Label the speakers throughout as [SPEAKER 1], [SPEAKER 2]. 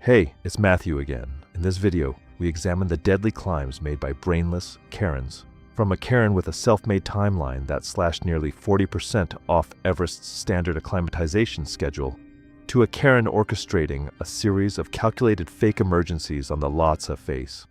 [SPEAKER 1] Hey, it's Matthew again. In this video, we examine the deadly climbs made by brainless Karens. From a Karen with a self-made timeline that slashed nearly 40% off Everest's standard acclimatization schedule, to a Karen orchestrating a series of calculated fake emergencies on the Lhasa face.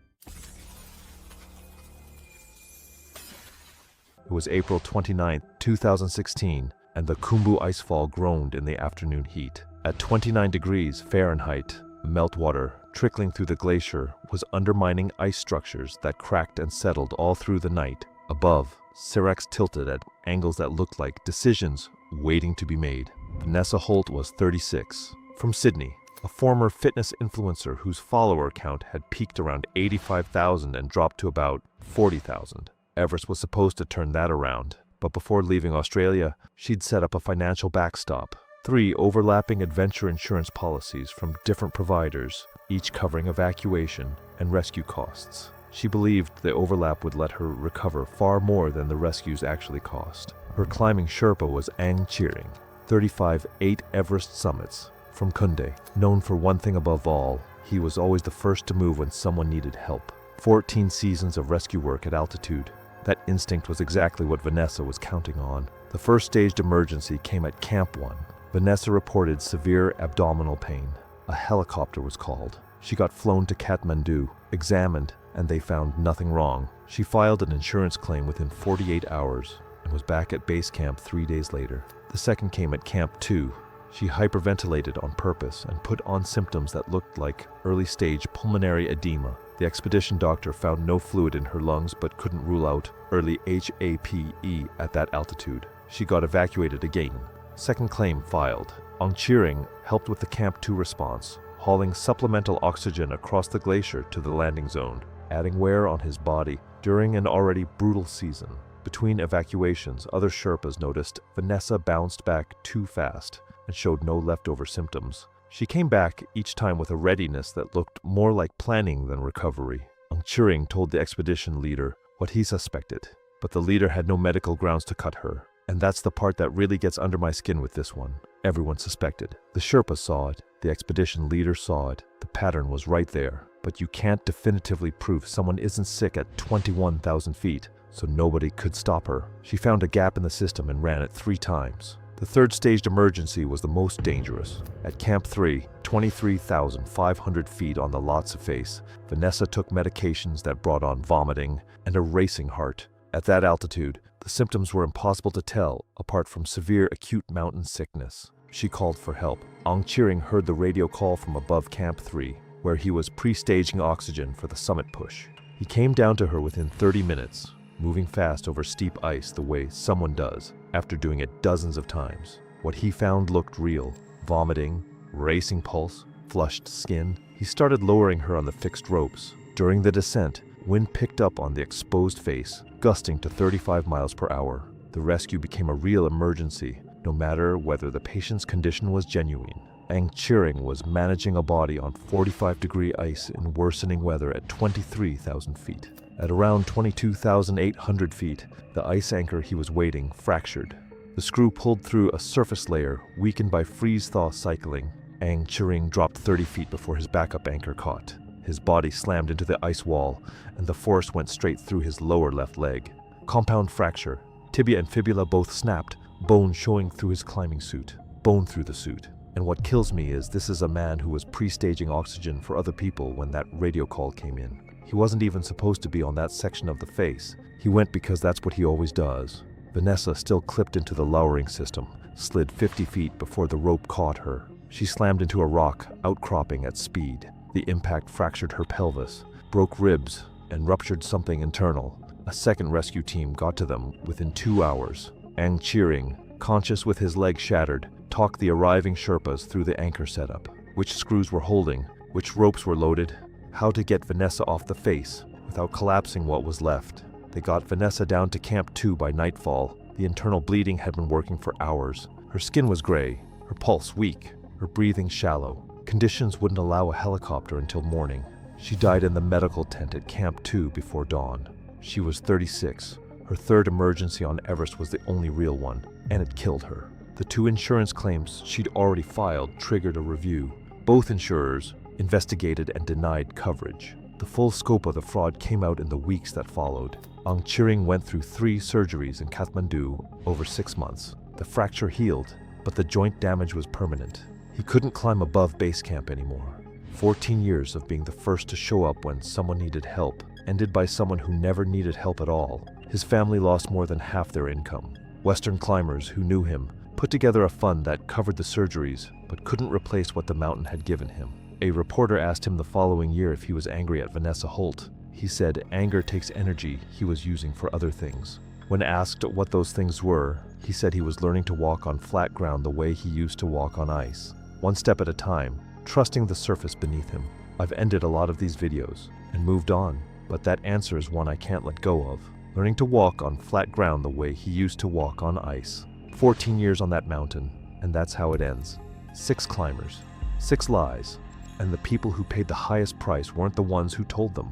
[SPEAKER 1] It was April 29, 2016, and the Khumbu icefall groaned in the afternoon heat. At 29 degrees Fahrenheit, meltwater trickling through the glacier was undermining ice structures that cracked and settled all through the night. Above, Siraks tilted at angles that looked like decisions waiting to be made. Vanessa Holt was 36, from Sydney, a former fitness influencer whose follower count had peaked around 85,000 and dropped to about 40,000. Everest was supposed to turn that around, but before leaving Australia, she'd set up a financial backstop. 3 overlapping adventure insurance policies from different providers, each covering evacuation and rescue costs. She believed the overlap would let her recover far more than the rescues actually cost. Her climbing Sherpa was Ang Cheering, 35 8 Everest summits, from Kunde. Known for one thing above all, he was always the first to move when someone needed help. 14 seasons of rescue work at altitude. That instinct was exactly what Vanessa was counting on. The first staged emergency came at Camp 1. Vanessa reported severe abdominal pain. A helicopter was called. She got flown to Kathmandu, examined, and they found nothing wrong. She filed an insurance claim within 48 hours and was back at base camp 3 days later. The second came at Camp 2. She hyperventilated on purpose and put on symptoms that looked like early-stage pulmonary edema. The expedition doctor found no fluid in her lungs but couldn't rule out early HAPE at that altitude. She got evacuated again. Second claim filed. Ang Cheering helped with the Camp 2 response, hauling supplemental oxygen across the glacier to the landing zone, adding wear on his body during an already brutal season. Between evacuations, other Sherpas noticed Vanessa bounced back too fast and showed no leftover symptoms. She came back each time with a readiness that looked more like planning than recovery. Ang Cheering told the expedition leader what he suspected, but the leader had no medical grounds to cut her. And that's the part that really gets under my skin with this one. Everyone suspected. The Sherpa saw it, the expedition leader saw it, the pattern was right there. But you can't definitively prove someone isn't sick at 21,000 feet, so nobody could stop her. She found a gap in the system and ran it 3 times. The third staged emergency was the most dangerous. At Camp 3, 23,500 feet on the Lhasa face, Vanessa took medications that brought on vomiting and a racing heart. At that altitude, the symptoms were impossible to tell apart from severe acute mountain sickness. She called for help. Ang Cheering heard the radio call from above Camp 3, where he was pre-staging oxygen for the summit push. He came down to her within 30 minutes, moving fast over steep ice the way someone does, after doing it dozens of times. What he found looked real. Vomiting, racing pulse, flushed skin. He started lowering her on the fixed ropes. During the descent, wind picked up on the exposed face, gusting to 35 miles per hour. The rescue became a real emergency, no matter whether the patient's condition was genuine. Ang Cheering was managing a body on 45-degree ice in worsening weather at 23,000 feet. At around 22,800 feet, the ice anchor he was weighting fractured. The screw pulled through a surface layer weakened by freeze-thaw cycling. Ang Cheering dropped 30 feet before his backup anchor caught. His body slammed into the ice wall, and the force went straight through his lower left leg. Compound fracture. Tibia and fibula both snapped, bone showing through his climbing suit. Bone through the suit. And what kills me is this is a man who was pre-staging oxygen for other people when that radio call came in. He wasn't even supposed to be on that section of the face. He went because that's what he always does. Vanessa still clipped into the lowering system, slid 50 feet before the rope caught her. She slammed into a rock, outcropping at speed. The impact fractured her pelvis, broke ribs, and ruptured something internal. A second rescue team got to them within 2 hours. Ang Cheering, conscious with his leg shattered, talked the arriving Sherpas through the anchor setup. Which screws were holding, which ropes were loaded, how to get Vanessa off the face without collapsing what was left. They got Vanessa down to Camp 2 by nightfall. The internal bleeding had been working for hours. Her skin was gray, her pulse weak, her breathing shallow. Conditions wouldn't allow a helicopter until morning. She died in the medical tent at Camp 2 before dawn. She was 36. Her third emergency on Everest was the only real one, and it killed her. The 2 insurance claims she'd already filed triggered a review. Both insurers, investigated and denied coverage. The full scope of the fraud came out in the weeks that followed. Ang Chiring went through 3 surgeries in Kathmandu over 6 months. The fracture healed, but the joint damage was permanent. He couldn't climb above base camp anymore. 14 years of being the first to show up when someone needed help ended by someone who never needed help at all. His family lost more than half their income. Western climbers who knew him put together a fund that covered the surgeries but couldn't replace what the mountain had given him. A reporter asked him the following year if he was angry at Vanessa Holt. He said anger takes energy he was using for other things. When asked what those things were, he said he was learning to walk on flat ground the way he used to walk on ice, one step at a time, trusting the surface beneath him. I've ended a lot of these videos and moved on, but that answer is one I can't let go of. Learning to walk on flat ground the way he used to walk on ice. 14 years on that mountain, and that's how it ends. 6 climbers, 6 lies, and the people who paid the highest price weren't the ones who told them.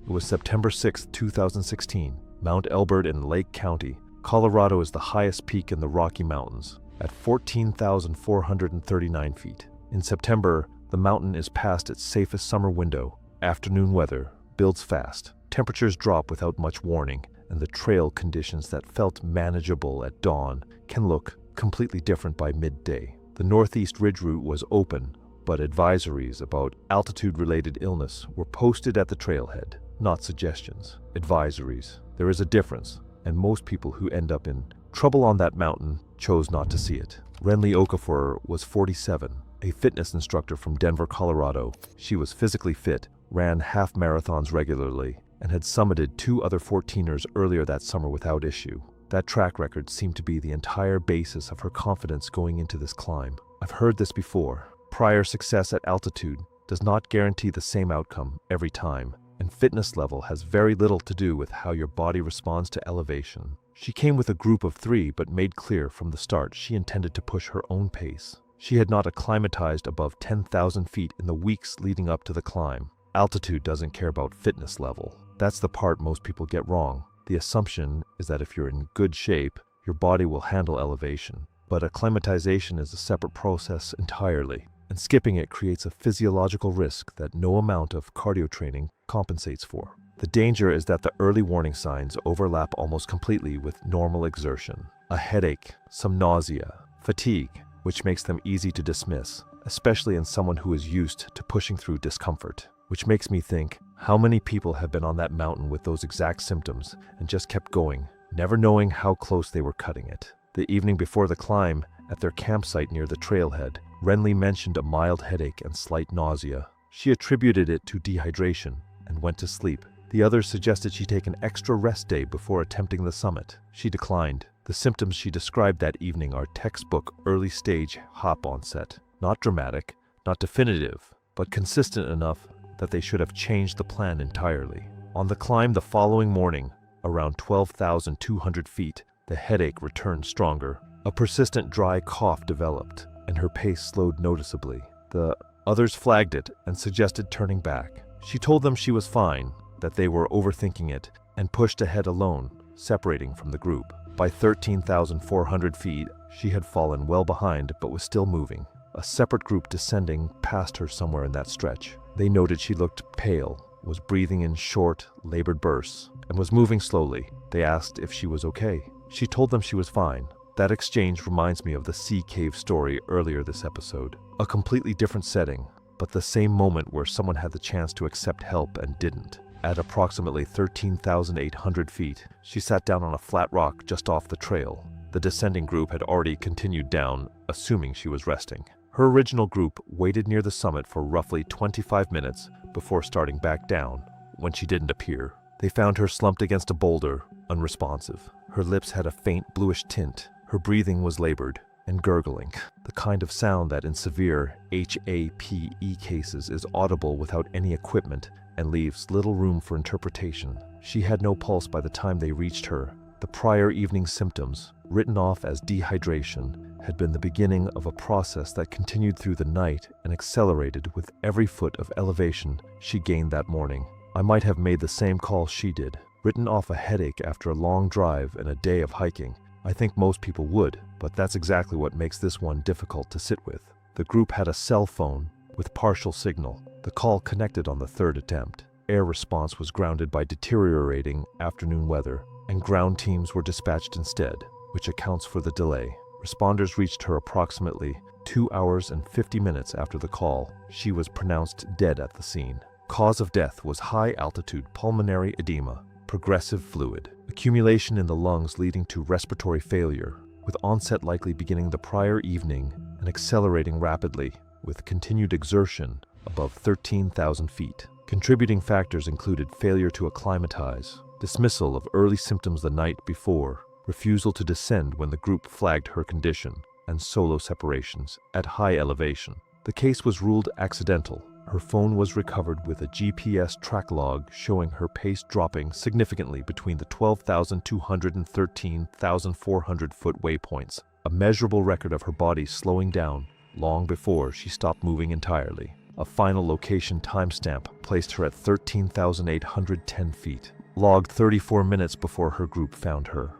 [SPEAKER 1] It was September 6, 2016, Mount Elbert in Lake County. Colorado is the highest peak in the Rocky Mountains, at 14,439 feet. In September, the mountain is past its safest summer window. Afternoon weather builds fast. Temperatures drop without much warning, and the trail conditions that felt manageable at dawn can look completely different by midday. The Northeast Ridge route was open, but advisories about altitude-related illness were posted at the trailhead, not suggestions. Advisories. There is a difference, and most people who end up in trouble on that mountain chose not to see it. Renly Okafor was 47, a fitness instructor from Denver, Colorado. She was physically fit, ran half marathons regularly, and had summited 2 other 14ers earlier that summer without issue. That track record seemed to be the entire basis of her confidence going into this climb. I've heard this before. Prior success at altitude does not guarantee the same outcome every time, and fitness level has very little to do with how your body responds to elevation. She came with a group of 3 but made clear from the start she intended to push her own pace. She had not acclimatized above 10,000 feet in the weeks leading up to the climb. Altitude doesn't care about fitness level. That's the part most people get wrong. The assumption is that if you're in good shape, your body will handle elevation. But acclimatization is a separate process entirely, and skipping it creates a physiological risk that no amount of cardio training compensates for. The danger is that the early warning signs overlap almost completely with normal exertion. A headache, some nausea, fatigue, which makes them easy to dismiss, especially in someone who is used to pushing through discomfort. Which makes me think, how many people have been on that mountain with those exact symptoms and just kept going, never knowing how close they were cutting it. The evening before the climb, at their campsite near the trailhead, Renly mentioned a mild headache and slight nausea. She attributed it to dehydration and went to sleep. The others suggested she take an extra rest day before attempting the summit. She declined. The symptoms she described that evening are textbook early-stage HOP onset. Not dramatic, not definitive, but consistent enough that they should have changed the plan entirely. On the climb the following morning, around 12,200 feet, the headache returned stronger. A persistent dry cough developed, and her pace slowed noticeably. The others flagged it and suggested turning back. She told them she was fine, that they were overthinking it, and pushed ahead alone, separating from the group. By 13,400 feet, she had fallen well behind but was still moving. A separate group descending passed her somewhere in that stretch. They noted she looked pale, was breathing in short, labored bursts, and was moving slowly. They asked if she was okay. She told them she was fine. That exchange reminds me of the sea cave story earlier this episode. A completely different setting, but the same moment where someone had the chance to accept help and didn't. At approximately 13,800 feet, she sat down on a flat rock just off the trail. The descending group had already continued down, assuming she was resting. Her original group waited near the summit for roughly 25 minutes before starting back down. When she didn't appear, they found her slumped against a boulder, unresponsive. Her lips had a faint bluish tint. Her breathing was labored and gurgling, the kind of sound that in severe HAPE cases is audible without any equipment and leaves little room for interpretation. She had no pulse by the time they reached her. The prior evening symptoms, written off as dehydration, had been the beginning of a process that continued through the night and accelerated with every foot of elevation she gained that morning. I might have made the same call she did, written off a headache after a long drive and a day of hiking, I think most people would, but that's exactly what makes this one difficult to sit with. The group had a cell phone with partial signal. The call connected on the third attempt. Air response was grounded by deteriorating afternoon weather, and ground teams were dispatched instead, which accounts for the delay. Responders reached her approximately 2 hours and 50 minutes after the call. She was pronounced dead at the scene. Cause of death was high-altitude pulmonary edema, progressive fluid, accumulation in the lungs leading to respiratory failure, with onset likely beginning the prior evening and accelerating rapidly, with continued exertion above 13,000 feet. Contributing factors included failure to acclimatize, dismissal of early symptoms the night before, refusal to descend when the group flagged her condition, and solo separations at high elevation. The case was ruled accidental. Her phone was recovered with a GPS track log showing her pace dropping significantly between the 12,200 and 13,400 foot waypoints, a measurable record of her body slowing down long before she stopped moving entirely. A final location timestamp placed her at 13,810 feet, logged 34 minutes before her group found her.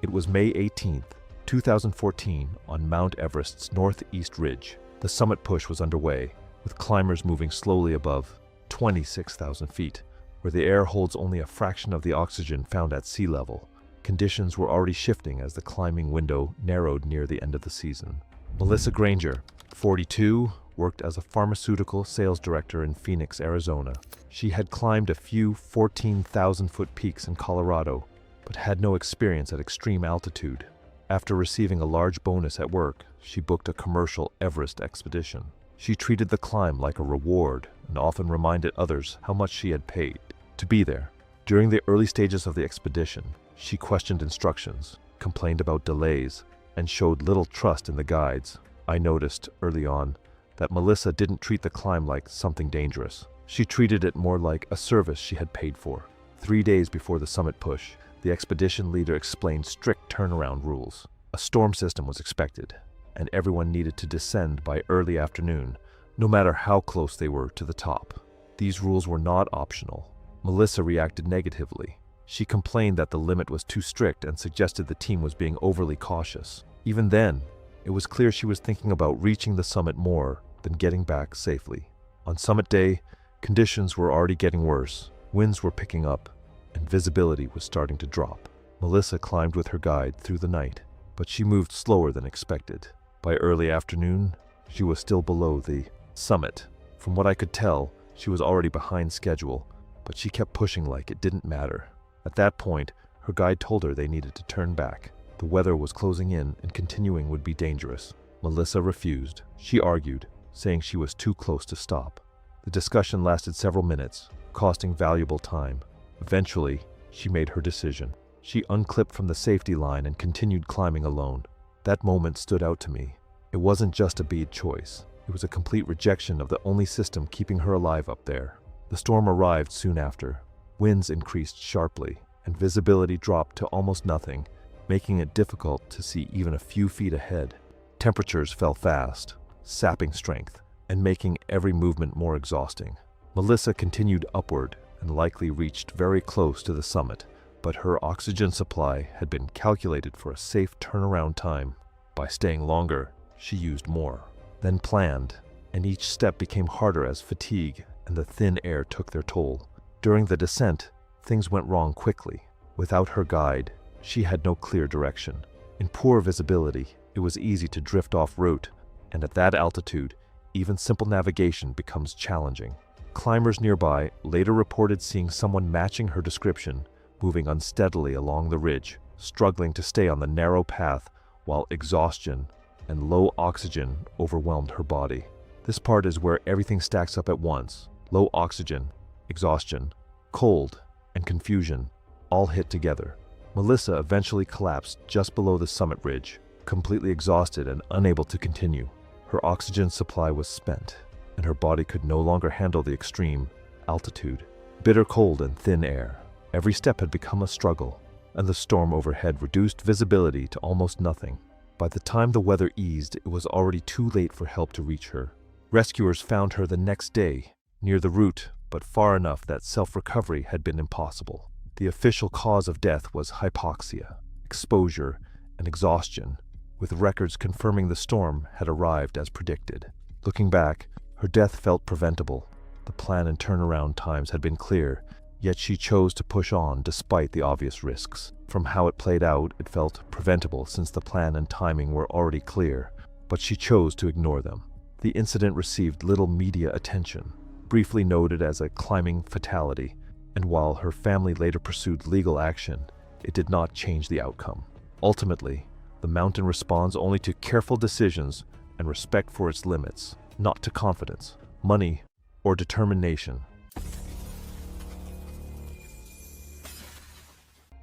[SPEAKER 1] It was May 18th, 2014, on Mount Everest's northeast ridge. The summit push was underway, with climbers moving slowly above 26,000 feet, where the air holds only a fraction of the oxygen found at sea level. Conditions were already shifting as the climbing window narrowed near the end of the season. Melissa Granger, 42, worked as a pharmaceutical sales director in Phoenix, Arizona. She had climbed a few 14,000-foot peaks in Colorado, but had no experience at extreme altitude. After receiving a large bonus at work, she booked a commercial Everest expedition. She treated the climb like a reward and often reminded others how much she had paid to be there. During the early stages of the expedition, she questioned instructions, complained about delays, and showed little trust in the guides. I noticed early on that Melissa didn't treat the climb like something dangerous. She treated it more like a service she had paid for. 3 days before the summit push, the expedition leader explained strict turnaround rules. A storm system was expected, and everyone needed to descend by early afternoon, no matter how close they were to the top. These rules were not optional. Melissa reacted negatively. She complained that the limit was too strict and suggested the team was being overly cautious. Even then, it was clear she was thinking about reaching the summit more than getting back safely. On summit day, conditions were already getting worse. Winds were picking up, and visibility was starting to drop. Melissa climbed with her guide through the night, but she moved slower than expected. By early afternoon, she was still below the summit. From what I could tell, she was already behind schedule, but she kept pushing like it didn't matter. At that point, her guide told her they needed to turn back. The weather was closing in and continuing would be dangerous. Melissa refused. She argued, saying she was too close to stop. The discussion lasted several minutes, costing valuable time. Eventually, she made her decision. She unclipped from the safety line and continued climbing alone. That moment stood out to me. It wasn't just a bad choice. It was a complete rejection of the only system keeping her alive up there. The storm arrived soon after. Winds increased sharply, and visibility dropped to almost nothing, making it difficult to see even a few feet ahead. Temperatures fell fast, sapping strength, and making every movement more exhausting. Melissa continued upward and likely reached very close to the summit, but her oxygen supply had been calculated for a safe turnaround time. By staying longer, she used more than planned, and each step became harder as fatigue and the thin air took their toll. During the descent, things went wrong quickly. Without her guide, she had no clear direction. In poor visibility, it was easy to drift off route, and at that altitude, even simple navigation becomes challenging. Climbers nearby later reported seeing someone matching her description, moving unsteadily along the ridge, struggling to stay on the narrow path while exhaustion and low oxygen overwhelmed her body. This part is where everything stacks up at once. Low oxygen, exhaustion, cold, and confusion all hit together. Melissa eventually collapsed just below the summit ridge, completely exhausted and unable to continue. Her oxygen supply was spent, and her body could no longer handle the extreme altitude, bitter cold and thin air. Every step had become a struggle, and the storm overhead reduced visibility to almost nothing. By the time the weather eased, it was already too late for help to reach her. Rescuers found her the next day, near the route, but far enough that self-recovery had been impossible. The official cause of death was hypoxia, exposure, and exhaustion, with records confirming the storm had arrived as predicted. Looking back, her death felt preventable. The plan and turnaround times had been clear, yet she chose to push on despite the obvious risks. From how it played out, it felt preventable since the plan and timing were already clear, but she chose to ignore them. The incident received little media attention, briefly noted as a climbing fatality, and while her family later pursued legal action, it did not change the outcome. Ultimately, the mountain responds only to careful decisions and respect for its limits, not to confidence, money, or determination.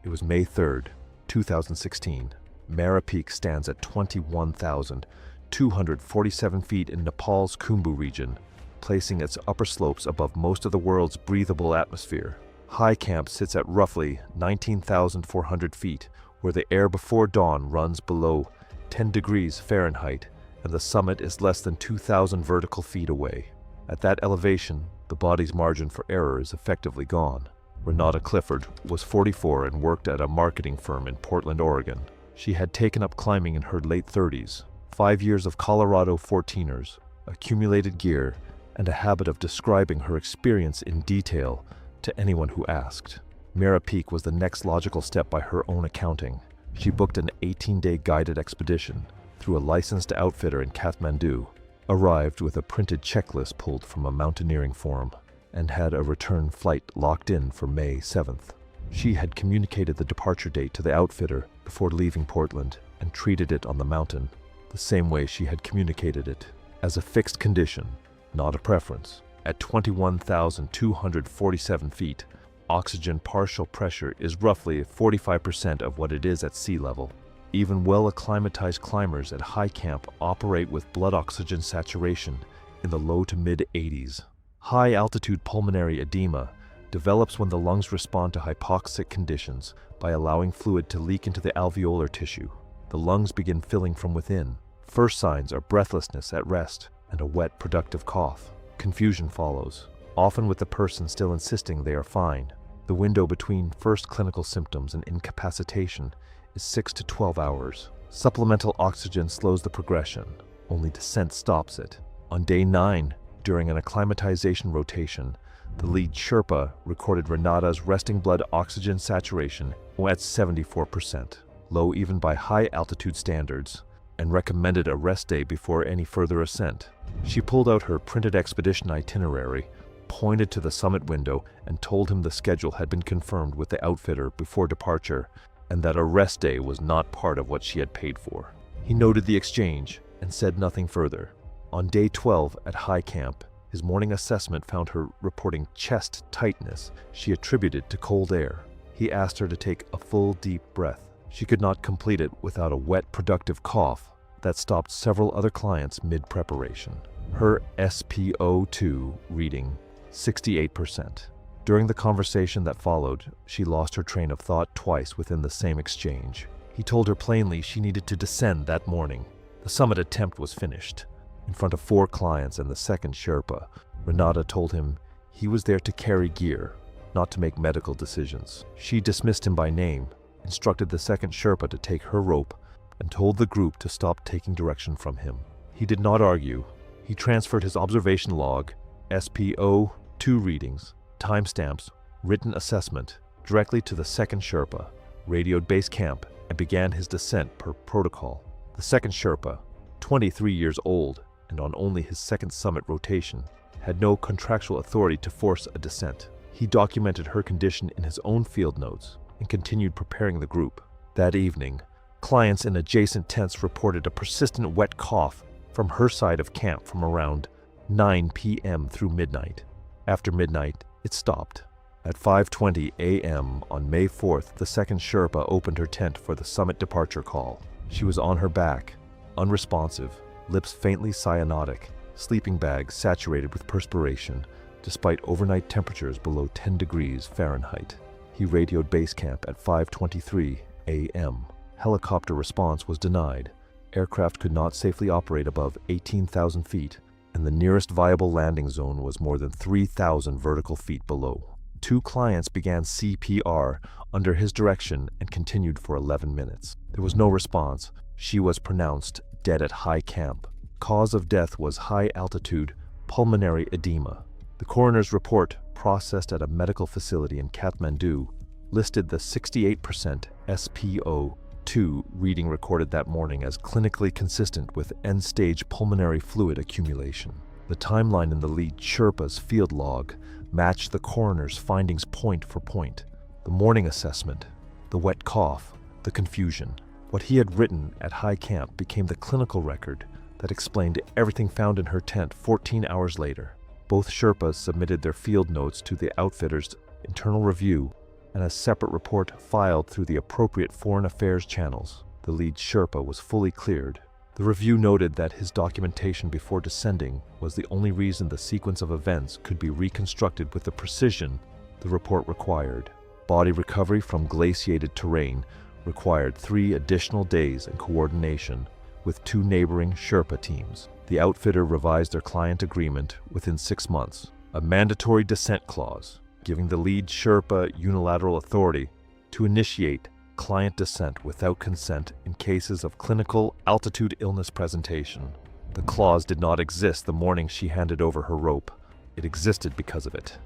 [SPEAKER 1] It was May 3rd, 2016. Mera Peak stands at 21,247 feet in Nepal's Khumbu region, placing its upper slopes above most of the world's breathable atmosphere. High Camp sits at roughly 19,400 feet, where the air before dawn runs below 10 degrees Fahrenheit, and the summit is less than 2,000 vertical feet away. At that elevation, the body's margin for error is effectively gone. Renata Clifford was 44 and worked at a marketing firm in Portland, Oregon. She had taken up climbing in her late 30s, 5 years of Colorado 14ers, accumulated gear, and a habit of describing her experience in detail to anyone who asked. Mera Peak was the next logical step by her own accounting. She booked an 18-day guided expedition through a licensed outfitter in Kathmandu, arrived with a printed checklist pulled from a mountaineering forum, and had a return flight locked in for May 7th. She had communicated the departure date to the outfitter before leaving Portland and treated it on the mountain the same way she had communicated it, as a fixed condition, not a preference. At 21,247 feet, oxygen partial pressure is roughly 45% of what it is at sea level. Even well-acclimatized climbers at High Camp operate with blood oxygen saturation in the low to mid-80s. High-altitude pulmonary edema develops when the lungs respond to hypoxic conditions by allowing fluid to leak into the alveolar tissue. The lungs begin filling from within. First signs are breathlessness at rest and a wet, productive cough. Confusion follows, often with the person still insisting they are fine. The window between first clinical symptoms and incapacitation is 6 to 12 hours. Supplemental oxygen slows the progression. Only descent stops it. On day 9, during an acclimatization rotation, the lead Sherpa recorded Renata's resting blood oxygen saturation at 74%, low even by high-altitude standards, and recommended a rest day before any further ascent. She pulled out her printed expedition itinerary, pointed to the summit window, and told him the schedule had been confirmed with the outfitter before departure, and that a rest day was not part of what she had paid for. He noted the exchange and said nothing further. On day 12 at High Camp, his morning assessment found her reporting chest tightness she attributed to cold air. He asked her to take a full, deep breath. She could not complete it without a wet, productive cough that stopped several other clients mid-preparation. Her SpO2 reading, 68%. During the conversation that followed, she lost her train of thought twice within the same exchange. He told her plainly she needed to descend that morning. The summit attempt was finished. In front of 4 clients and the second Sherpa, Renata told him he was there to carry gear, not to make medical decisions. She dismissed him by name, instructed the second Sherpa to take her rope, and told the group to stop taking direction from him. He did not argue. He transferred his observation log, SpO2 readings, timestamps, written assessment, directly to the second Sherpa, radioed base camp, and began his descent per protocol. The second Sherpa, 23 years old and on only his second summit rotation, had no contractual authority to force a descent. He documented her condition in his own field notes and continued preparing the group. That evening, clients in adjacent tents reported a persistent wet cough from her side of camp from around 9 p.m. through midnight. After midnight, it stopped. At 5:20 a.m. on May 4th, the second Sherpa opened her tent for the summit departure call. She was on her back, unresponsive, lips faintly cyanotic, sleeping bag saturated with perspiration, despite overnight temperatures below 10 degrees Fahrenheit. He radioed base camp at 5:23 a.m. Helicopter response was denied. Aircraft could not safely operate above 18,000 feet, and the nearest viable landing zone was more than 3,000 vertical feet below. 2 clients began CPR under his direction and continued for 11 minutes. There was no response. She was pronounced dead at high camp. Cause of death was high-altitude pulmonary edema. The coroner's report, processed at a medical facility in Kathmandu, listed the 68% SpO2 reading recorded that morning as clinically consistent with end-stage pulmonary fluid accumulation. The timeline in the lead Sherpa's field log matched the coroner's findings point for point. The morning assessment, the wet cough, the confusion. What he had written at high camp became the clinical record that explained everything found in her tent 14 hours later. Both Sherpas submitted their field notes to the outfitter's internal review and a separate report filed through the appropriate foreign affairs channels. The lead Sherpa was fully cleared. The review noted that his documentation before descending was the only reason the sequence of events could be reconstructed with the precision the report required. Body recovery from glaciated terrain required 3 additional days and coordination with 2 neighboring Sherpa teams. The outfitter revised their client agreement within 6 months. A mandatory descent clause, giving the lead Sherpa unilateral authority to initiate client descent without consent in cases of clinical altitude illness presentation. The clause did not exist the morning she handed over her rope. It existed because of it.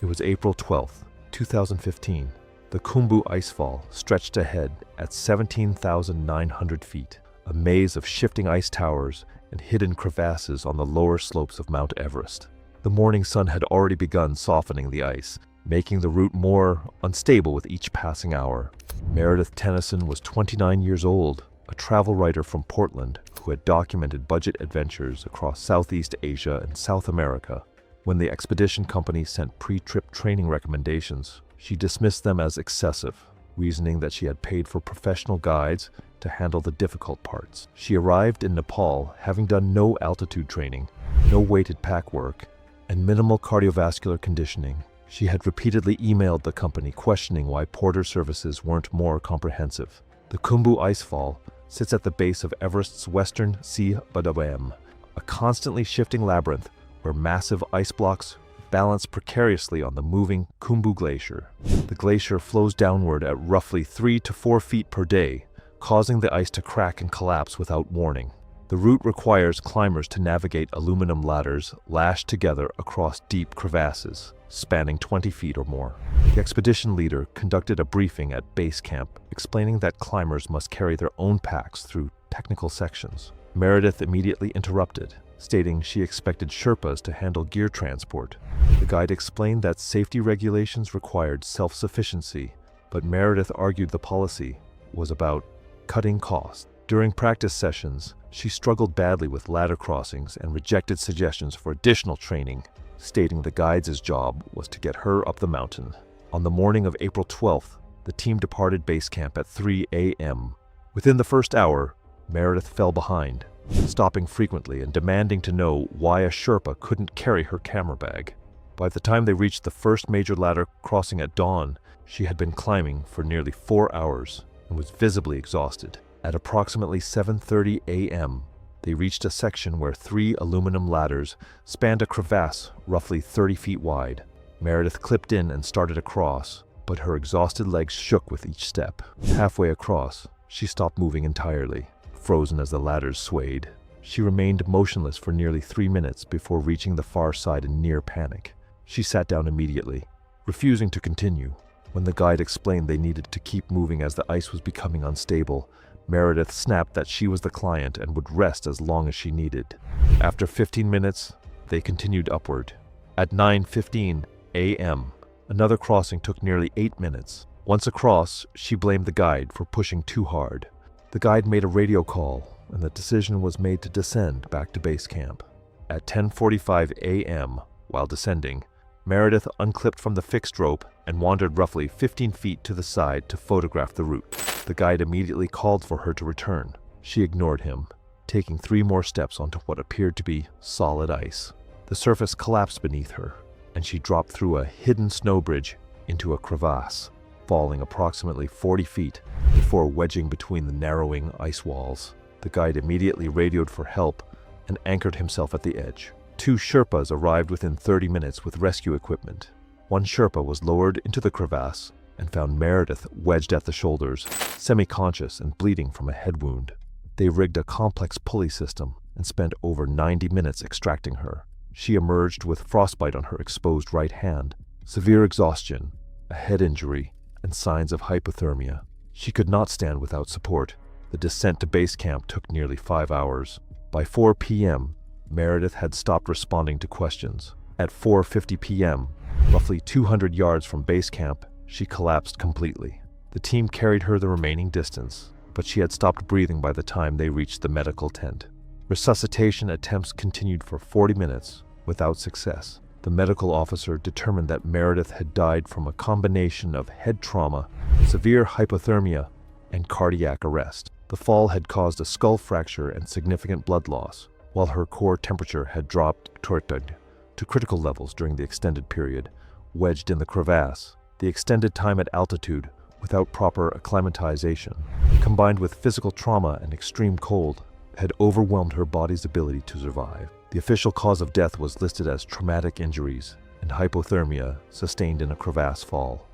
[SPEAKER 1] It was April 12th, 2015. The Khumbu icefall stretched ahead at 17,900 feet, a maze of shifting ice towers and hidden crevasses on the lower slopes of Mount Everest. The morning sun had already begun softening the ice, making the route more unstable with each passing hour. Meredith Tennyson was 29 years old, a travel writer from Portland who had documented budget adventures across Southeast Asia and South America. When the expedition company sent pre-trip training recommendations, she dismissed them as excessive, reasoning that she had paid for professional guides to handle the difficult parts. She arrived in Nepal having done no altitude training, no weighted pack work, and minimal cardiovascular conditioning. She had repeatedly emailed the company questioning why porter services weren't more comprehensive. The Khumbu icefall sits at the base of Everest's western Sea Badawam, a constantly shifting labyrinth where massive ice blocks balance precariously on the moving Khumbu Glacier. The glacier flows downward at roughly 3 to 4 feet per day, causing the ice to crack and collapse without warning. The route requires climbers to navigate aluminum ladders lashed together across deep crevasses, spanning 20 feet or more. The expedition leader conducted a briefing at base camp, explaining that climbers must carry their own packs through technical sections. Meredith immediately interrupted, stating she expected Sherpas to handle gear transport. The guide explained that safety regulations required self-sufficiency, but Meredith argued the policy was about cutting costs. During practice sessions, she struggled badly with ladder crossings and rejected suggestions for additional training, stating the guide's job was to get her up the mountain. On the morning of April 12th, the team departed base camp at 3 a.m. Within the first hour, Meredith fell behind, stopping frequently and demanding to know why a Sherpa couldn't carry her camera bag. By the time they reached the first major ladder crossing at dawn, she had been climbing for nearly 4 hours and was visibly exhausted. At approximately 7:30 a.m., they reached a section where 3 aluminum ladders spanned a crevasse roughly 30 feet wide. Meredith clipped in and started across, but her exhausted legs shook with each step. Halfway across, she stopped moving entirely, frozen as the ladders swayed. She remained motionless for nearly 3 minutes before reaching the far side in near panic. She sat down immediately, refusing to continue. When the guide explained they needed to keep moving as the ice was becoming unstable, Meredith snapped that she was the client and would rest as long as she needed. After 15 minutes, they continued upward. At 9:15 a.m., another crossing took nearly 8 minutes. Once across, she blamed the guide for pushing too hard. The guide made a radio call, and the decision was made to descend back to base camp. At 10:45 a.m., while descending, Meredith unclipped from the fixed rope and wandered roughly 15 feet to the side to photograph the route. The guide immediately called for her to return. She ignored him, taking 3 more steps onto what appeared to be solid ice. The surface collapsed beneath her, and she dropped through a hidden snow bridge into a crevasse, falling approximately 40 feet before wedging between the narrowing ice walls. The guide immediately radioed for help and anchored himself at the edge. 2 Sherpas arrived within 30 minutes with rescue equipment. One Sherpa was lowered into the crevasse and found Meredith wedged at the shoulders, semi-conscious and bleeding from a head wound. They rigged a complex pulley system and spent over 90 minutes extracting her. She emerged with frostbite on her exposed right hand, severe exhaustion, a head injury, and signs of hypothermia. She could not stand without support. The descent to base camp took nearly 5 hours. By 4 p.m., Meredith had stopped responding to questions. At 4:50 p.m., roughly 200 yards from base camp, she collapsed completely. The team carried her the remaining distance, but she had stopped breathing by the time they reached the medical tent. Resuscitation attempts continued for 40 minutes without success. The medical officer determined that Meredith had died from a combination of head trauma, severe hypothermia, and cardiac arrest. The fall had caused a skull fracture and significant blood loss, while her core temperature had dropped to critical levels during the extended period. Wedged in the crevasse, the extended time at altitude without proper acclimatization, combined with physical trauma and extreme cold, had overwhelmed her body's ability to survive. The official cause of death was listed as traumatic injuries and hypothermia sustained in a crevasse fall.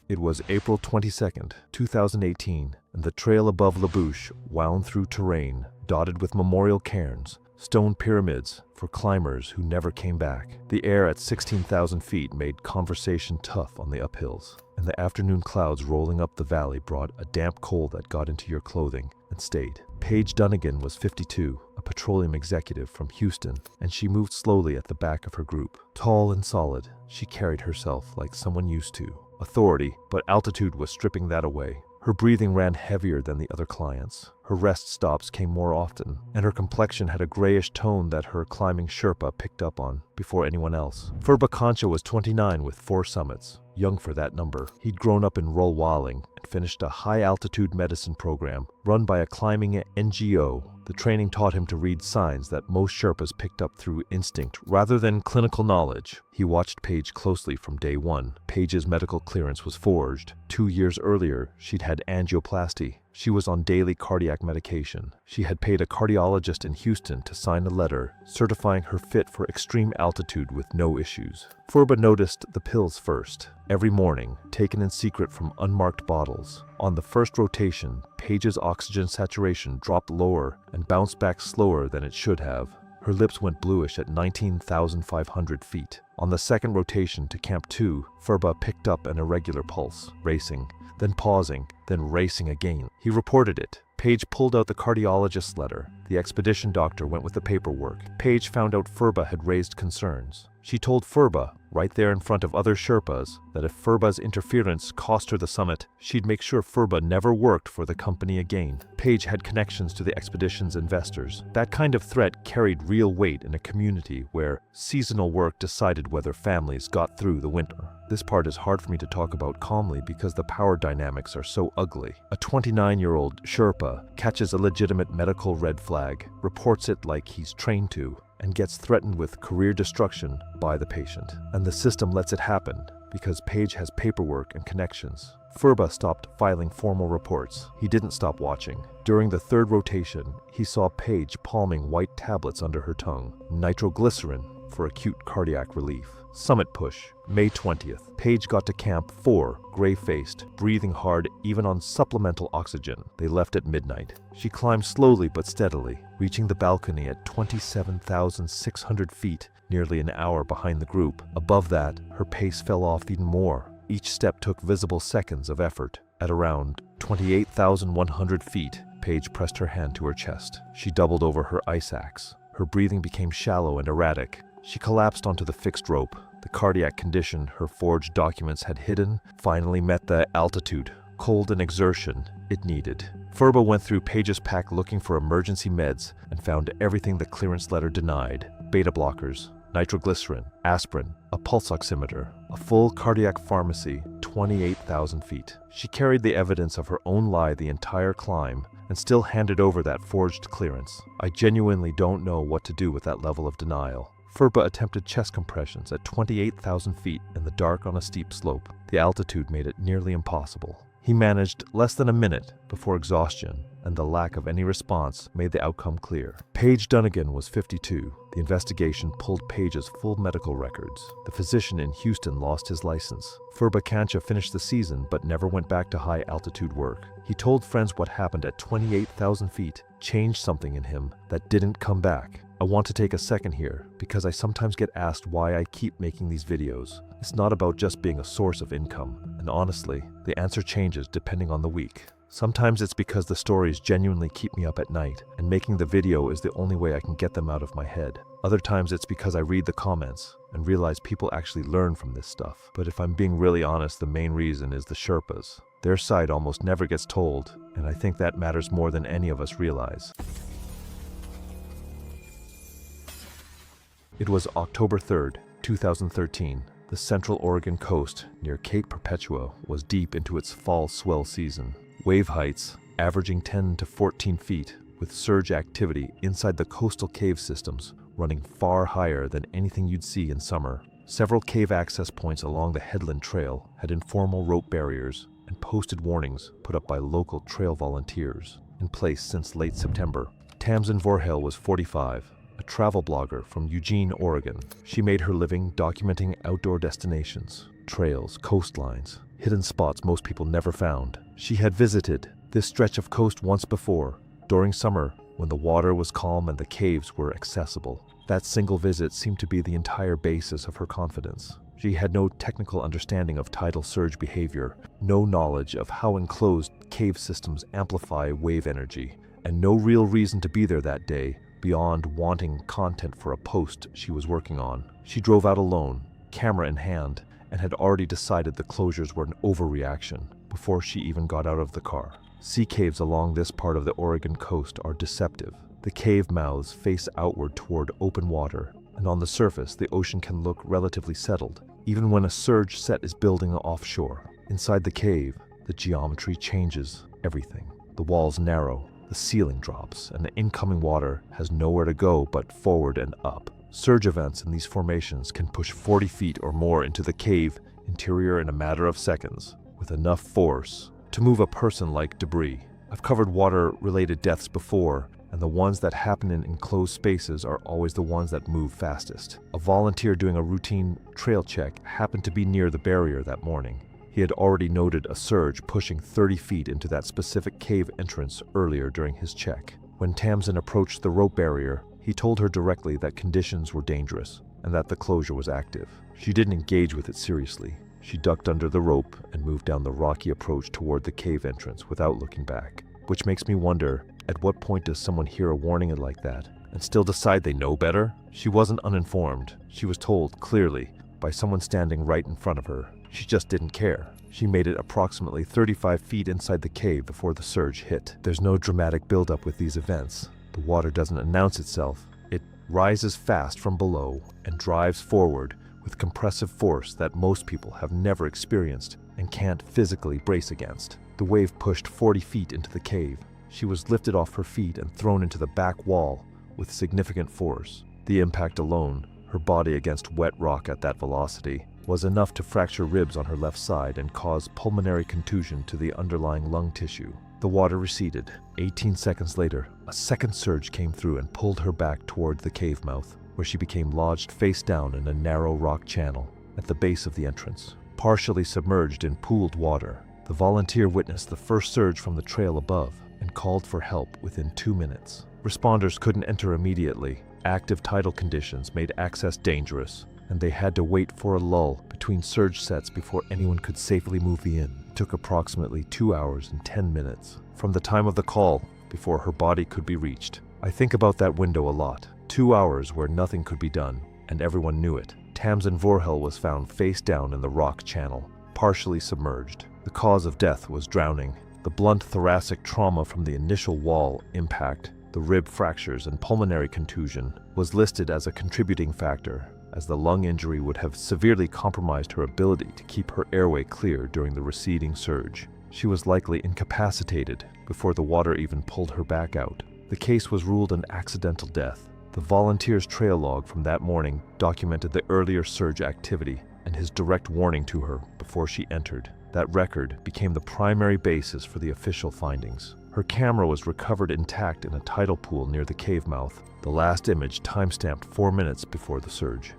[SPEAKER 1] It was April 22, 2018, and the trail above La Bouche wound through terrain dotted with memorial cairns, stone pyramids for climbers who never came back. The air at 16,000 feet made conversation tough on the uphills, and the afternoon clouds rolling up the valley brought a damp cold that got into your clothing and stayed. Paige Dunnigan was 52, a petroleum executive from Houston, and she moved slowly at the back of her group. Tall and solid, she carried herself like someone used to. Authority, but altitude was stripping that away. Her breathing ran heavier than the other clients. Her rest stops came more often, and her complexion had a grayish tone that her climbing Sherpa picked up on before anyone else. Furba Concha was 29 with 4 summits, young for that number. He'd grown up in Rolwaling and finished a high-altitude medicine program run by a climbing NGO. The training taught him to read signs that most Sherpas picked up through instinct rather than clinical knowledge. He watched Paige closely from day one. Paige's medical clearance was forged. 2 years earlier, she'd had angioplasty. She was on daily cardiac medication. She had paid a cardiologist in Houston to sign a letter certifying her fit for extreme altitude with no issues. Furba noticed the pills first. Every morning, taken in secret from unmarked bottles. On the first rotation, Paige's oxygen saturation dropped lower and bounced back slower than it should have. Her lips went bluish at 19,500 feet. On the second rotation to Camp 2, Furba picked up an irregular pulse, racing, then pausing, then racing again. He reported it. Paige pulled out the cardiologist's letter. The expedition doctor went with the paperwork. Paige found out Furba had raised concerns. She told Furba, right there in front of other Sherpas, that if Furba's interference cost her the summit, she'd make sure Furba never worked for the company again. Paige had connections to the expedition's investors. That kind of threat carried real weight in a community where seasonal work decided whether families got through the winter. This part is hard for me to talk about calmly because the power dynamics are so ugly. A 29-year-old Sherpa catches a legitimate medical red flag, reports it like he's trained to, and gets threatened with career destruction by the patient. And the system lets it happen because Paige has paperwork and connections. Furba stopped filing formal reports. He didn't stop watching. During the third rotation, he saw Paige palming white tablets under her tongue, nitroglycerin for acute cardiac relief. Summit push, May 20th. Paige got to Camp 4, gray-faced, breathing hard even on supplemental oxygen. They left at midnight. She climbed slowly but steadily, reaching the balcony at 27,600 feet, nearly an hour behind the group. Above that, her pace fell off even more. Each step took visible seconds of effort. At around 28,100 feet, Paige pressed her hand to her chest. She doubled over her ice axe. Her breathing became shallow and erratic. She collapsed onto the fixed rope. The cardiac condition her forged documents had hidden finally met the altitude, cold, and exertion it needed. Furba went through Paige's pack looking for emergency meds and found everything the clearance letter denied: beta blockers, nitroglycerin, aspirin, a pulse oximeter, a full cardiac pharmacy, 28,000 feet. She carried the evidence of her own lie the entire climb and still handed over that forged clearance. I genuinely don't know what to do with that level of denial. Furba attempted chest compressions at 28,000 feet in the dark on a steep slope. The altitude made it nearly impossible. He managed less than a minute before exhaustion, and the lack of any response made the outcome clear. Paige Dunnigan was 52. The investigation pulled Paige's full medical records. The physician in Houston lost his license. Furba Kancha finished the season but never went back to high-altitude work. He told friends what happened at 28,000 feet changed something in him that didn't come back. I want to take a second here because I sometimes get asked why I keep making these videos. It's not about just being a source of income, and honestly, the answer changes depending on the week. Sometimes it's because the stories genuinely keep me up at night, and making the video is the only way I can get them out of my head. Other times it's because I read the comments and realize people actually learn from this stuff. But if I'm being really honest, the main reason is the Sherpas. Their side almost never gets told, and I think that matters more than any of us realize. It was October 3rd, 2013. The Central Oregon coast near Cape Perpetua was deep into its fall swell season. Wave heights averaging 10 to 14 feet, with surge activity inside the coastal cave systems running far higher than anything you'd see in summer. Several cave access points along the Headland Trail had informal rope barriers and posted warnings put up by local trail volunteers, in place since late September. Tamsin Vorhel was 45, a travel blogger from Eugene, Oregon. She made her living documenting outdoor destinations, trails, coastlines, hidden spots most people never found. She had visited this stretch of coast once before, during summer, when the water was calm and the caves were accessible. That single visit seemed to be the entire basis of her confidence. She had no technical understanding of tidal surge behavior, no knowledge of how enclosed cave systems amplify wave energy, and no real reason to be there that day beyond wanting content for a post she was working on. She drove out alone, camera in hand, and had already decided the closures were an overreaction before she even got out of the car. Sea caves along this part of the Oregon coast are deceptive. The cave mouths face outward toward open water, and on the surface the ocean can look relatively settled, even when a surge set is building offshore. Inside the cave, the geometry changes everything. The walls narrow, the ceiling drops, and the incoming water has nowhere to go but forward and up. Surge events in these formations can push 40 feet or more into the cave interior in a matter of seconds, with enough force to move a person like debris. I've covered water-related deaths before, and the ones that happen in enclosed spaces are always the ones that move fastest. A volunteer doing a routine trail check happened to be near the barrier that morning. He had already noted a surge pushing 30 feet into that specific cave entrance earlier during his check. When Tamsin approached the rope barrier, he told her directly that conditions were dangerous and that the closure was active. She didn't engage with it seriously. She ducked under the rope and moved down the rocky approach toward the cave entrance without looking back. Which makes me wonder, at what point does someone hear a warning like that and still decide they know better? She wasn't uninformed. She was told clearly by someone standing right in front of her. She just didn't care. She made it approximately 35 feet inside the cave before the surge hit. There's no dramatic buildup with these events. The water doesn't announce itself. It rises fast from below and drives forward with compressive force that most people have never experienced and can't physically brace against. The wave pushed 40 feet into the cave. She was lifted off her feet and thrown into the back wall with significant force. The impact alone, her body against wet rock at that velocity, was enough to fracture ribs on her left side and cause pulmonary contusion to the underlying lung tissue. The water receded. 18 seconds later, a second surge came through and pulled her back toward the cave mouth, where she became lodged face down in a narrow rock channel at the base of the entrance, partially submerged in pooled water. The volunteer witnessed the first surge from the trail above and called for help within 2 minutes. Responders couldn't enter immediately. Active tidal conditions made access dangerous, and they had to wait for a lull between surge sets before anyone could safely move the inn. It took approximately 2 hours and 10 minutes from the time of the call before her body could be reached. I think about that window a lot. 2 hours where nothing could be done, and everyone knew it. Tamsin Vorhel was found face down in the rock channel, partially submerged. The cause of death was drowning. The blunt thoracic trauma from the initial wall impact, the rib fractures and pulmonary contusion was listed as a contributing factor, as the lung injury would have severely compromised her ability to keep her airway clear during the receding surge. She was likely incapacitated before the water even pulled her back out. The case was ruled an accidental death. The volunteer's trail log from that morning documented the earlier surge activity and his direct warning to her before she entered. That record became the primary basis for the official findings. Her camera was recovered intact in a tidal pool near the cave mouth, the last image timestamped 4 minutes before the surge.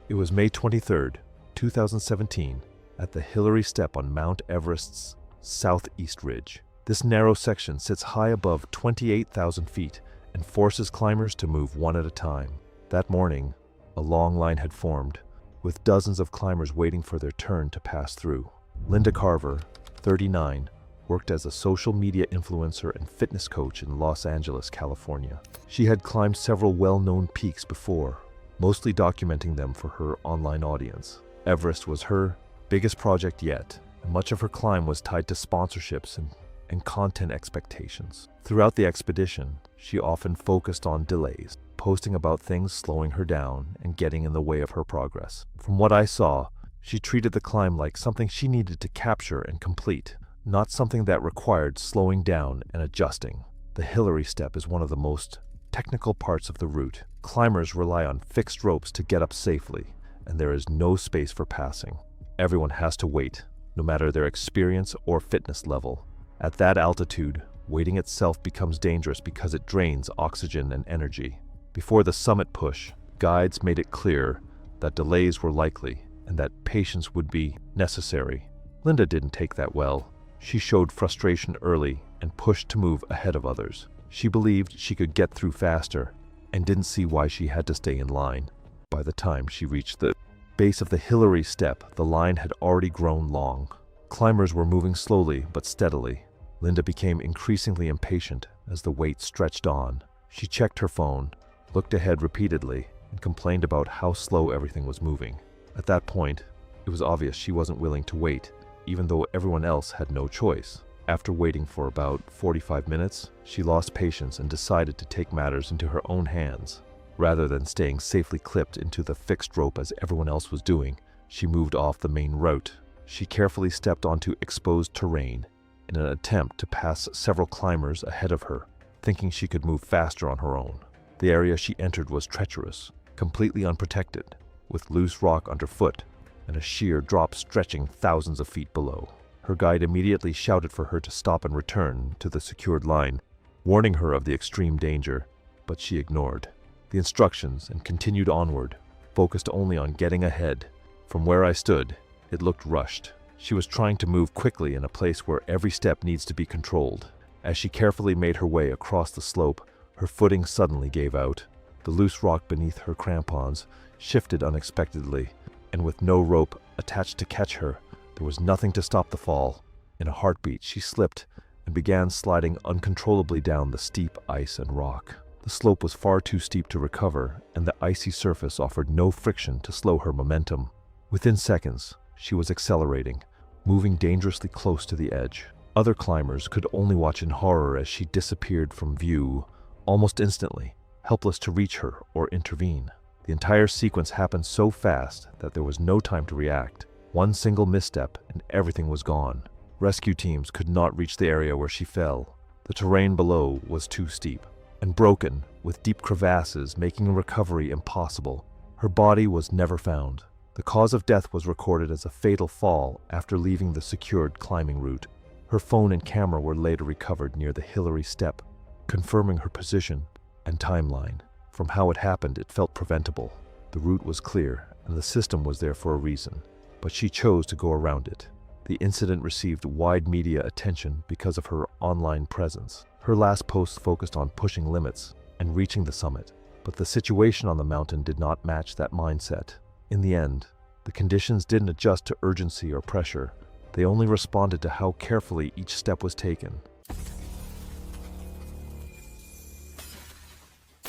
[SPEAKER 1] It was May 23, 2017, at the Hillary Step on Mount Everest's southeast ridge. This narrow section sits high above 28,000 feet and forces climbers to move one at a time. That morning, a long line had formed, with dozens of climbers waiting for their turn to pass through. Linda Carver, 39, worked as a social media influencer and fitness coach in Los Angeles, California. She had climbed several well-known peaks before, mostly documenting them for her online audience. Everest was her biggest project yet, and much of her climb was tied to sponsorships and content expectations. Throughout the expedition, she often focused on delays, posting about things slowing her down and getting in the way of her progress. From what I saw, she treated the climb like something she needed to capture and complete, not something that required slowing down and adjusting. The Hillary Step is one of the most technical parts of the route. Climbers rely on fixed ropes to get up safely, and there is no space for passing. Everyone has to wait, no matter their experience or fitness level. At that altitude, waiting itself becomes dangerous because it drains oxygen and energy. Before the summit push, guides made it clear that delays were likely and that patience would be necessary. Linda didn't take that well. She showed frustration early and pushed to move ahead of others. She believed she could get through faster and didn't see why she had to stay in line. By the time she reached the base of the Hillary Step, the line had already grown long. Climbers were moving slowly but steadily. Linda became increasingly impatient as the wait stretched on. She checked her phone, looked ahead repeatedly, and complained about how slow everything was moving. At that point, it was obvious she wasn't willing to wait, even though everyone else had no choice. After waiting for about 45 minutes, she lost patience and decided to take matters into her own hands. Rather than staying safely clipped into the fixed rope as everyone else was doing, she moved off the main route. She carefully stepped onto exposed terrain in an attempt to pass several climbers ahead of her, thinking she could move faster on her own. The area she entered was treacherous, completely unprotected, with loose rock underfoot and a sheer drop stretching thousands of feet below. Her guide immediately shouted for her to stop and return to the secured line, warning her of the extreme danger, but she ignored the instructions and continued onward, focused only on getting ahead. From where I stood, it looked rushed. She was trying to move quickly in a place where every step needs to be controlled. As she carefully made her way across the slope, her footing suddenly gave out. The loose rock beneath her crampons shifted unexpectedly, and with no rope attached to catch her, there was nothing to stop the fall. In a heartbeat, she slipped and began sliding uncontrollably down the steep ice and rock. The slope was far too steep to recover, and the icy surface offered no friction to slow her momentum. Within seconds, she was accelerating, moving dangerously close to the edge. Other climbers could only watch in horror as she disappeared from view almost instantly, helpless to reach her or intervene. The entire sequence happened so fast that there was no time to react. One single misstep and everything was gone. Rescue teams could not reach the area where she fell. The terrain below was too steep and broken, with deep crevasses making recovery impossible. Her body was never found. The cause of death was recorded as a fatal fall after leaving the secured climbing route. Her phone and camera were later recovered near the Hillary Step, confirming her position and timeline. From how it happened, it felt preventable. The route was clear, and the system was there for a reason, but she chose to go around it. The incident received wide media attention because of her online presence. Her last post focused on pushing limits and reaching the summit, but the situation on the mountain did not match that mindset. In the end, the conditions didn't adjust to urgency or pressure. They only responded to how carefully each step was taken.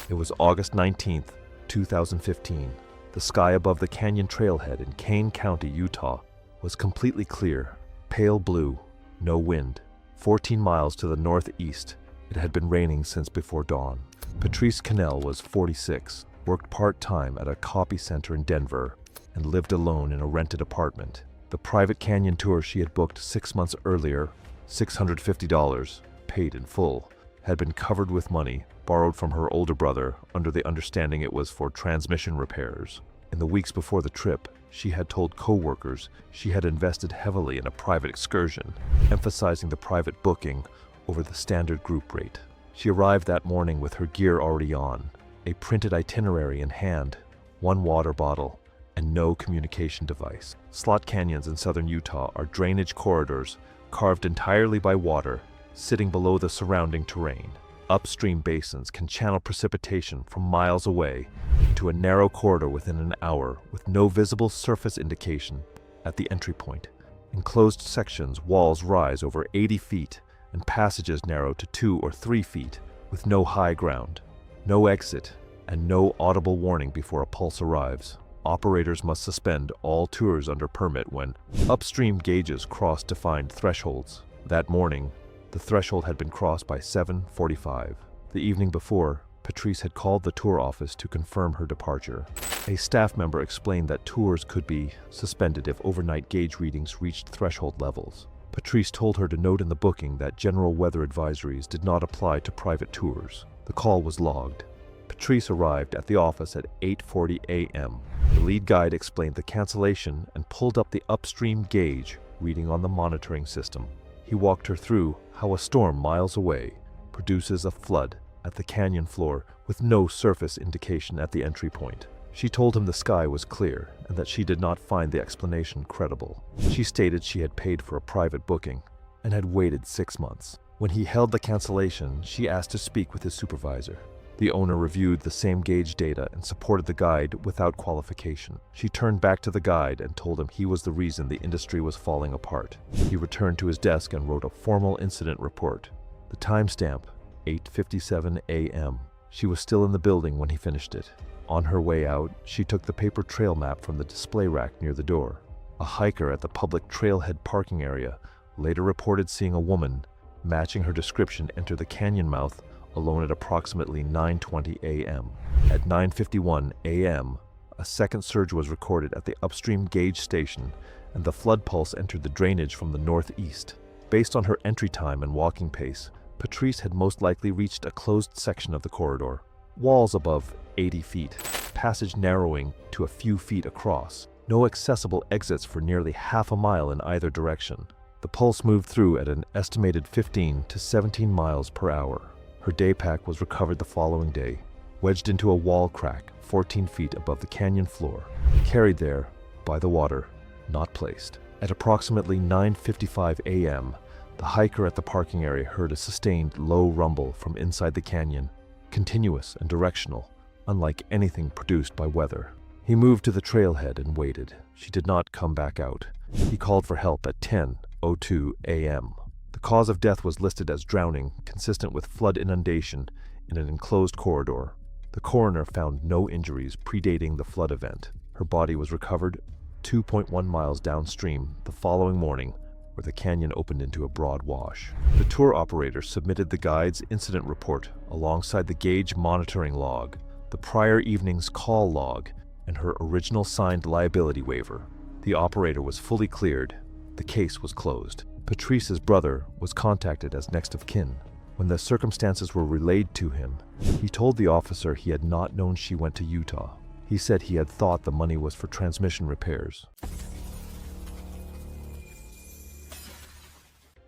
[SPEAKER 1] It was August 19th, 2015. The sky above the canyon trailhead in Kane County, Utah, was completely clear, pale blue, no wind. 14 miles to the northeast, it had been raining since before dawn. Patrice Cannell was 46, worked part-time at a copy center in Denver, and lived alone in a rented apartment. The private canyon tour she had booked 6 months earlier, $650, paid in full, had been covered with money, borrowed from her older brother under the understanding it was for transmission repairs. In the weeks before the trip, she had told co-workers she had invested heavily in a private excursion, emphasizing the private booking over the standard group rate. She arrived that morning with her gear already on, a printed itinerary in hand, one water bottle, and no communication device. Slot canyons in southern Utah are drainage corridors carved entirely by water, sitting below the surrounding terrain. Upstream basins can channel precipitation from miles away into a narrow corridor within an hour with no visible surface indication at the entry point. In closed sections, walls rise over 80 feet and passages narrow to 2 or 3 feet with no high ground, no exit, and no audible warning before a pulse arrives. Operators must suspend all tours under permit when upstream gauges cross defined thresholds. That morning, the threshold had been crossed by 7:45. The evening before, Patrice had called the tour office to confirm her departure. A staff member explained that tours could be suspended if overnight gauge readings reached threshold levels. Patrice told her to note in the booking that general weather advisories did not apply to private tours. The call was logged. Patrice arrived at the office at 8:40 a.m. The lead guide explained the cancellation and pulled up the upstream gauge reading on the monitoring system. He walked her through how a storm miles away produces a flood at the canyon floor with no surface indication at the entry point. She told him the sky was clear and that she did not find the explanation credible. She stated she had paid for a private booking and had waited 6 months. When he held the cancellation, she asked to speak with his supervisor. The owner reviewed the same gauge data and supported the guide without qualification. She turned back to the guide and told him he was the reason the industry was falling apart. He returned to his desk and wrote a formal incident report. The timestamp, 8:57 a.m. She was still in the building when he finished it. On her way out, she took the paper trail map from the display rack near the door. A hiker at the public trailhead parking area later reported seeing a woman, matching her description, enter the canyon mouth alone at approximately 9:20 a.m. At 9:51 a.m., a second surge was recorded at the upstream gauge station, and the flood pulse entered the drainage from the northeast. Based on her entry time and walking pace, Patrice had most likely reached a closed section of the corridor. Walls above 80 feet, passage narrowing to a few feet across, no accessible exits for nearly half a mile in either direction. The pulse moved through at an estimated 15 to 17 miles per hour. Her day pack was recovered the following day, wedged into a wall crack 14 feet above the canyon floor, carried there by the water, not placed. At approximately 9:55 a.m., the hiker at the parking area heard a sustained low rumble from inside the canyon, continuous and directional, unlike anything produced by weather. He moved to the trailhead and waited. She did not come back out. He called for help at 10:02 a.m. The cause of death was listed as drowning, consistent with flood inundation in an enclosed corridor. The coroner found no injuries predating the flood event. Her body was recovered 2.1 miles downstream the following morning, where the canyon opened into a broad wash. The tour operator submitted the guide's incident report alongside the gauge monitoring log, the prior evening's call log, and her original signed liability waiver. The operator was fully cleared. The case was closed. Patrice's brother was contacted as next of kin. When the circumstances were relayed to him, he told the officer he had not known she went to Utah. He said he had thought the money was for transmission repairs.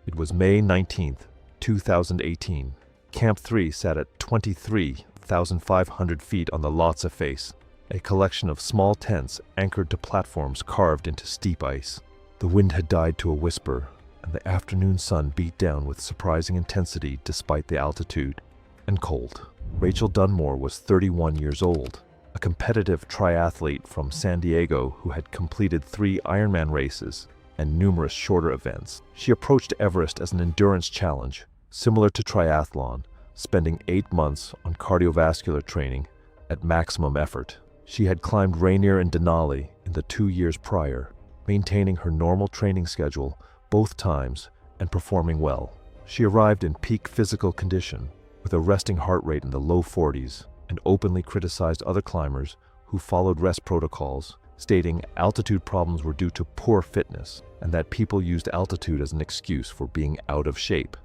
[SPEAKER 1] It was May 19th, 2018. Camp 3 sat at 23,500 feet on the Lhotse face, a collection of small tents anchored to platforms carved into steep ice. The wind had died to a whisper, and the afternoon sun beat down with surprising intensity despite the altitude and cold. Rachel Dunmore was 31 years old, a competitive triathlete from San Diego who had completed 3 Ironman races and numerous shorter events. She approached Everest as an endurance challenge, similar to triathlon, spending 8 months on cardiovascular training at maximum effort. She had climbed Rainier and Denali in the 2 years prior, maintaining her normal training schedule both times and performing well. She arrived in peak physical condition, with a resting heart rate in the low 40s, and openly criticized other climbers who followed rest protocols, stating altitude problems were due to poor fitness and that people used altitude as an excuse for being out of shape.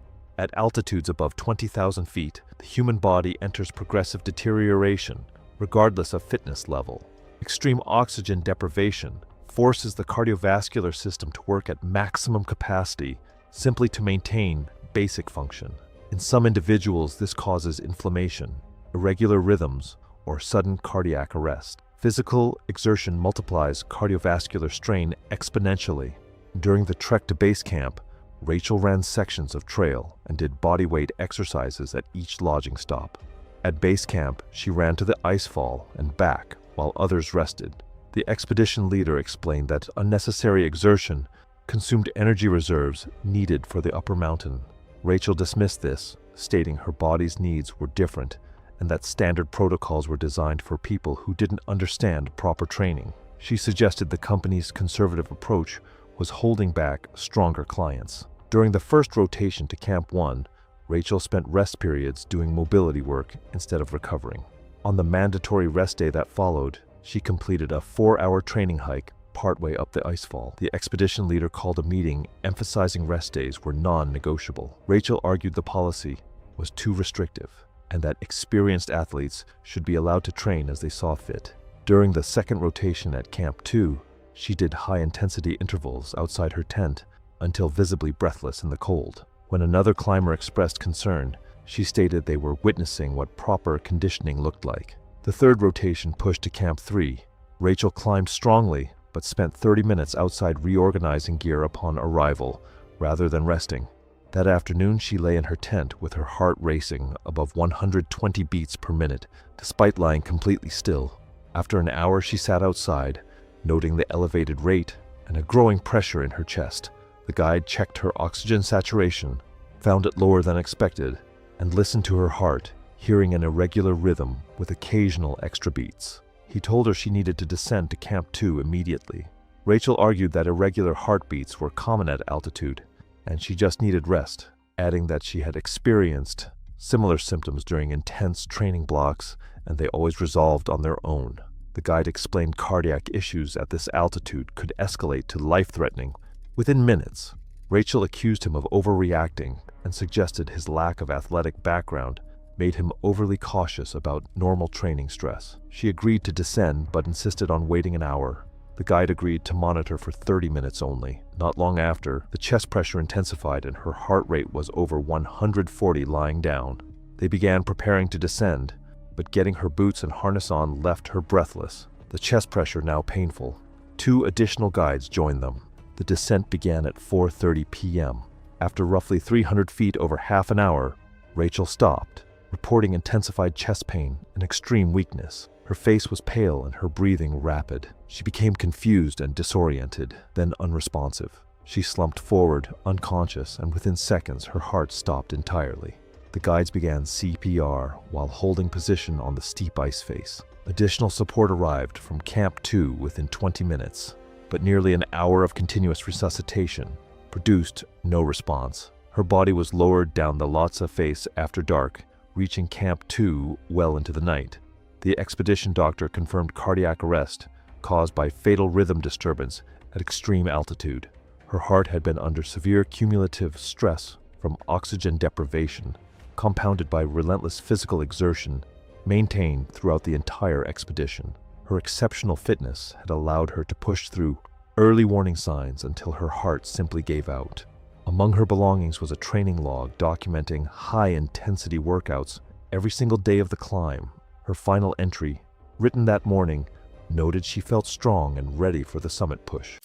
[SPEAKER 1] At altitudes above 20,000 feet, the human body enters progressive deterioration, regardless of fitness level. Extreme oxygen deprivation forces the cardiovascular system to work at maximum capacity simply to maintain basic function. In some individuals, this causes inflammation, irregular rhythms, or sudden cardiac arrest. Physical exertion multiplies cardiovascular strain exponentially. During the trek to base camp, Rachel ran sections of trail and did bodyweight exercises at each lodging stop. At base camp, she ran to the icefall and back while others rested. The expedition leader explained that unnecessary exertion consumed energy reserves needed for the upper mountain. Rachel dismissed this, stating her body's needs were different and that standard protocols were designed for people who didn't understand proper training. She suggested the company's conservative approach was holding back stronger clients. During the first rotation to Camp 1, Rachel spent rest periods doing mobility work instead of recovering. On the mandatory rest day that followed, she completed a 4-hour training hike partway up the icefall. The expedition leader called a meeting emphasizing rest days were non-negotiable. Rachel argued the policy was too restrictive and that experienced athletes should be allowed to train as they saw fit. During the second rotation at Camp 2, she did high-intensity intervals outside her tent until visibly breathless in the cold. When another climber expressed concern, she stated they were witnessing what proper conditioning looked like. The third rotation pushed to Camp 3. Rachel climbed strongly, but spent 30 minutes outside reorganizing gear upon arrival, rather than resting. That afternoon, she lay in her tent with her heart racing above 120 beats per minute, despite lying completely still. After an hour, she sat outside, noting the elevated rate and a growing pressure in her chest. The guide checked her oxygen saturation, found it lower than expected, and listened to her heart, hearing an irregular rhythm with occasional extra beats. He told her she needed to descend to Camp 2 immediately. Rachel argued that irregular heartbeats were common at altitude, and she just needed rest, adding that she had experienced similar symptoms during intense training blocks, and they always resolved on their own. The guide explained cardiac issues at this altitude could escalate to life-threatening within minutes. Rachel accused him of overreacting and suggested his lack of athletic background made him overly cautious about normal training stress. She agreed to descend but insisted on waiting an hour. The guide agreed to monitor for 30 minutes only. Not long after, the chest pressure intensified and her heart rate was over 140 lying down. They began preparing to descend, but getting her boots and harness on left her breathless, the chest pressure now painful. 2 additional guides joined them. The descent began at 4:30 p.m. After roughly 300 feet over half an hour, Rachel stopped, reporting intensified chest pain and extreme weakness. Her face was pale and her breathing rapid. She became confused and disoriented, then unresponsive. She slumped forward, unconscious, and within seconds her heart stopped entirely. The guides began CPR while holding position on the steep ice face. Additional support arrived from Camp 2 within 20 minutes, but nearly an hour of continuous resuscitation produced no response. Her body was lowered down the Lhotse face after dark, reaching Camp 2 well into the night. The expedition doctor confirmed cardiac arrest caused by fatal rhythm disturbance at extreme altitude. Her heart had been under severe cumulative stress from oxygen deprivation, compounded by relentless physical exertion maintained throughout the entire expedition. Her exceptional fitness had allowed her to push through early warning signs until her heart simply gave out. Among her belongings was a training log documenting high-intensity workouts every single day of the climb. Her final entry, written that morning, noted she felt strong and ready for the summit push.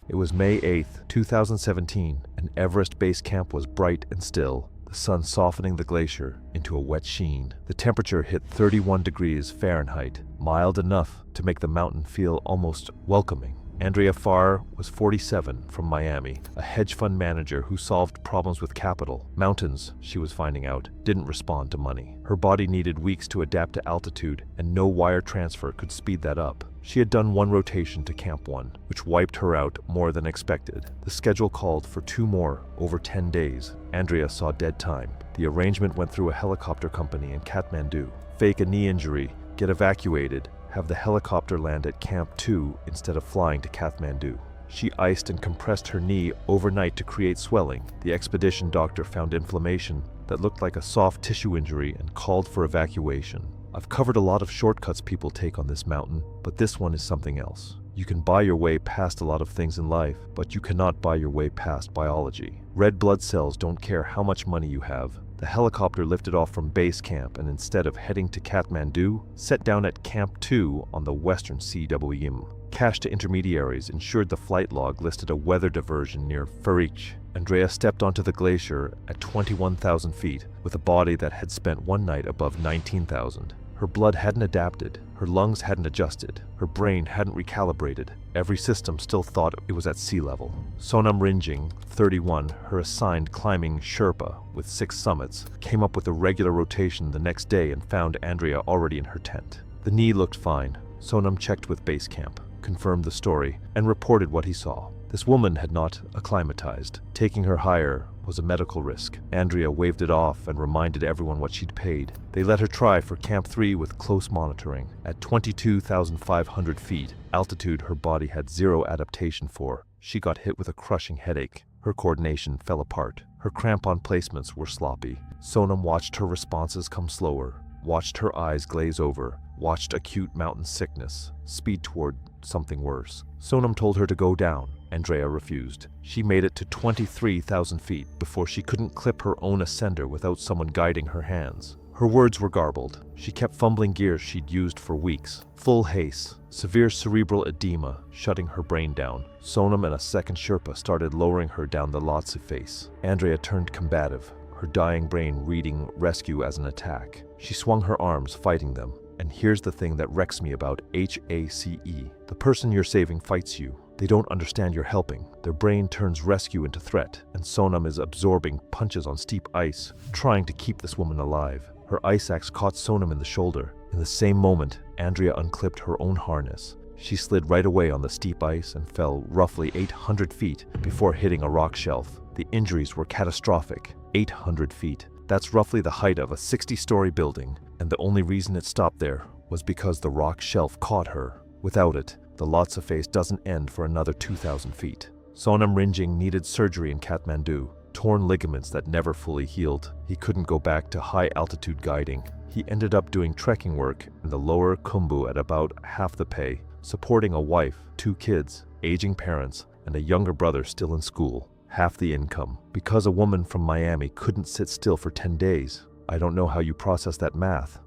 [SPEAKER 1] It was May 8, 2017, and Everest Base Camp was bright and still, the sun softening the glacier into a wet sheen. The temperature hit 31 degrees Fahrenheit, mild enough to make the mountain feel almost welcoming. Andrea Farr was 47, from Miami, a hedge fund manager who solved problems with capital. Mountains, she was finding out, didn't respond to money. Her body needed weeks to adapt to altitude, and no wire transfer could speed that up. She had done 1 rotation to Camp 1, which wiped her out more than expected. The schedule called for 2 more over 10 days. Andrea saw dead time. The arrangement went through a helicopter company in Kathmandu. Fake a knee injury, get evacuated, have the helicopter land at Camp 2 instead of flying to Kathmandu. She iced and compressed her knee overnight to create swelling. The expedition doctor found inflammation that looked like a soft tissue injury and called for evacuation. I've covered a lot of shortcuts people take on this mountain, but this one is something else. You can buy your way past a lot of things in life, but you cannot buy your way past biology. Red blood cells don't care how much money you have. The helicopter lifted off from base camp and instead of heading to Kathmandu, set down at Camp 2 on the western CWM. Cash to intermediaries ensured the flight log listed a weather diversion near Farich. Andrea stepped onto the glacier at 21,000 feet with a body that had spent one night above 19,000. Her blood hadn't adapted, her lungs hadn't adjusted, her brain hadn't recalibrated. Every system still thought it was at sea level. Sonam Rinjing, 31, her assigned climbing Sherpa with 6 summits, came up with a regular rotation the next day and found Andrea already in her tent. The knee looked fine. Sonam checked with base camp, confirmed the story, and reported what he saw. This woman had not acclimatized. Taking her higher was a medical risk. Andrea waved it off and reminded everyone what she'd paid. They let her try for Camp 3 with close monitoring. At 22,500 feet, altitude her body had zero adaptation for, she got hit with a crushing headache. Her coordination fell apart. Her crampon placements were sloppy. Sonam watched her responses come slower, watched her eyes glaze over, watched acute mountain sickness speed toward something worse. Sonam told her to go down. Andrea refused. She made it to 23,000 feet before she couldn't clip her own ascender without someone guiding her hands. Her words were garbled. She kept fumbling gears she'd used for weeks. Full haste, severe cerebral edema shutting her brain down. Sonam and a second Sherpa started lowering her down the Lhotse face. Andrea turned combative, her dying brain reading rescue as an attack. She swung her arms, fighting them. And here's the thing that wrecks me about HACE. The person you're saving fights you. They don't understand you're helping. Their brain turns rescue into threat, and Sonam is absorbing punches on steep ice, trying to keep this woman alive. Her ice axe caught Sonam in the shoulder. In the same moment, Andrea unclipped her own harness. She slid right away on the steep ice and fell roughly 800 feet before hitting a rock shelf. The injuries were catastrophic. 800 feet. That's roughly the height of a 60-story building, and the only reason it stopped there was because the rock shelf caught her. Without it, the Lhotse face doesn't end for another 2,000 feet. Sonam Rinjing needed surgery in Kathmandu, torn ligaments that never fully healed. He couldn't go back to high-altitude guiding. He ended up doing trekking work in the lower Khumbu at about half the pay, supporting a wife, 2 kids, aging parents, and a younger brother still in school. Half the income, because a woman from Miami couldn't sit still for 10 days. I don't know how you process that math.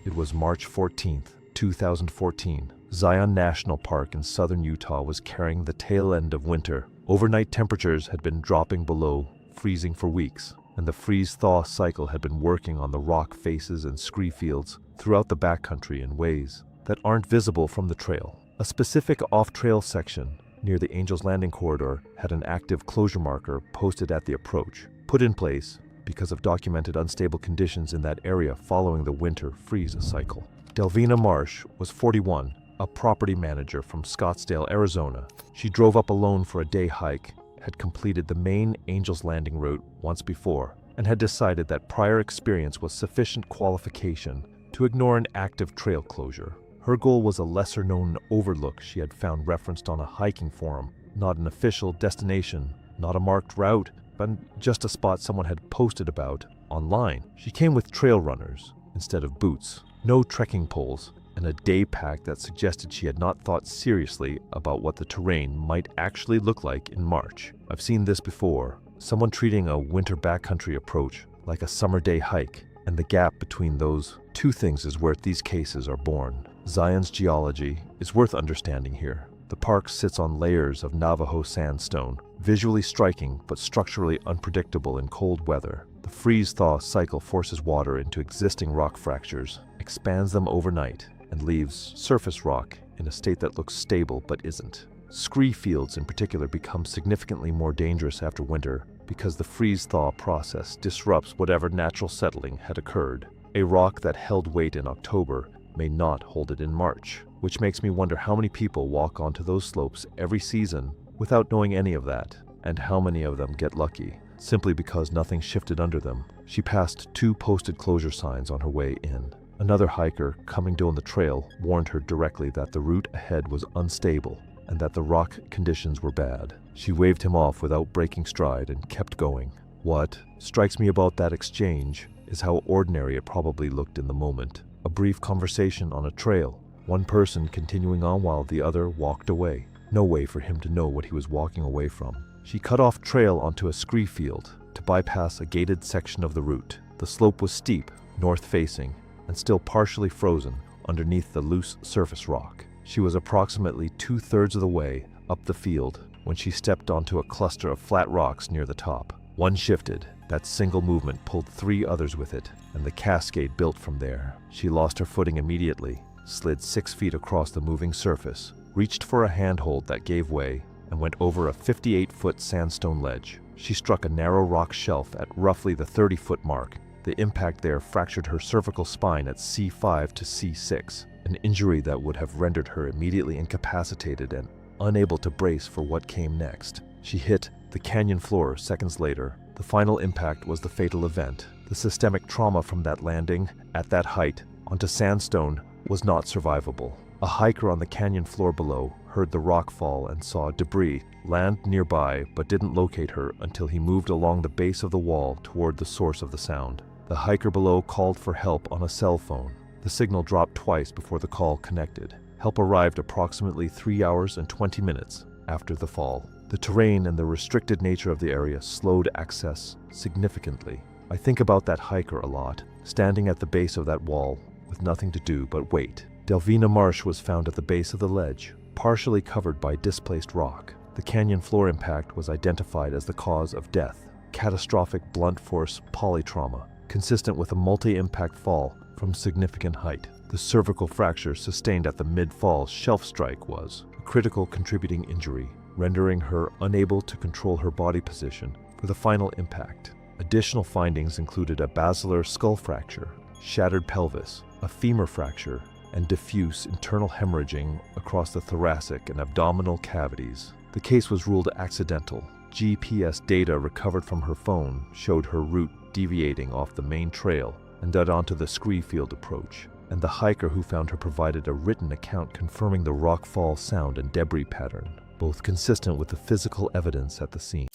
[SPEAKER 1] It was March 14th, 2014. Zion National Park in southern Utah was carrying the tail end of winter. Overnight temperatures had been dropping below freezing for weeks, and the freeze-thaw cycle had been working on the rock faces and scree fields throughout the backcountry in ways that aren't visible from the trail. A specific off-trail section near the Angels Landing corridor had an active closure marker posted at the approach, put in place because of documented unstable conditions in that area following the winter freeze cycle. Delvina Marsh was 41, a property manager from Scottsdale, Arizona. She drove up alone for a day hike, had completed the main Angels Landing route once before, and had decided that prior experience was sufficient qualification to ignore an active trail closure. Her goal was a lesser-known overlook she had found referenced on a hiking forum, not an official destination, not a marked route, but just a spot someone had posted about online. She came with trail runners instead of boots, no trekking poles, and a day pack that suggested she had not thought seriously about what the terrain might actually look like in March. I've seen this before, someone treating a winter backcountry approach like a summer day hike, and the gap between those two things is where these cases are born. Zion's geology is worth understanding here. The park sits on layers of Navajo sandstone, visually striking but structurally unpredictable in cold weather. The freeze-thaw cycle forces water into existing rock fractures, expands them overnight, and leaves surface rock in a state that looks stable but isn't. Scree fields in particular become significantly more dangerous after winter because the freeze-thaw process disrupts whatever natural settling had occurred. A rock that held weight in October may not hold it in March, which makes me wonder how many people walk onto those slopes every season without knowing any of that, and how many of them get lucky, simply because nothing shifted under them. She passed 2 posted closure signs on her way in. Another hiker coming down the trail warned her directly that the route ahead was unstable and that the rock conditions were bad. She waved him off without breaking stride and kept going. What strikes me about that exchange is how ordinary it probably looked in the moment. A brief conversation on a trail, one person continuing on while the other walked away. No way for him to know what he was walking away from. She cut off trail onto a scree field to bypass a gated section of the route. The slope was steep, north-facing, and still partially frozen underneath the loose surface rock. She was approximately 2/3 of the way up the field when she stepped onto a cluster of flat rocks near the top. One shifted. That single movement pulled 3 others with it, and the cascade built from there. She lost her footing immediately, slid 6 feet across the moving surface, reached for a handhold that gave way, and went over a 58-foot sandstone ledge. She struck a narrow rock shelf at roughly the 30-foot mark. The impact there fractured her cervical spine at C5 to C6, an injury that would have rendered her immediately incapacitated and unable to brace for what came next. She hit the canyon floor seconds later. The final impact was the fatal event. The systemic trauma from that landing at that height onto sandstone was not survivable. A hiker on the canyon floor below heard the rock fall and saw debris land nearby but didn't locate her until he moved along the base of the wall toward the source of the sound. The hiker below called for help on a cell phone. The signal dropped twice before the call connected. Help arrived approximately 3 hours and 20 minutes after the fall. The terrain and the restricted nature of the area slowed access significantly. I think about that hiker a lot, standing at the base of that wall with nothing to do but wait. Delvina Marsh was found at the base of the ledge, partially covered by displaced rock. The canyon floor impact was identified as the cause of death, catastrophic blunt force polytrauma, consistent with a multi-impact fall from significant height. The cervical fracture sustained at the mid-fall shelf strike was a critical contributing injury, rendering her unable to control her body position for the final impact. Additional findings included a basilar skull fracture, shattered pelvis, a femur fracture, and diffuse internal hemorrhaging across the thoracic and abdominal cavities. The case was ruled accidental. GPS data recovered from her phone showed her route deviating off the main trail and led onto the scree field approach, and the hiker who found her provided a written account confirming the rock fall sound and debris pattern, both consistent with the physical evidence at the scene.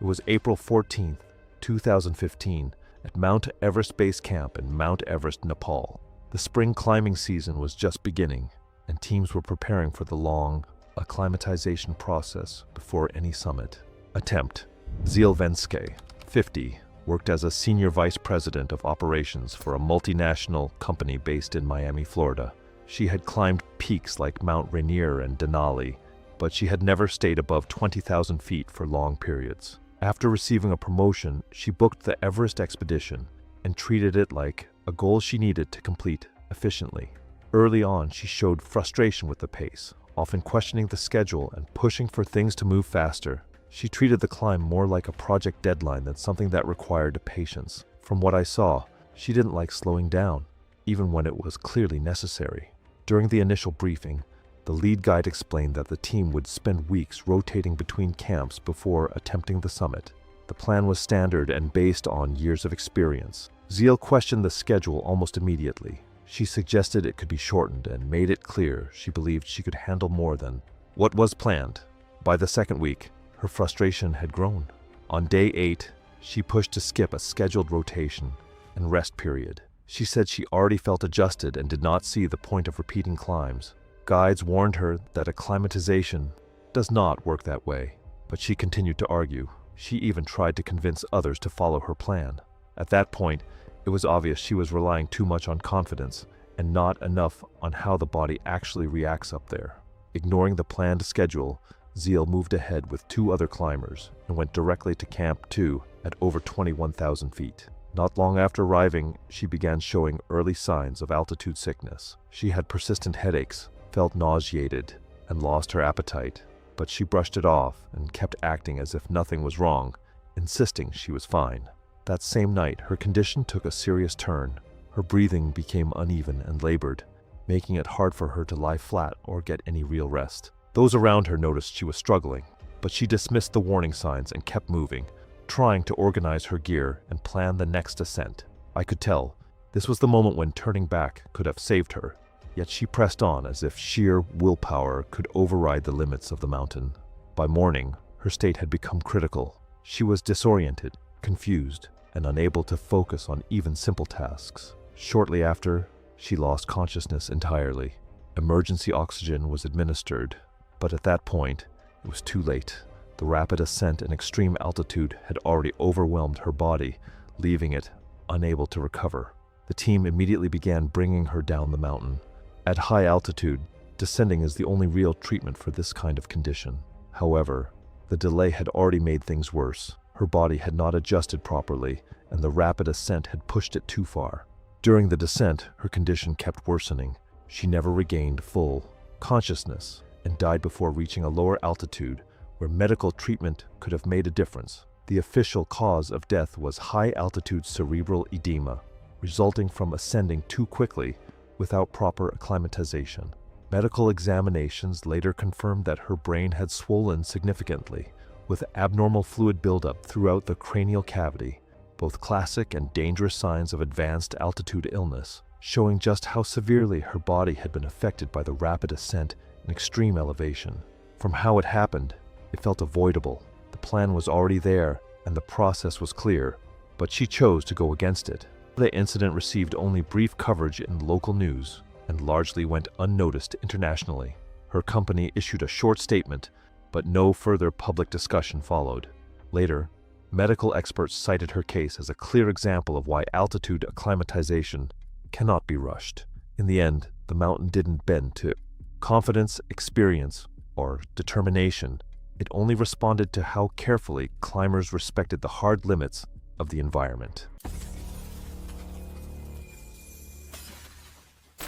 [SPEAKER 1] It was April 14th, 2015, at Mount Everest Base Camp in Mount Everest, Nepal. The spring climbing season was just beginning, and teams were preparing for the long acclimatization process before any summit attempt. Ziel Venske, 50, worked as a senior vice president of operations for a multinational company based in Miami, Florida. She had climbed peaks like Mount Rainier and Denali, but she had never stayed above 20,000 feet for long periods. After receiving a promotion, she booked the Everest expedition and treated it like a goal she needed to complete efficiently. Early on, she showed frustration with the pace, often questioning the schedule and pushing for things to move faster. She treated the climb more like a project deadline than something that required patience. From what I saw, she didn't like slowing down, even when it was clearly necessary. During the initial briefing, the lead guide explained that the team would spend weeks rotating between camps before attempting the summit. The plan was standard and based on years of experience. Ziel questioned the schedule almost immediately. She suggested it could be shortened and made it clear she believed she could handle more than what was planned. By the second week, her frustration had grown. On day 8, she pushed to skip a scheduled rotation and rest period. She said she already felt adjusted and did not see the point of repeating climbs. Guides warned her that acclimatization does not work that way, but she continued to argue. She even tried to convince others to follow her plan. At that point, it was obvious she was relying too much on confidence and not enough on how the body actually reacts up there. Ignoring the planned schedule, Ziel moved ahead with 2 other climbers and went directly to Camp 2 at over 21,000 feet. Not long after arriving, she began showing early signs of altitude sickness. She had persistent headaches, felt nauseated, and lost her appetite, but she brushed it off and kept acting as if nothing was wrong, insisting she was fine. That same night, her condition took a serious turn. Her breathing became uneven and labored, making it hard for her to lie flat or get any real rest. Those around her noticed she was struggling, but she dismissed the warning signs and kept moving, trying to organize her gear and plan the next ascent. I could tell this was the moment when turning back could have saved her, yet she pressed on as if sheer willpower could override the limits of the mountain. By morning, her state had become critical. She was disoriented, confused, and unable to focus on even simple tasks. Shortly after, she lost consciousness entirely. Emergency oxygen was administered, but at that point, it was too late. The rapid ascent and extreme altitude had already overwhelmed her body, leaving it unable to recover. The team immediately began bringing her down the mountain. At high altitude, descending is the only real treatment for this kind of condition. However, the delay had already made things worse. Her body had not adjusted properly, and the rapid ascent had pushed it too far. During the descent, her condition kept worsening. She never regained full consciousness and died before reaching a lower altitude where medical treatment could have made a difference. The official cause of death was high-altitude cerebral edema, resulting from ascending too quickly without proper acclimatization. Medical examinations later confirmed that her brain had swollen significantly, with abnormal fluid buildup throughout the cranial cavity, both classic and dangerous signs of advanced altitude illness, showing just how severely her body had been affected by the rapid ascent and extreme elevation. From how it happened, it felt avoidable. The plan was already there, and the process was clear, but she chose to go against it. The incident received only brief coverage in local news and largely went unnoticed internationally. Her company issued a short statement, but no further public discussion followed. Later, medical experts cited her case as a clear example of why altitude acclimatization cannot be rushed. In the end, the mountain didn't bend to confidence, experience, or determination. It only responded to how carefully climbers respected the hard limits of the environment.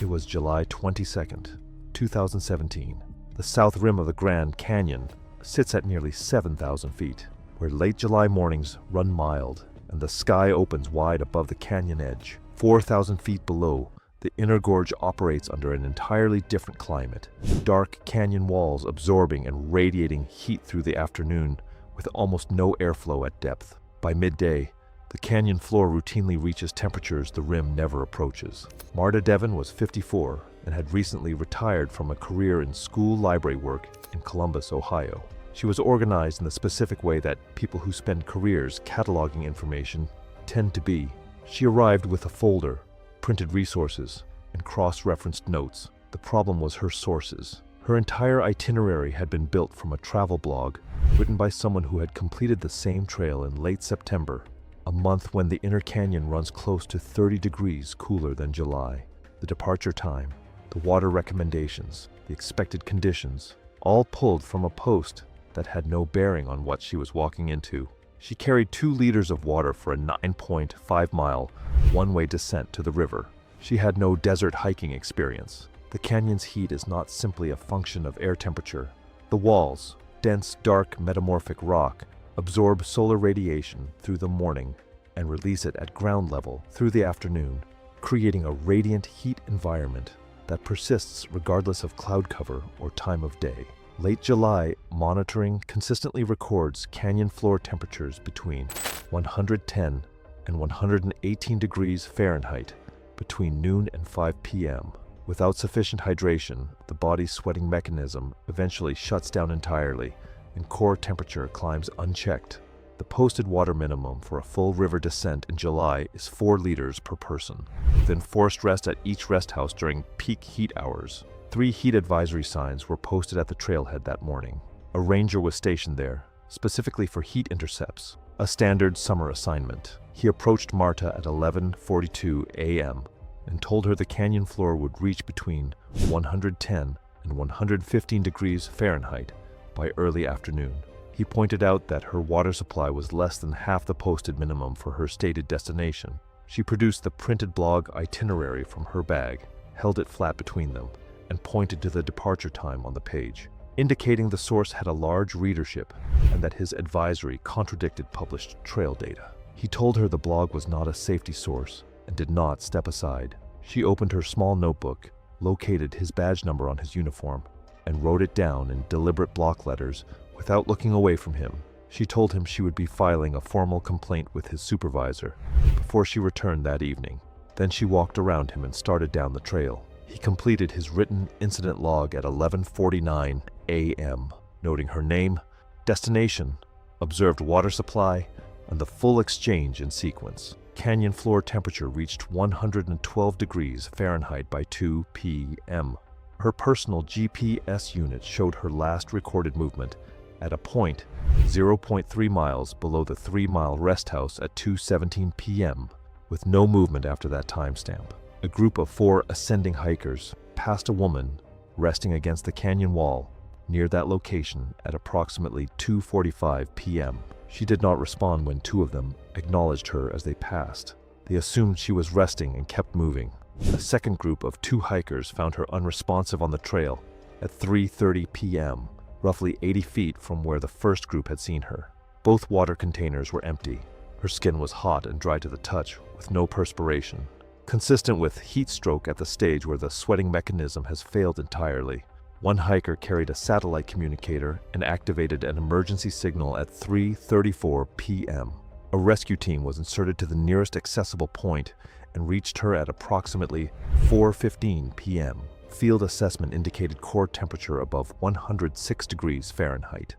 [SPEAKER 1] It was July 22nd, 2017. The south rim of the Grand Canyon sits at nearly 7,000 feet, where late July mornings run mild and the sky opens wide above the canyon edge. 4,000 feet below, the inner gorge operates under an entirely different climate. Dark canyon walls absorbing and radiating heat through the afternoon with almost no airflow at depth. By midday, the canyon floor routinely reaches temperatures the rim never approaches. Marta Devon was 54 and had recently retired from a career in school library work in Columbus, Ohio. She was organized in the specific way that people who spend careers cataloging information tend to be. She arrived with a folder, printed resources, and cross-referenced notes. The problem was her sources. Her entire itinerary had been built from a travel blog written by someone who had completed the same trail in late September, a month when the inner canyon runs close to 30 degrees cooler than July. The departure time, the water recommendations, the expected conditions, all pulled from a post that had no bearing on what she was walking into. She carried 2 liters of water for a 9.5-mile one-way descent to the river. She had no desert hiking experience. The canyon's heat is not simply a function of air temperature. The walls, dense, dark, metamorphic rock, absorb solar radiation through the morning and release it at ground level through the afternoon, creating a radiant heat environment that persists regardless of cloud cover or time of day. Late July monitoring consistently records canyon floor temperatures between 110 and 118 degrees Fahrenheit between noon and 5 p.m. Without sufficient hydration, the body's sweating mechanism eventually shuts down entirely and core temperature climbs unchecked. The posted water minimum for a full river descent in July is 4 liters per person, with enforced rest at each rest house during peak heat hours. 3 heat advisory signs were posted at the trailhead that morning. A ranger was stationed there, specifically for heat intercepts, a standard summer assignment. He approached Marta at 11:42 a.m. and told her the canyon floor would reach between 110 and 115 degrees Fahrenheit by early afternoon. He pointed out that her water supply was less than half the posted minimum for her stated destination. She produced the printed blog itinerary from her bag, held it flat between them, and pointed to the departure time on the page, indicating the source had a large readership and that his advisory contradicted published trail data. He told her the blog was not a safety source and did not step aside. She opened her small notebook, located his badge number on his uniform, and wrote it down in deliberate block letters without looking away from him. She told him she would be filing a formal complaint with his supervisor before she returned that evening. Then she walked around him and started down the trail. He completed his written incident log at 11:49 a.m., noting her name, destination, observed water supply, and the full exchange in sequence. Canyon floor temperature reached 112 degrees Fahrenheit by 2 p.m. Her personal GPS unit showed her last recorded movement at a point 0.3 miles below the 3-mile rest house at 2:17 p.m., with no movement after that timestamp. A group of 4 ascending hikers passed a woman resting against the canyon wall near that location at approximately 2:45 p.m. She did not respond when 2 of them acknowledged her as they passed. They assumed she was resting and kept moving. A second group of 2 hikers found her unresponsive on the trail at 3:30 p.m., roughly 80 feet from where the first group had seen her. Both water containers were empty. Her skin was hot and dry to the touch, with no perspiration, consistent with heat stroke at the stage where the sweating mechanism has failed entirely. One hiker carried a satellite communicator and activated an emergency signal at 3:34 p.m. A rescue team was inserted to the nearest accessible point and reached her at approximately 4:15 p.m. Field assessment indicated core temperature above 106 degrees Fahrenheit.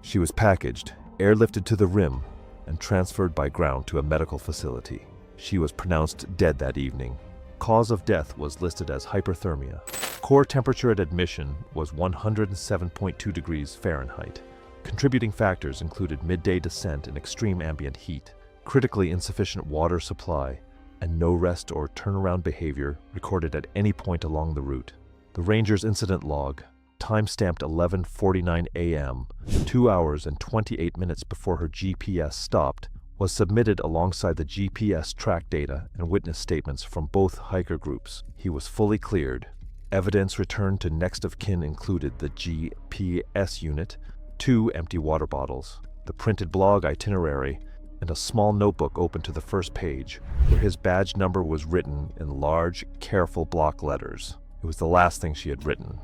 [SPEAKER 1] She was packaged, airlifted to the rim, and transferred by ground to a medical facility. She was pronounced dead that evening. Cause of death was listed as hyperthermia. Core temperature at admission was 107.2 degrees Fahrenheit. Contributing factors included midday descent in extreme ambient heat, critically insufficient water supply, and no rest or turnaround behavior recorded at any point along the route. The ranger's incident log, time-stamped 11:49 a.m., 2 hours and 28 minutes before her GPS stopped, was submitted alongside the GPS track data and witness statements from both hiker groups. He was fully cleared. Evidence returned to next of kin included the GPS unit, 2 empty water bottles, the printed blog itinerary, and a small notebook open to the first page, where his badge number was written in large, careful block letters. It was the last thing she had written.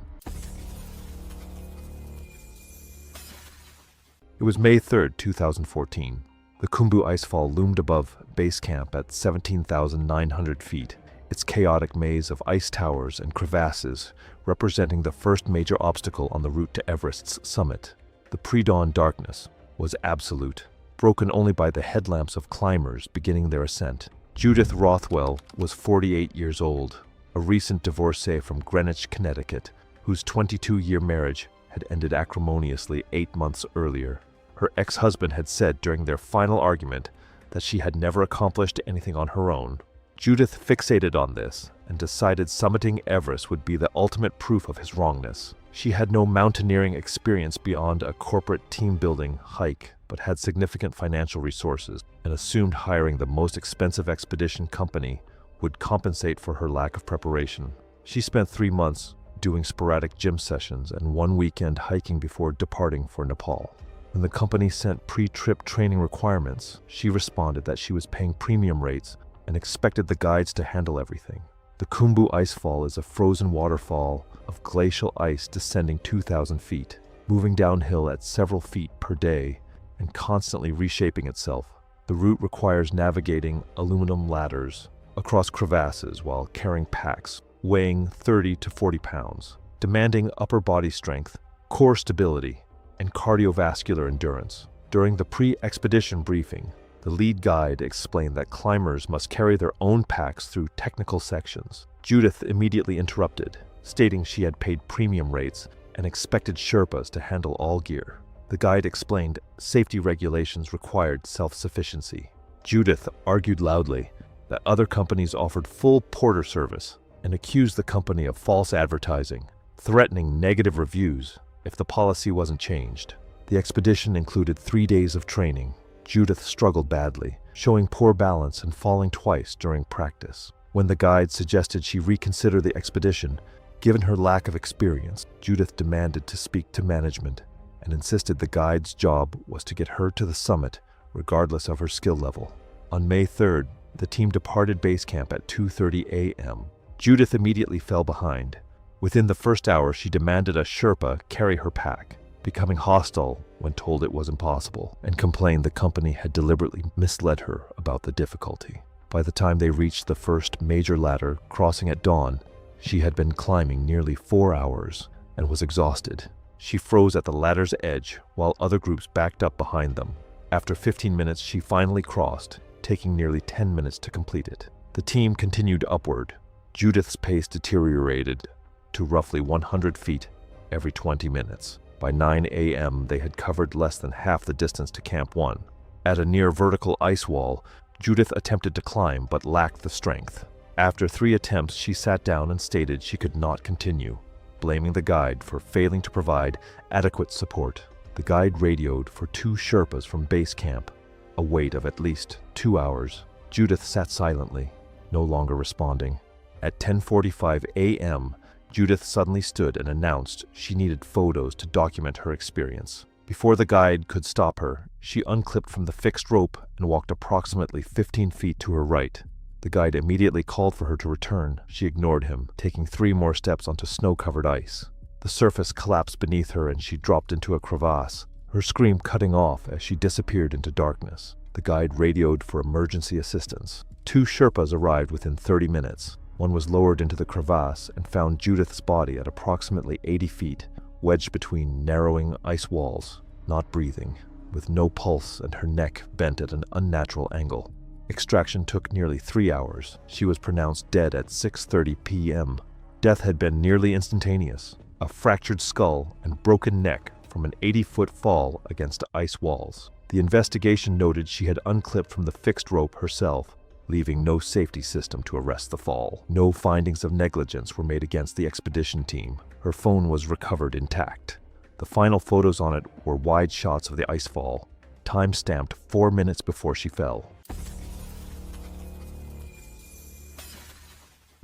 [SPEAKER 1] It was May 3, 2014. The Khumbu Icefall loomed above base camp at 17,900 feet, its chaotic maze of ice towers and crevasses representing the first major obstacle on the route to Everest's summit. The pre-dawn darkness was absolute, broken only by the headlamps of climbers beginning their ascent. Judith Rothwell was 48 years old, a recent divorcee from Greenwich, Connecticut, whose 22-year marriage had ended acrimoniously 8 months earlier. Her ex-husband had said during their final argument that she had never accomplished anything on her own. Judith fixated on this and decided summiting Everest would be the ultimate proof of his wrongness. She had no mountaineering experience beyond a corporate team-building hike, but had significant financial resources and assumed hiring the most expensive expedition company would compensate for her lack of preparation. She spent 3 months doing sporadic gym sessions and 1 weekend hiking before departing for Nepal. When the company sent pre-trip training requirements, she responded that she was paying premium rates and expected the guides to handle everything. The Khumbu Icefall is a frozen waterfall of glacial ice descending 2,000 feet, moving downhill at several feet per day and constantly reshaping itself. The route requires navigating aluminum ladders across crevasses while carrying packs weighing 30 to 40 pounds, demanding upper body strength, core stability, and cardiovascular endurance. During the pre-expedition briefing, the lead guide explained that climbers must carry their own packs through technical sections. Judith immediately interrupted, stating she had paid premium rates and expected Sherpas to handle all gear. The guide explained safety regulations required self-sufficiency. Judith argued loudly that other companies offered full porter service and accused the company of false advertising, threatening negative reviews if the policy wasn't changed. The expedition included 3 days of training. Judith struggled badly, showing poor balance and falling twice during practice. When the guide suggested she reconsider the expedition, given her lack of experience, Judith demanded to speak to management and insisted the guide's job was to get her to the summit regardless of her skill level. On May 3rd, the team departed base camp at 2:30 a.m. Judith immediately fell behind. Within the first hour, she demanded a Sherpa carry her pack, becoming hostile when told it was impossible, and complained the company had deliberately misled her about the difficulty. By the time they reached the first major ladder, crossing at dawn, she had been climbing nearly 4 hours and was exhausted. She froze at the ladder's edge while other groups backed up behind them. After 15 minutes, she finally crossed, taking nearly 10 minutes to complete it. The team continued upward. Judith's pace deteriorated to roughly 100 feet every 20 minutes. By 9 a.m., they had covered less than half the distance to Camp 1. At a near vertical ice wall, Judith attempted to climb but lacked the strength. After 3 attempts, she sat down and stated she could not continue, blaming the guide for failing to provide adequate support. The guide radioed for 2 Sherpas from base camp, a wait of at least 2 hours. Judith sat silently, no longer responding. At 10:45 a.m., Judith suddenly stood and announced she needed photos to document her experience. Before the guide could stop her, she unclipped from the fixed rope and walked approximately 15 feet to her right. The guide immediately called for her to return. She ignored him, taking 3 more steps onto snow-covered ice. The surface collapsed beneath her and she dropped into a crevasse, her scream cutting off as she disappeared into darkness. The guide radioed for emergency assistance. 2 Sherpas arrived within 30 minutes. One was lowered into the crevasse and found Judith's body at approximately 80 feet, wedged between narrowing ice walls, not breathing, with no pulse and her neck bent at an unnatural angle. Extraction took nearly 3 hours. She was pronounced dead at 6:30 p.m. Death had been nearly instantaneous. A fractured skull and broken neck from an 80-foot fall against ice walls. The investigation noted she had unclipped from the fixed rope herself, leaving no safety system to arrest the fall. No findings of negligence were made against the expedition team. Her phone was recovered intact. The final photos on it were wide shots of the ice fall, time-stamped 4 minutes before she fell.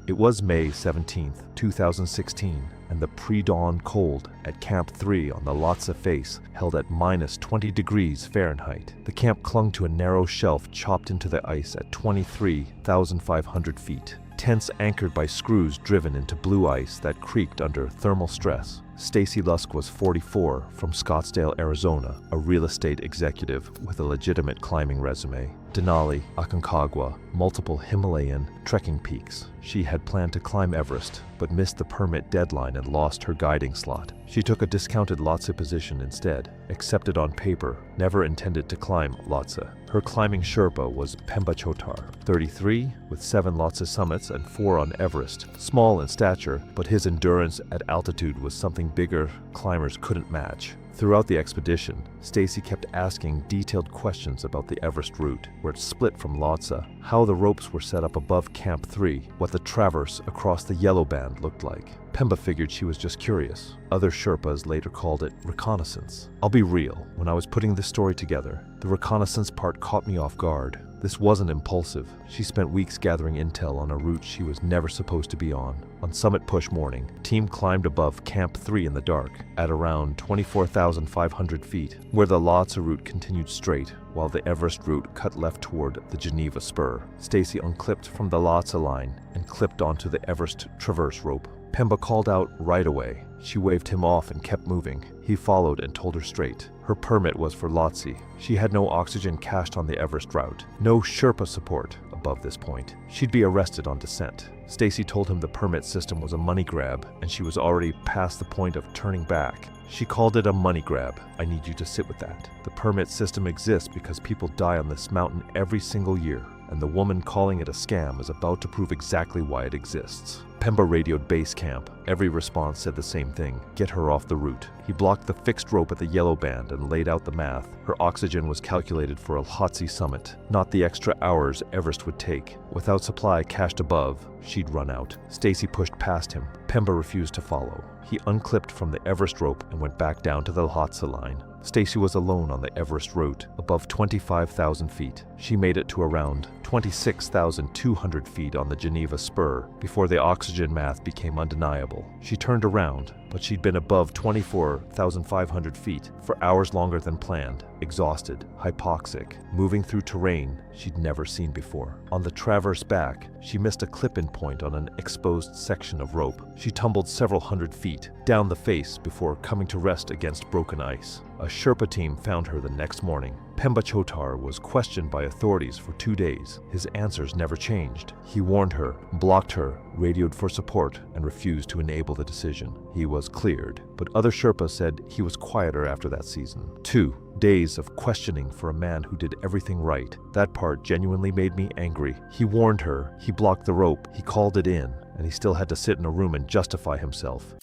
[SPEAKER 1] It was May 17, 2016, and the pre-dawn cold at Camp 3 on the Lhotse face held at -20 degrees Fahrenheit. The camp clung to a narrow shelf chopped into the ice at 23,500 feet. Tents anchored by screws driven into blue ice that creaked under thermal stress. Stacy Lusk was 44, from Scottsdale, Arizona, a real estate executive with a legitimate climbing resume. Denali, Aconcagua, multiple Himalayan trekking peaks. She had planned to climb Everest, but missed the permit deadline and lost her guiding slot. She took a discounted Lhotse position instead, accepted on paper, never intended to climb Lhotse. Her climbing Sherpa was Pemba Chotar, 33, with 7 Lhotse summits and 4 on Everest. Small in stature, but his endurance at altitude was something bigger climbers couldn't match. Throughout the expedition, Stacy kept asking detailed questions about the Everest route, where it split from Lhotse, how the ropes were set up above Camp 3, what the traverse across the yellow band looked like. Pemba figured she was just curious. Other Sherpas later called it reconnaissance. I'll be real, when I was putting this story together, the reconnaissance part caught me off guard. This wasn't impulsive. She spent weeks gathering intel on a route she was never supposed to be on. On Summit Push morning, team climbed above Camp 3 in the dark, at around 24,500 feet, where the Lhotse route continued straight, while the Everest route cut left toward the Geneva Spur. Stacy unclipped from the Lhotse line and clipped onto the Everest traverse rope. Pemba called out right away. She waved him off and kept moving. He followed and told her straight. Her permit was for Lhotse. She had no oxygen cached on the Everest route. No Sherpa support above this point. She'd be arrested on descent. Stacy told him the permit system was a money grab, and she was already past the point of turning back. She called it a money grab. I need you to sit with that. The permit system exists because people die on this mountain every single year, and the woman calling it a scam is about to prove exactly why it exists. Pemba radioed base camp. Every response said the same thing: get her off the route. He blocked the fixed rope at the yellow band and laid out the math. Her oxygen was calculated for a Lhotse summit, not the extra hours Everest would take. Without supply cached above, she'd run out. Stacy pushed past him. Pemba refused to follow. He unclipped from the Everest rope and went back down to the Lhotse line. Stacy was alone on the Everest route, above 25,000 feet. She made it to around 26,200 feet on the Geneva Spur before the oxygen math became undeniable. She turned around, but she'd been above 24,500 feet for hours longer than planned, exhausted, hypoxic, moving through terrain she'd never seen before. On the traverse back, she missed a clip-in point on an exposed section of rope. She tumbled several hundred feet down the face before coming to rest against broken ice. A Sherpa team found her the next morning. Pemba Chotar was questioned by authorities for 2 days. His answers never changed. He warned her, blocked her, radioed for support, and refused to enable the decision. He was cleared, but other Sherpas said he was quieter after that season. 2 days of questioning for a man who did everything right. That part genuinely made me angry. He warned her, he blocked the rope, he called it in, and he still had to sit in a room and justify himself.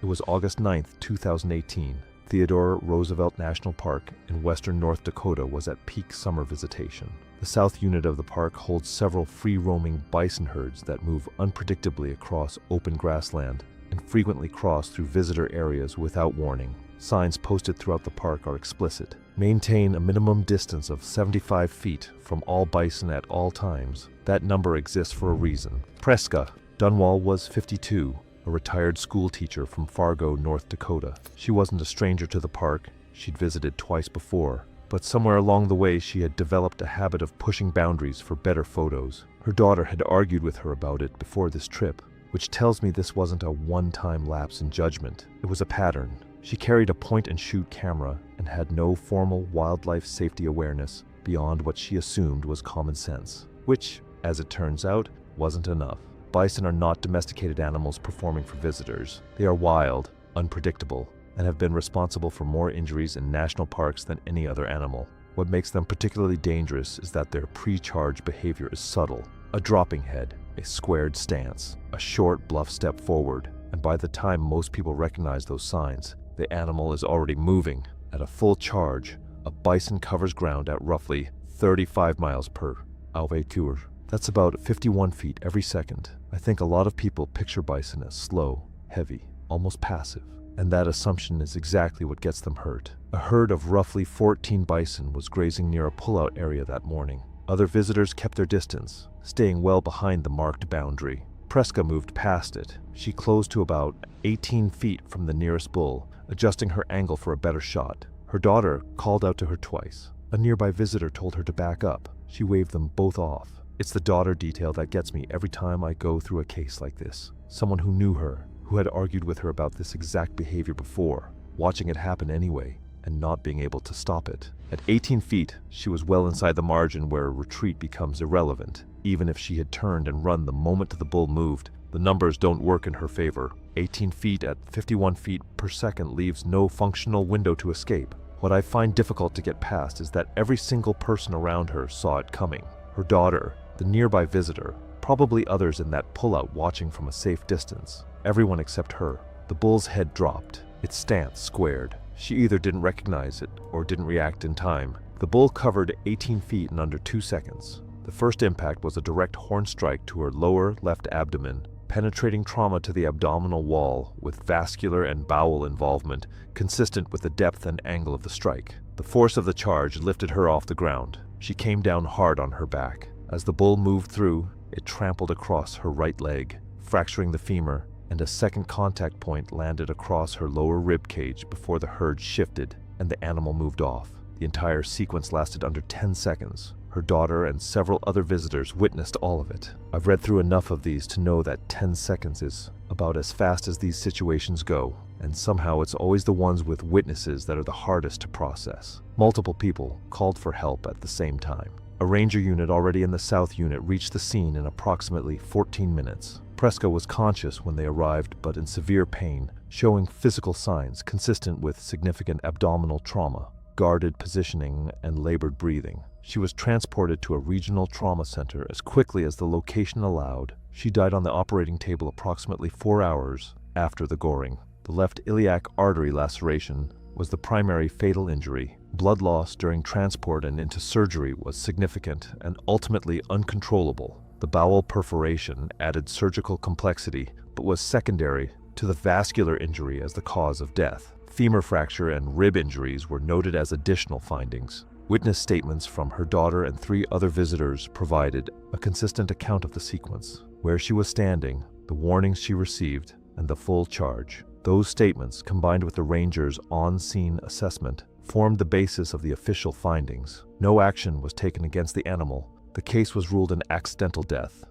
[SPEAKER 1] It was August 9th, 2018. Theodore Roosevelt National Park in western North Dakota was at peak summer visitation. The south unit of the park holds several free-roaming bison herds that move unpredictably across open grassland and frequently cross through visitor areas without warning. Signs posted throughout the park are explicit. Maintain a minimum distance of 75 feet from all bison at all times. That number exists for a reason. Preska Dunwall was 52. A retired school teacher from Fargo, North Dakota. She wasn't a stranger to the park. She'd visited twice before, but somewhere along the way she had developed a habit of pushing boundaries for better photos. Her daughter had argued with her about it before this trip, which tells me this wasn't a one-time lapse in judgment. It was a pattern. She carried a point-and-shoot camera and had no formal wildlife safety awareness beyond what she assumed was common sense, which, as it turns out, wasn't enough. Bison are not domesticated animals performing for visitors. They are wild, unpredictable, and have been responsible for more injuries in national parks than any other animal. What makes them particularly dangerous is that their pre-charge behavior is subtle. A dropping head, a squared stance, a short bluff step forward, and by the time most people recognize those signs, the animal is already moving. At a full charge, a bison covers ground at roughly 35 miles per hour. That's about 51 feet every second. I think a lot of people picture bison as slow, heavy, almost passive, and that assumption is exactly what gets them hurt. A herd of roughly 14 bison was grazing near a pullout area that morning. Other visitors kept their distance, staying well behind the marked boundary. Preska moved past it. She closed to about 18 feet from the nearest bull, adjusting her angle for a better shot. Her daughter called out to her twice. A nearby visitor told her to back up. She waved them both off. It's the daughter detail that gets me every time I go through a case like this. Someone who knew her, who had argued with her about this exact behavior before, watching it happen anyway, and not being able to stop it. At 18 feet, she was well inside the margin where retreat becomes irrelevant. Even if she had turned and run the moment the bull moved, the numbers don't work in her favor. 18 feet at 51 feet per second leaves no functional window to escape. What I find difficult to get past is that every single person around her saw it coming. Her daughter, the nearby visitor, probably others in that pullout watching from a safe distance. Everyone except her. The bull's head dropped, its stance squared. She either didn't recognize it or didn't react in time. The bull covered 18 feet in under 2 seconds. The first impact was a direct horn strike to her lower left abdomen, penetrating trauma to the abdominal wall with vascular and bowel involvement consistent with the depth and angle of the strike. The force of the charge lifted her off the ground. She came down hard on her back. As the bull moved through, it trampled across her right leg, fracturing the femur, and a second contact point landed across her lower rib cage before the herd shifted and the animal moved off. The entire sequence lasted under 10 seconds. Her daughter and several other visitors witnessed all of it. I've read through enough of these to know that 10 seconds is about as fast as these situations go, and somehow it's always the ones with witnesses that are the hardest to process. Multiple people called for help at the same time. A ranger unit already in the south unit reached the scene in approximately 14 minutes. Preska was conscious when they arrived, but in severe pain, showing physical signs consistent with significant abdominal trauma, guarded positioning, and labored breathing. She was transported to a regional trauma center as quickly as the location allowed. She died on the operating table approximately 4 hours after the goring. The left iliac artery laceration was the primary fatal injury. Blood loss during transport and into surgery was significant and ultimately uncontrollable. The bowel perforation added surgical complexity, but was secondary to the vascular injury as the cause of death. Femur fracture and rib injuries were noted as additional findings. Witness statements from her daughter and 3 other visitors provided a consistent account of the sequence, where she was standing, the warnings she received, and the full charge. Those statements, combined with the ranger's on-scene assessment, formed the basis of the official findings. No action was taken against the animal. The case was ruled an accidental death.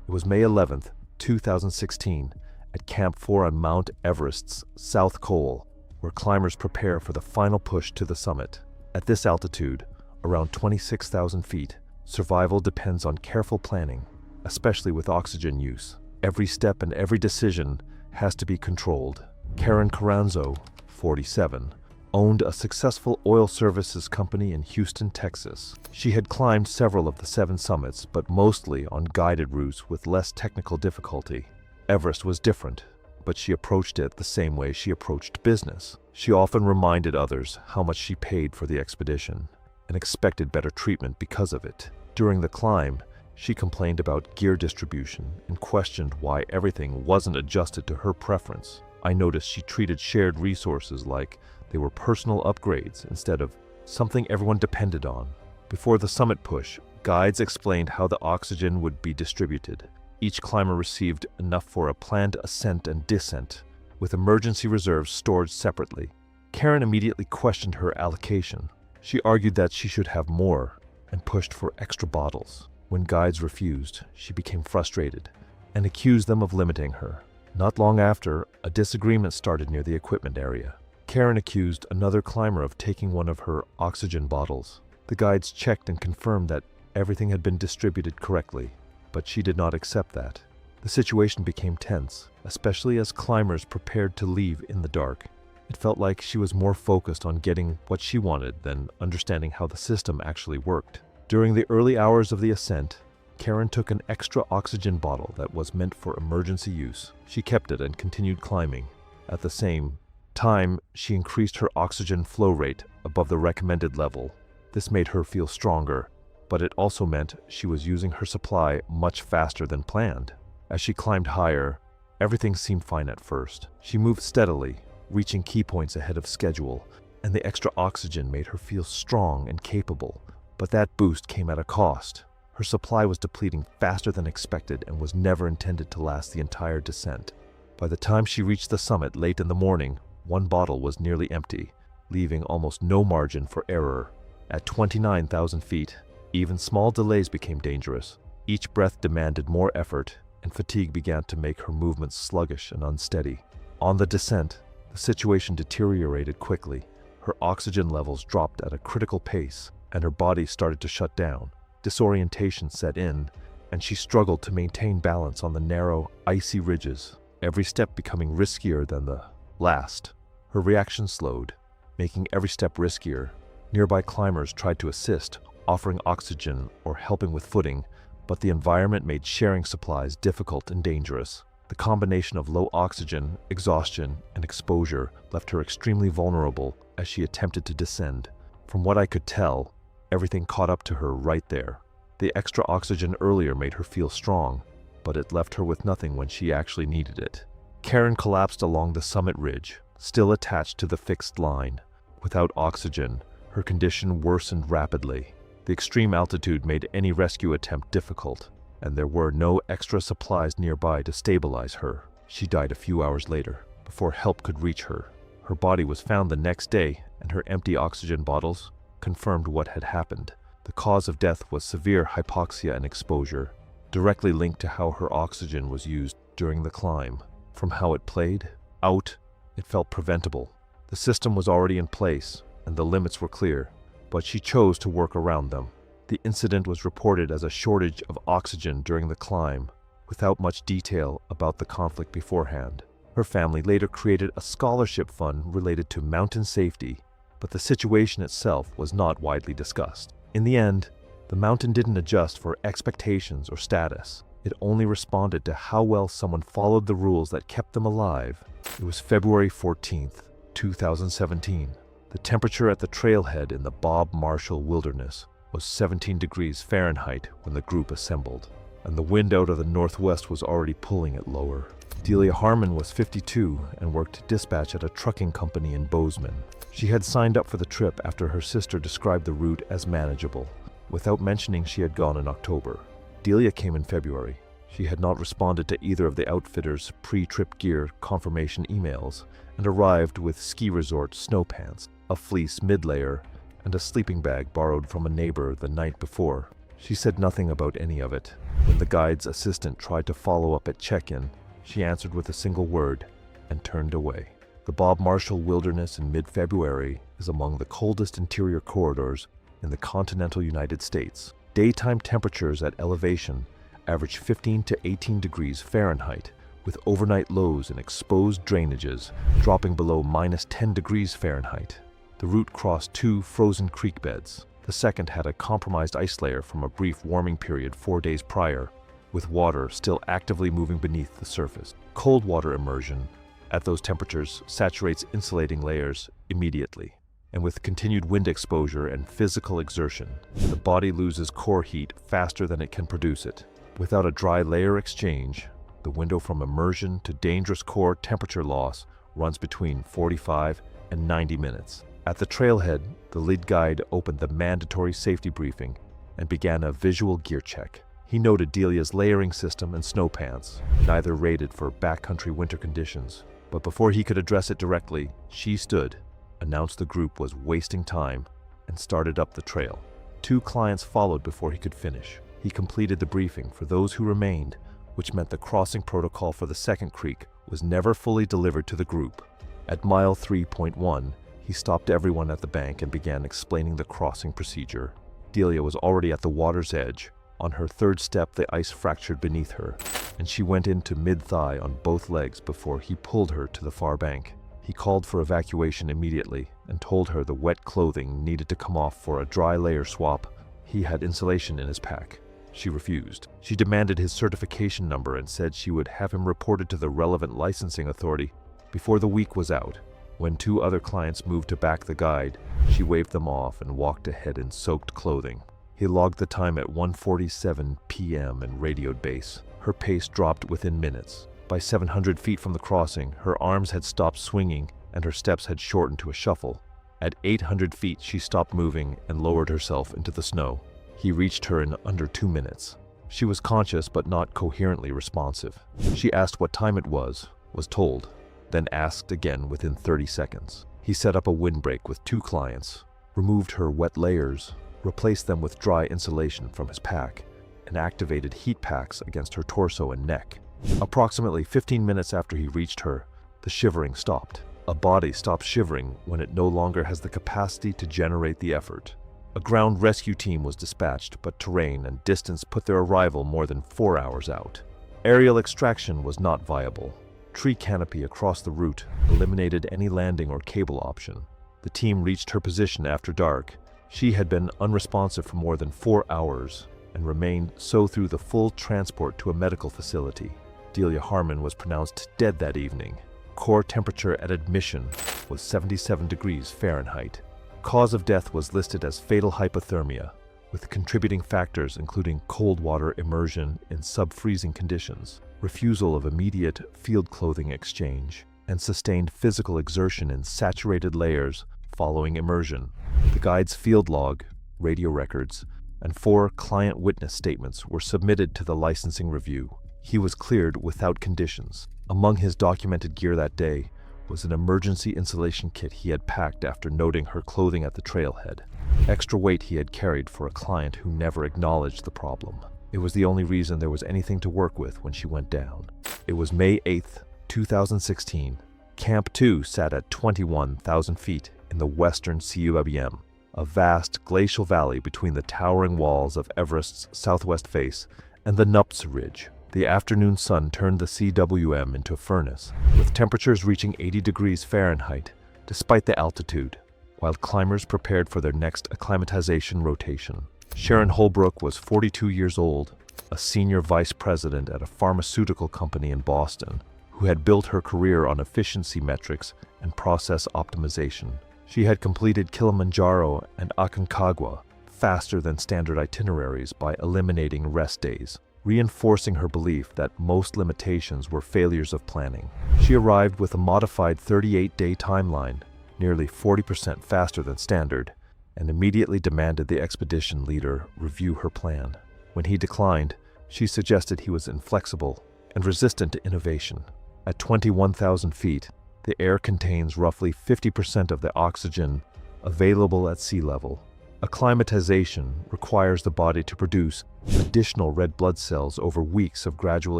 [SPEAKER 1] It was May 11th, 2016, at Camp 4 on Mount Everest's South Col, where climbers prepare for the final push to the summit. At this altitude, around 26,000 feet, survival depends on careful planning, especially with oxygen use. Every step and every decision has to be controlled. Karen Carranzo, 47, owned a successful oil services company in Houston, Texas. She had climbed several of the 7 summits, but mostly on guided routes with less technical difficulty. Everest was different, but she approached it the same way she approached business. She often reminded others how much she paid for the expedition and expected better treatment because of it. During the climb, she complained about gear distribution and questioned why everything wasn't adjusted to her preference. I noticed she treated shared resources like they were personal upgrades instead of something everyone depended on. Before the summit push, guides explained how the oxygen would be distributed. Each climber received enough for a planned ascent and descent, with emergency reserves stored separately. Karen immediately questioned her allocation. She argued that she should have more and pushed for extra bottles. When guides refused, she became frustrated and accused them of limiting her. Not long after, a disagreement started near the equipment area. Karen accused another climber of taking one of her oxygen bottles. The guides checked and confirmed that everything had been distributed correctly, but she did not accept that. The situation became tense, especially as climbers prepared to leave in the dark. It felt like she was more focused on getting what she wanted than understanding how the system actually worked. During the early hours of the ascent, Karen took an extra oxygen bottle that was meant for emergency use. She kept it and continued climbing. At the same time, she increased her oxygen flow rate above the recommended level. This made her feel stronger, but it also meant she was using her supply much faster than planned. As she climbed higher, everything seemed fine at first. She moved steadily, reaching key points ahead of schedule, and the extra oxygen made her feel strong and capable. But that boost came at a cost. Her supply was depleting faster than expected and was never intended to last the entire descent. By the time she reached the summit late in the morning, one bottle was nearly empty, leaving almost no margin for error. At 29,000 feet, even small delays became dangerous. Each breath demanded more effort, and fatigue began to make her movements sluggish and unsteady. On the descent, the situation deteriorated quickly. Her oxygen levels dropped at a critical pace, and her body started to shut down. Disorientation set in, and she struggled to maintain balance on the narrow, icy ridges, every step becoming riskier than the last. Her reaction slowed, making every step riskier. Nearby climbers tried to assist, offering oxygen or helping with footing, but the environment made sharing supplies difficult and dangerous. The combination of low oxygen, exhaustion, and exposure left her extremely vulnerable as she attempted to descend. From what I could tell, everything caught up to her right there. The extra oxygen earlier made her feel strong, but it left her with nothing when she actually needed it. Karen collapsed along the summit ridge, still attached to the fixed line. Without oxygen, her condition worsened rapidly. The extreme altitude made any rescue attempt difficult, and there were no extra supplies nearby to stabilize her. She died a few hours later, before help could reach her. Her body was found the next day, and her empty oxygen bottles confirmed what had happened. The cause of death was severe hypoxia and exposure, directly linked to how her oxygen was used during the climb. From how it played out, it felt preventable. The system was already in place, and the limits were clear, but she chose to work around them. The incident was reported as a shortage of oxygen during the climb, without much detail about the conflict beforehand. Her family later created a scholarship fund related to mountain safety, but the situation itself was not widely discussed. In the end, the mountain didn't adjust for expectations or status. It only responded to how well someone followed the rules that kept them alive. It was February 14th, 2017. The temperature at the trailhead in the Bob Marshall Wilderness was 17 degrees Fahrenheit when the group assembled, and the wind out of the northwest was already pulling it lower. Delia Harmon was 52 and worked dispatch at a trucking company in Bozeman. She had signed up for the trip after her sister described the route as manageable, without mentioning she had gone in October. Delia came in February. She had not responded to either of the outfitters' pre-trip gear confirmation emails and arrived with ski resort snow pants, a fleece mid-layer, and a sleeping bag borrowed from a neighbor the night before. She said nothing about any of it. When the guide's assistant tried to follow up at check-in, she answered with a single word and turned away. The Bob Marshall Wilderness in mid-February is among the coldest interior corridors in the continental United States. Daytime temperatures at elevation average 15 to 18 degrees Fahrenheit, with overnight lows in exposed drainages dropping below minus 10 degrees Fahrenheit. The route crossed 2 frozen creek beds. The second had a compromised ice layer from a brief warming period 4 days prior, with water still actively moving beneath the surface. Cold water immersion at those temperatures saturates insulating layers immediately, and with continued wind exposure and physical exertion, the body loses core heat faster than it can produce it. Without a dry layer exchange, the window from immersion to dangerous core temperature loss runs between 45 and 90 minutes. At the trailhead, the lead guide opened the mandatory safety briefing and began a visual gear check. He noted Delia's layering system and snow pants, neither rated for backcountry winter conditions. But before he could address it directly, she stood, announced the group was wasting time, and started up the trail. 2 clients followed before he could finish. He completed the briefing for those who remained, which meant the crossing protocol for the second creek was never fully delivered to the group. At mile 3.1, he stopped everyone at the bank and began explaining the crossing procedure. Delia was already at the water's edge. On her third step, the ice fractured beneath her, and she went into mid-thigh on both legs before he pulled her to the far bank. He called for evacuation immediately and told her the wet clothing needed to come off for a dry layer swap. He had insulation in his pack. She refused. She demanded his certification number and said she would have him reported to the relevant licensing authority before the week was out. When 2 other clients moved to back the guide, she waved them off and walked ahead in soaked clothing. He logged the time at 1:47 p.m. and radioed base. Her pace dropped within minutes. By 700 feet from the crossing, her arms had stopped swinging and her steps had shortened to a shuffle. At 800 feet, she stopped moving and lowered herself into the snow. He reached her in under 2 minutes. She was conscious but not coherently responsive. She asked what time it was told, then asked again within 30 seconds. He set up a windbreak with 2 clients, removed her wet layers, replaced them with dry insulation from his pack, and activated heat packs against her torso and neck. Approximately 15 minutes after he reached her, the shivering stopped. A body stops shivering when it no longer has the capacity to generate the effort. A ground rescue team was dispatched, but terrain and distance put their arrival more than 4 hours out. Aerial extraction was not viable. Tree canopy across the route eliminated any landing or cable option. The team reached her position after dark. She had been unresponsive for more than 4 hours and remained so through the full transport to a medical facility. Delia Harmon was pronounced dead that evening. Core temperature at admission was 77 degrees Fahrenheit. Cause of death was listed as fatal hypothermia, with contributing factors including cold water immersion in sub-freezing conditions, refusal of immediate field clothing exchange, and sustained physical exertion in saturated layers following immersion. The guide's field log, radio records, and 4 client witness statements were submitted to the licensing review. He was cleared without conditions. Among his documented gear that day was an emergency insulation kit he had packed after noting her clothing at the trailhead. Extra weight he had carried for a client who never acknowledged the problem. It was the only reason there was anything to work with when she went down. It was May 8th, 2016. Camp 2 sat at 21,000 feet in the western CUWM, a vast glacial valley between the towering walls of Everest's southwest face and the Nuptse Ridge. The afternoon sun turned the CWM into a furnace, with temperatures reaching 80 degrees Fahrenheit, despite the altitude, while climbers prepared for their next acclimatization rotation. Sharon Holbrook was 42 years old, a senior vice president at a pharmaceutical company in Boston, who had built her career on efficiency metrics and process optimization. She had completed Kilimanjaro and Aconcagua faster than standard itineraries by eliminating rest days, reinforcing her belief that most limitations were failures of planning. She arrived with a modified 38-day timeline, nearly 40% faster than standard, and immediately demanded the expedition leader review her plan. When he declined, she suggested he was inflexible and resistant to innovation. At 21,000 feet, the air contains roughly 50% of the oxygen available at sea level, Acclimatization requires the body to produce additional red blood cells over weeks of gradual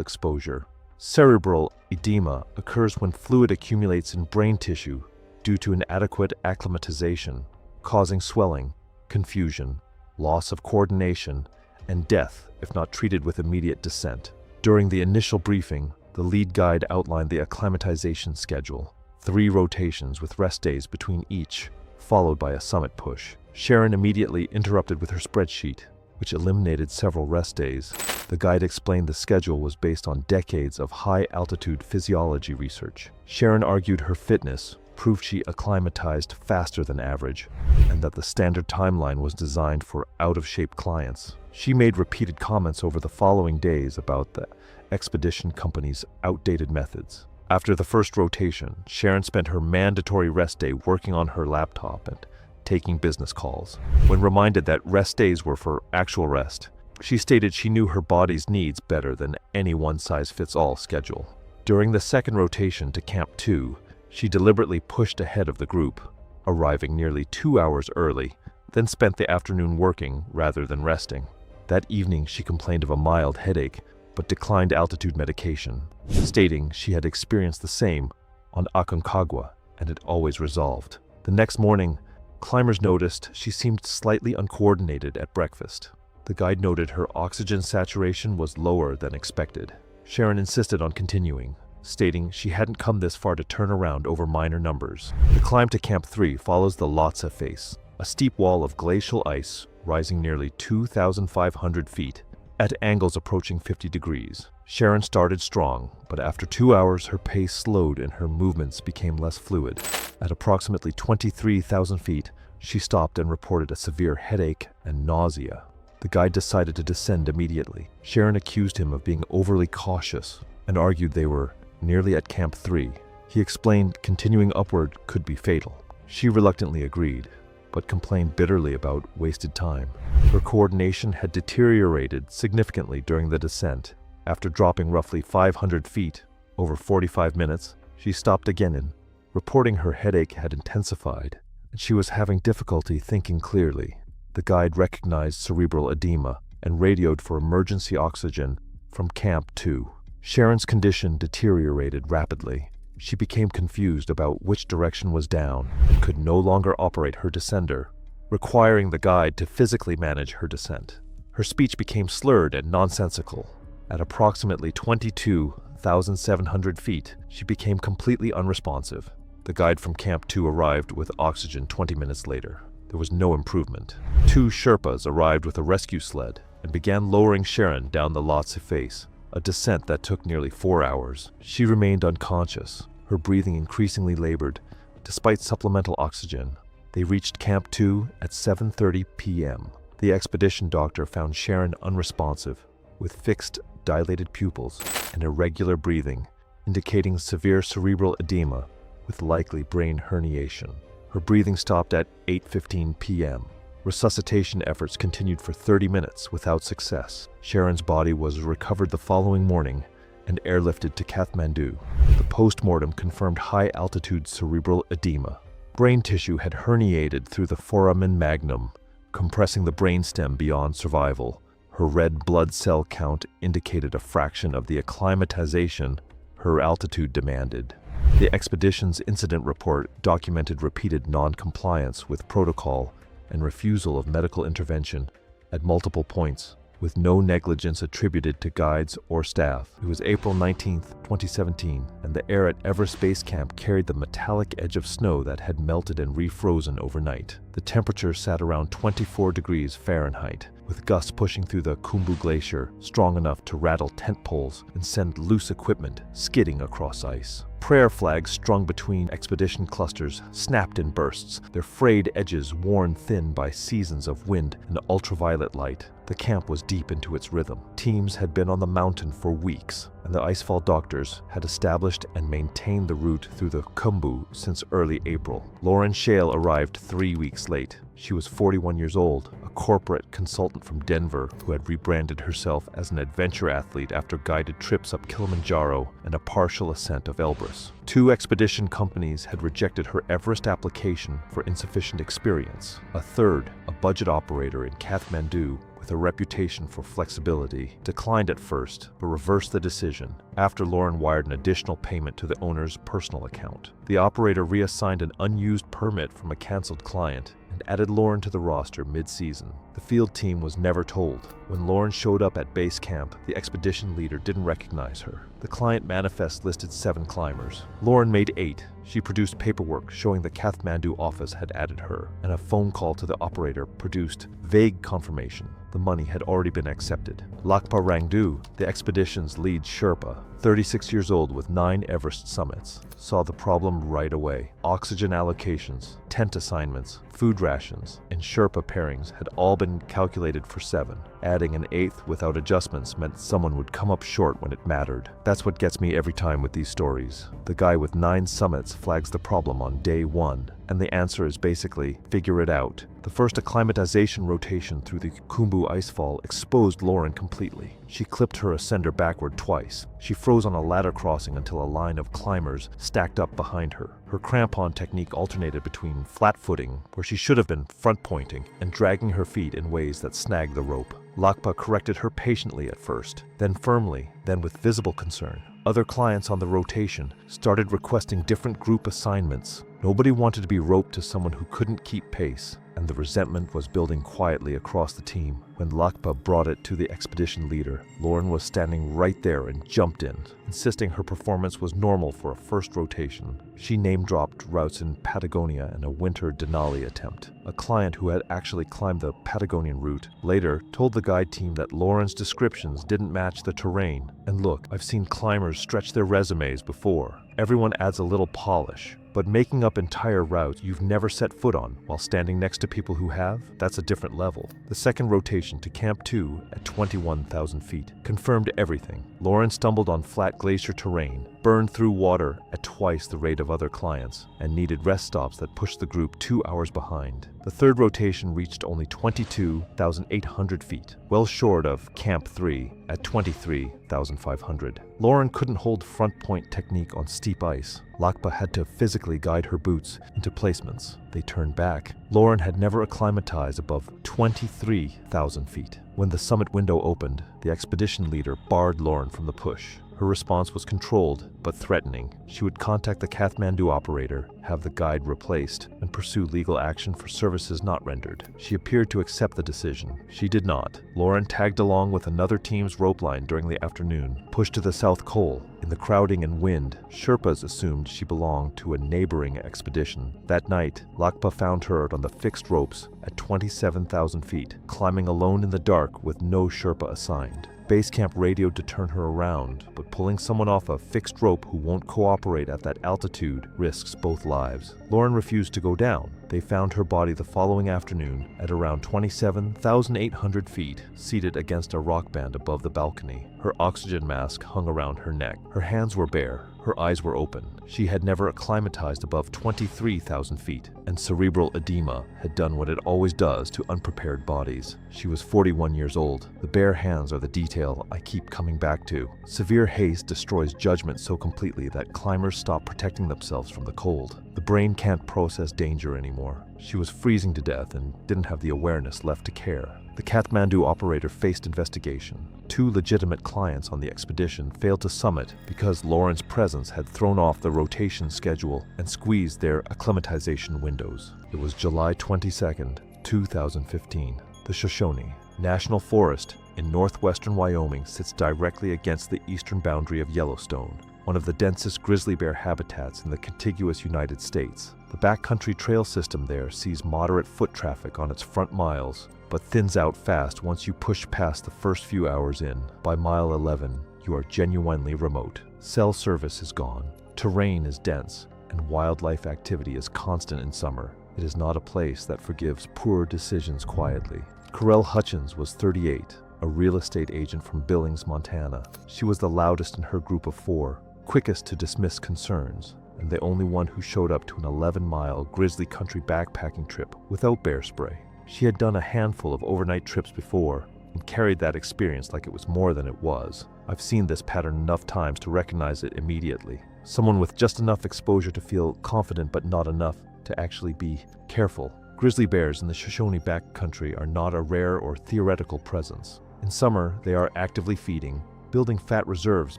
[SPEAKER 1] exposure. Cerebral edema occurs when fluid accumulates in brain tissue due to inadequate acclimatization, causing swelling, confusion, loss of coordination, and death if not treated with immediate descent. During the initial briefing, the lead guide outlined the acclimatization schedule: 3 rotations with rest days between each, followed by a summit push. Sharon immediately interrupted with her spreadsheet, which eliminated several rest days. The guide explained the schedule was based on decades of high-altitude physiology research. Sharon argued her fitness proved she acclimatized faster than average, and that the standard timeline was designed for out-of-shape clients. She made repeated comments over the following days about the expedition company's outdated methods. After the first rotation, Sharon spent her mandatory rest day working on her laptop and taking business calls. When reminded that rest days were for actual rest, she stated she knew her body's needs better than any one-size-fits-all schedule. During the second rotation to Camp 2, she deliberately pushed ahead of the group, arriving nearly 2 hours early, then spent the afternoon working rather than resting. That evening, she complained of a mild headache, but declined altitude medication, stating she had experienced the same on Aconcagua and it always resolved. The next morning, climbers noticed she seemed slightly uncoordinated at breakfast. The guide noted her oxygen saturation was lower than expected. Sharon insisted on continuing, stating she hadn't come this far to turn around over minor numbers. The climb to Camp 3 follows the Lhotse face, a steep wall of glacial ice rising nearly 2,500 feet at angles approaching 50 degrees. Sharon started strong, but after 2 hours her pace slowed and her movements became less fluid. At approximately 23,000 feet, she stopped and reported a severe headache and nausea. The guide decided to descend immediately. Sharon accused him of being overly cautious and argued they were nearly at Camp 3. He explained continuing upward could be fatal. She reluctantly agreed, but complained bitterly about wasted time. Her coordination had deteriorated significantly during the descent. After dropping roughly 500 feet over 45 minutes, she stopped again and, reporting her headache had intensified and she was having difficulty thinking clearly. The guide recognized cerebral edema and radioed for emergency oxygen from Camp 2. Sharon's condition deteriorated rapidly. She became confused about which direction was down and could no longer operate her descender, requiring the guide to physically manage her descent. Her speech became slurred and nonsensical. At approximately 22,700 feet, she became completely unresponsive. The guide from Camp 2 arrived with oxygen 20 minutes later. There was no improvement. 2 Sherpas arrived with a rescue sled and began lowering Sharon down the Lhotse face, a descent that took nearly 4 hours. She remained unconscious, her breathing increasingly labored. Despite supplemental oxygen, they reached Camp 2 at 7:30 p.m. The expedition doctor found Sharon unresponsive, with fixed, dilated pupils and irregular breathing, indicating severe cerebral edema with likely brain herniation. Her breathing stopped at 8:15 p.m. Resuscitation efforts continued for 30 minutes without success. Sharon's body was recovered the following morning and airlifted to Kathmandu. The post-mortem confirmed high-altitude cerebral edema. Brain tissue had herniated through the foramen magnum, compressing the brainstem beyond survival. Her red blood cell count indicated a fraction of the acclimatization her altitude demanded. The expedition's incident report documented repeated non-compliance with protocol and refusal of medical intervention at multiple points, with no negligence attributed to guides or staff. It was April 19, 2017, and the air at Everest Base Camp carried the metallic edge of snow that had melted and refrozen overnight. The temperature sat around 24 degrees Fahrenheit, with gusts pushing through the Khumbu Glacier, strong enough to rattle tent poles and send loose equipment skidding across ice. Prayer flags strung between expedition clusters snapped in bursts, their frayed edges worn thin by seasons of wind and ultraviolet light. The camp was deep into its rhythm. Teams had been on the mountain for weeks, and the icefall doctors had established and maintained the route through the Khumbu since early April. Lauren Shale arrived 3 weeks late. She was 41 years old, a corporate consultant from Denver who had rebranded herself as an adventure athlete after guided trips up Kilimanjaro and a partial ascent of Elbrus. 2 expedition companies had rejected her Everest application for insufficient experience. A third, a budget operator in Kathmandu, with a reputation for flexibility, declined at first, but reversed the decision after Lauren wired an additional payment to the owner's personal account. The operator reassigned an unused permit from a canceled client and added Lauren to the roster mid-season. The field team was never told. When Lauren showed up at base camp, the expedition leader didn't recognize her. The client manifest listed 7 climbers. Lauren made 8. She produced paperwork showing the Kathmandu office had added her, and a phone call to the operator produced vague confirmation. The money had already been accepted. Lakpa Rangdu, the expedition's lead Sherpa, 36 years old with 9 Everest summits, saw the problem right away. Oxygen allocations, tent assignments, food rations, and Sherpa pairings had all been calculated for 7. Adding an 8th without adjustments meant someone would come up short when it mattered. That's what gets me every time with these stories. The guy with 9 summits flags the problem on day 1, and the answer is basically, figure it out. The first acclimatization rotation through the Khumbu icefall exposed Lauren completely. She clipped her ascender backward twice. She froze on a ladder crossing until a line of climbers stacked up behind her. Her crampon technique alternated between flat footing, where she should have been front pointing, and dragging her feet in ways that snagged the rope. Lakpa corrected her patiently at first, then firmly, then with visible concern. Other clients on the rotation started requesting different group assignments. Nobody wanted to be roped to someone who couldn't keep pace, and the resentment was building quietly across the team. When Lakpa brought it to the expedition leader, Lauren was standing right there and jumped in, insisting her performance was normal for a first rotation. She name-dropped routes in Patagonia and a winter Denali attempt. A client who had actually climbed the Patagonian route later told the guide team that Lauren's descriptions didn't match the terrain. And look, I've seen climbers stretch their resumes before. Everyone adds a little polish. But making up entire routes you've never set foot on while standing next to people who have, that's a different level. The second rotation to Camp 2 at 21,000 feet confirmed everything. Lauren stumbled on flat glacier terrain, burned through water at twice the rate of other clients, and needed rest stops that pushed the group 2 hours behind. The third rotation reached only 22,800 feet, well short of Camp 3 at 23,500. Lauren couldn't hold front point technique on steep ice. Lakpa had to physically guide her boots into placements. They turned back. Lauren had never acclimatized above 23,000 feet. When the summit window opened, the expedition leader barred Lauren from the push. Her response was controlled, but threatening. She would contact the Kathmandu operator, have the guide replaced, and pursue legal action for services not rendered. She appeared to accept the decision. She did not. Lauren tagged along with another team's rope line during the afternoon, pushed to the South Col. In the crowding and wind, Sherpas assumed she belonged to a neighboring expedition. That night, Lakpa found her on the fixed ropes at 27,000 feet, climbing alone in the dark with no Sherpa assigned. Base camp radioed to turn her around, but pulling someone off a fixed rope who won't cooperate at that altitude risks both lives. Lauren refused to go down. They found her body the following afternoon at around 27,800 feet, seated against a rock band above the balcony. Her oxygen mask hung around her neck. Her hands were bare. Her eyes were open. She had never acclimatized above 23,000 feet, and cerebral edema had done what it always does to unprepared bodies. She was 41 years old. The bare hands are the detail I keep coming back to. Severe haste destroys judgment so completely that climbers stop protecting themselves from the cold. The brain can't process danger anymore. She was freezing to death and didn't have the awareness left to care. The Kathmandu operator faced investigation. 2 legitimate clients on the expedition failed to summit because Lauren's presence had thrown off the rotation schedule and squeezed their acclimatization windows. It was July 22nd, 2015. The Shoshone National Forest in northwestern Wyoming sits directly against the eastern boundary of Yellowstone, one of the densest grizzly bear habitats in the contiguous United States. The backcountry trail system there sees moderate foot traffic on its front miles, but thins out fast once you push past the first few hours in. By mile 11, you are genuinely remote. Cell service is gone, terrain is dense, and wildlife activity is constant in summer. It is not a place that forgives poor decisions quietly. Corell Hutchins was 38, a real estate agent from Billings, Montana. She was the loudest in her group of 4, quickest to dismiss concerns, and the only one who showed up to an 11-mile grizzly country backpacking trip without bear spray. She had done a handful of overnight trips before and carried that experience like it was more than it was. I've seen this pattern enough times to recognize it immediately. Someone with just enough exposure to feel confident but not enough to actually be careful. Grizzly bears in the Shoshone backcountry are not a rare or theoretical presence. In summer, they are actively feeding, building fat reserves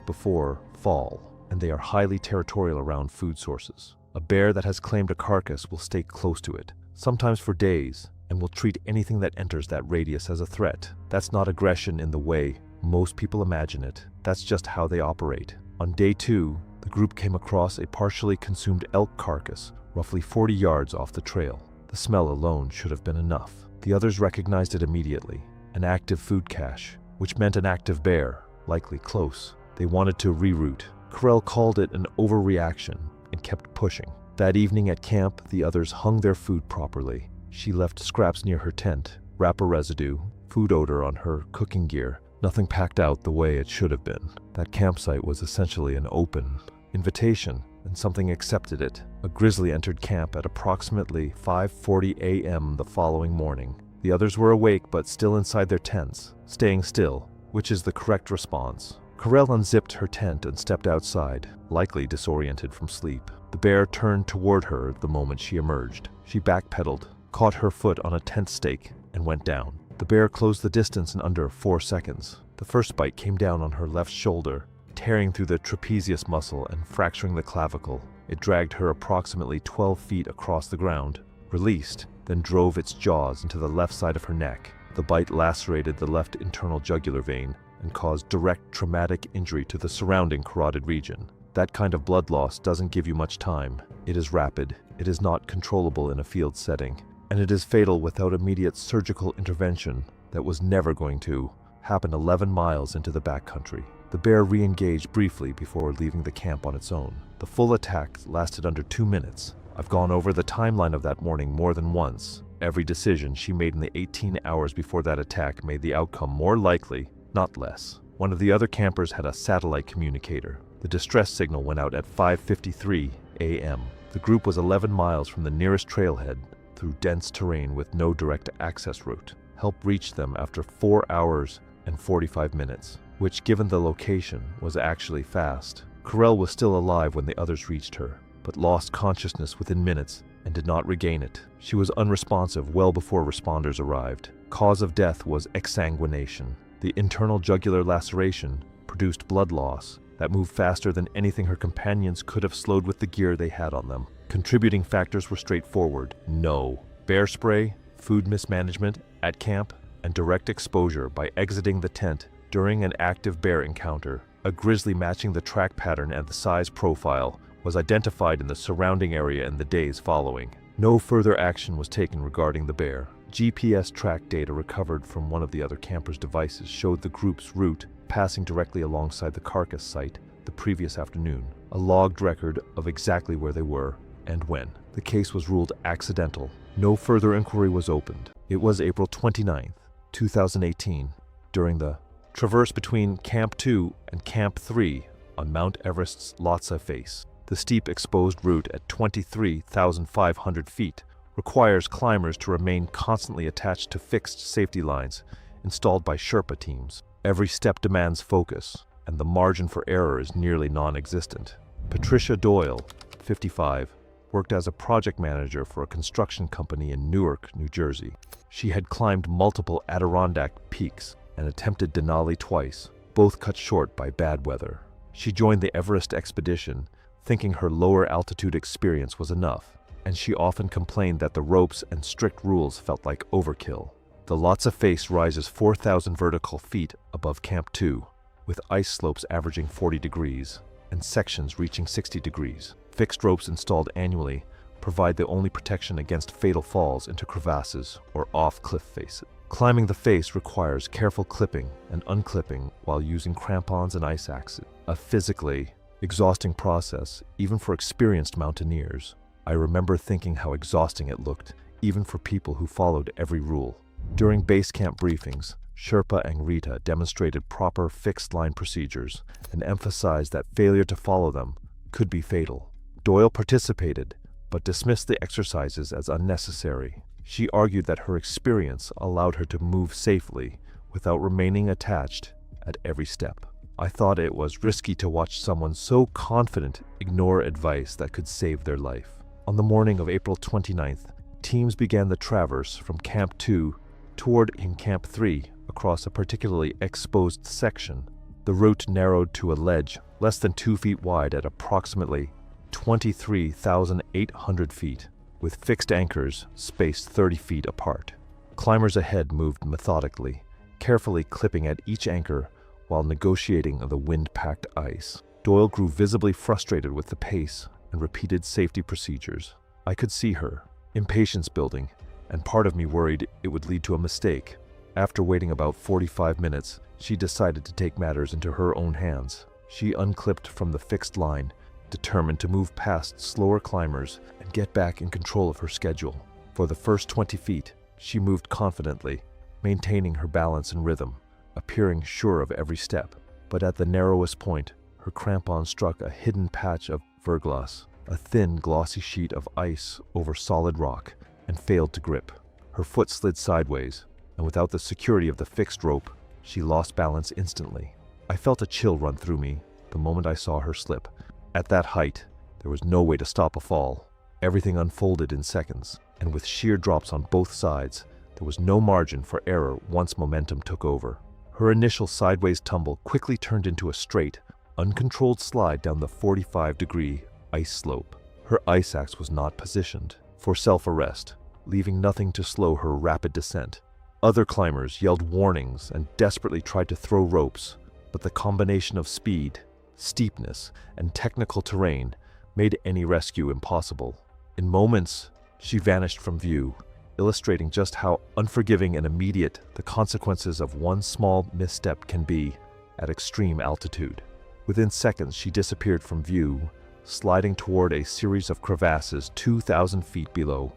[SPEAKER 1] before fall, and they are highly territorial around food sources. A bear that has claimed a carcass will stay close to it, sometimes for days, and will treat anything that enters that radius as a threat. That's not aggression in the way most people imagine it. That's just how they operate. On day 2, the group came across a partially consumed elk carcass roughly 40 yards off the trail. The smell alone should have been enough. The others recognized it immediately. An active food cache, which meant an active bear, likely close. They wanted to reroute. Corell called it an overreaction and kept pushing. That evening at camp, the others hung their food properly. She left scraps near her tent, wrapper residue, food odor on her cooking gear. Nothing packed out the way it should have been. That campsite was essentially an open invitation, and something accepted it. A grizzly entered camp at approximately 5:40 a.m. the following morning. The others were awake but still inside their tents, staying still, which is the correct response. Corell unzipped her tent and stepped outside, likely disoriented from sleep. The bear turned toward her the moment she emerged. She backpedaled, caught her foot on a tent stake, and went down. The bear closed the distance in under 4 seconds. The first bite came down on her left shoulder, tearing through the trapezius muscle and fracturing the clavicle. It dragged her approximately 12 feet across the ground, released, then drove its jaws into the left side of her neck. The bite lacerated the left internal jugular vein and caused direct traumatic injury to the surrounding carotid region. That kind of blood loss doesn't give you much time. It is rapid, it is not controllable in a field setting, and it is fatal without immediate surgical intervention that was never going to happen 11 miles into the backcountry. The bear re-engaged briefly before leaving the camp on its own. The full attack lasted under 2 minutes. I've gone over the timeline of that morning more than once. Every decision she made in the 18 hours before that attack made the outcome more likely, not less. One of the other campers had a satellite communicator. The distress signal went out at 5:53 a.m. The group was 11 miles from the nearest trailhead through dense terrain with no direct access route. Help reached them after 4 hours and 45 minutes, which, given the location, was actually fast. Corell was still alive when the others reached her, but lost consciousness within minutes and did not regain it. She was unresponsive well before responders arrived. Cause of death was exsanguination. The internal jugular laceration produced blood loss that moved faster than anything her companions could have slowed with the gear they had on them. Contributing factors were straightforward. No. Bear spray, food mismanagement at camp, and direct exposure by exiting the tent during an active bear encounter. A grizzly matching the track pattern and the size profile was identified in the surrounding area in the days following. No further action was taken regarding the bear. GPS track data recovered from one of the other campers' devices showed the group's route passing directly alongside the carcass site the previous afternoon, a logged record of exactly where they were and when. The case was ruled accidental. No further inquiry was opened. It was April 29th, 2018, during the traverse between Camp 2 and Camp 3 on Mount Everest's Lhotse face. The steep exposed route at 23,500 feet requires climbers to remain constantly attached to fixed safety lines installed by Sherpa teams. Every step demands focus, and the margin for error is nearly non-existent. Patricia Doyle, 55, worked as a project manager for a construction company in Newark, New Jersey. She had climbed multiple Adirondack peaks and attempted Denali twice, both cut short by bad weather. She joined the Everest expedition, thinking her lower altitude experience was enough, and she often complained that the ropes and strict rules felt like overkill. The Lhotse face rises 4,000 vertical feet above Camp 2, with ice slopes averaging 40 degrees and sections reaching 60 degrees. Fixed ropes installed annually provide the only protection against fatal falls into crevasses or off cliff faces. Climbing the face requires careful clipping and unclipping while using crampons and ice axes, a physically exhausting process even for experienced mountaineers. I remember thinking how exhausting it looked, even for people who followed every rule. During base camp briefings, Sherpa and Rita demonstrated proper fixed-line procedures and emphasized that failure to follow them could be fatal. Doyle participated, but dismissed the exercises as unnecessary. She argued that her experience allowed her to move safely without remaining attached at every step. I thought it was risky to watch someone so confident ignore advice that could save their life. On the morning of April 29th, teams began the traverse from Camp 2 toward Camp 3 across a particularly exposed section. The route narrowed to a ledge less than 2 feet wide at approximately 23,800 feet, with fixed anchors spaced 30 feet apart. Climbers ahead moved methodically, carefully clipping at each anchor while negotiating the wind-packed ice. Doyle grew visibly frustrated with the pace and repeated safety procedures. I could see her, impatience building, and part of me worried it would lead to a mistake. After waiting about 45 minutes, she decided to take matters into her own hands. She unclipped from the fixed line, determined to move past slower climbers and get back in control of her schedule. For the first 20 feet, she moved confidently, maintaining her balance and rhythm, appearing sure of every step. But at the narrowest point, her crampon struck a hidden patch of verglas, a thin, glossy sheet of ice over solid rock, and failed to grip. Her foot slid sideways, and without the security of the fixed rope, she lost balance instantly. I felt a chill run through me the moment I saw her slip. At that height, there was no way to stop a fall. Everything unfolded in seconds, and with sheer drops on both sides, there was no margin for error once momentum took over. Her initial sideways tumble quickly turned into a straight, uncontrolled slide down the 45-degree ice slope. Her ice axe was not positioned for self-arrest, leaving nothing to slow her rapid descent. Other climbers yelled warnings and desperately tried to throw ropes, but the combination of speed, steepness, and technical terrain made any rescue impossible. In moments, she vanished from view, illustrating just how unforgiving and immediate the consequences of one small misstep can be at extreme altitude. Within seconds, she disappeared from view, sliding toward a series of crevasses 2,000 feet below.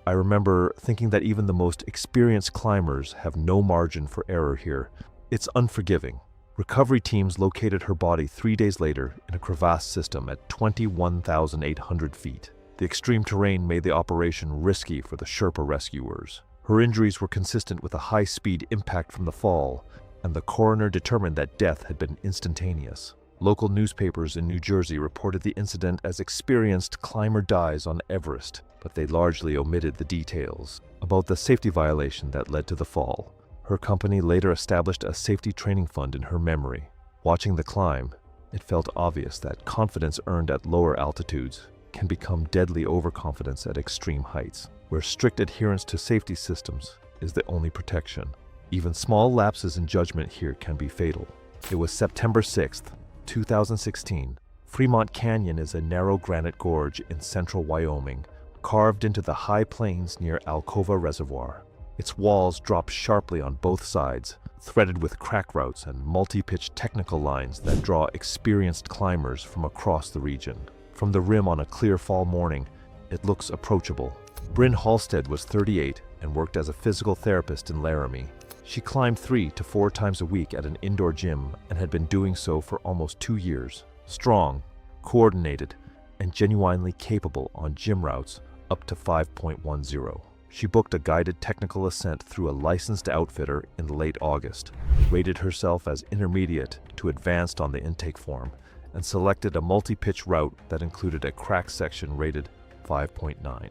[SPEAKER 1] I remember thinking that even the most experienced climbers have no margin for error here. It's unforgiving. Recovery teams located her body 3 days later in a crevasse system at 21,800 feet. The extreme terrain made the operation risky for the Sherpa rescuers. Her injuries were consistent with a high-speed impact from the fall, and the coroner determined that death had been instantaneous. Local newspapers in New Jersey reported the incident as "experienced climber dies on Everest," but they largely omitted the details about the safety violation that led to the fall. Her company later established a safety training fund in her memory. Watching the climb, it felt obvious that confidence earned at lower altitudes can become deadly overconfidence at extreme heights, where strict adherence to safety systems is the only protection. Even small lapses in judgment here can be fatal. It was September 6th, 2016. Fremont Canyon is a narrow granite gorge in central Wyoming, carved into the high plains near Alcova Reservoir. Its walls drop sharply on both sides, threaded with crack routes and multi-pitch technical lines that draw experienced climbers from across the region. From the rim on a clear fall morning, it looks approachable. Bryn Halstead was 38 and worked as a physical therapist in Laramie. She climbed 3 to 4 times a week at an indoor gym and had been doing so for almost 2 years. Strong, coordinated, and genuinely capable on gym routes up to 5.10. She booked a guided technical ascent through a licensed outfitter in late August, rated herself as intermediate to advanced on the intake form, and selected a multi-pitch route that included a crack section rated 5.9.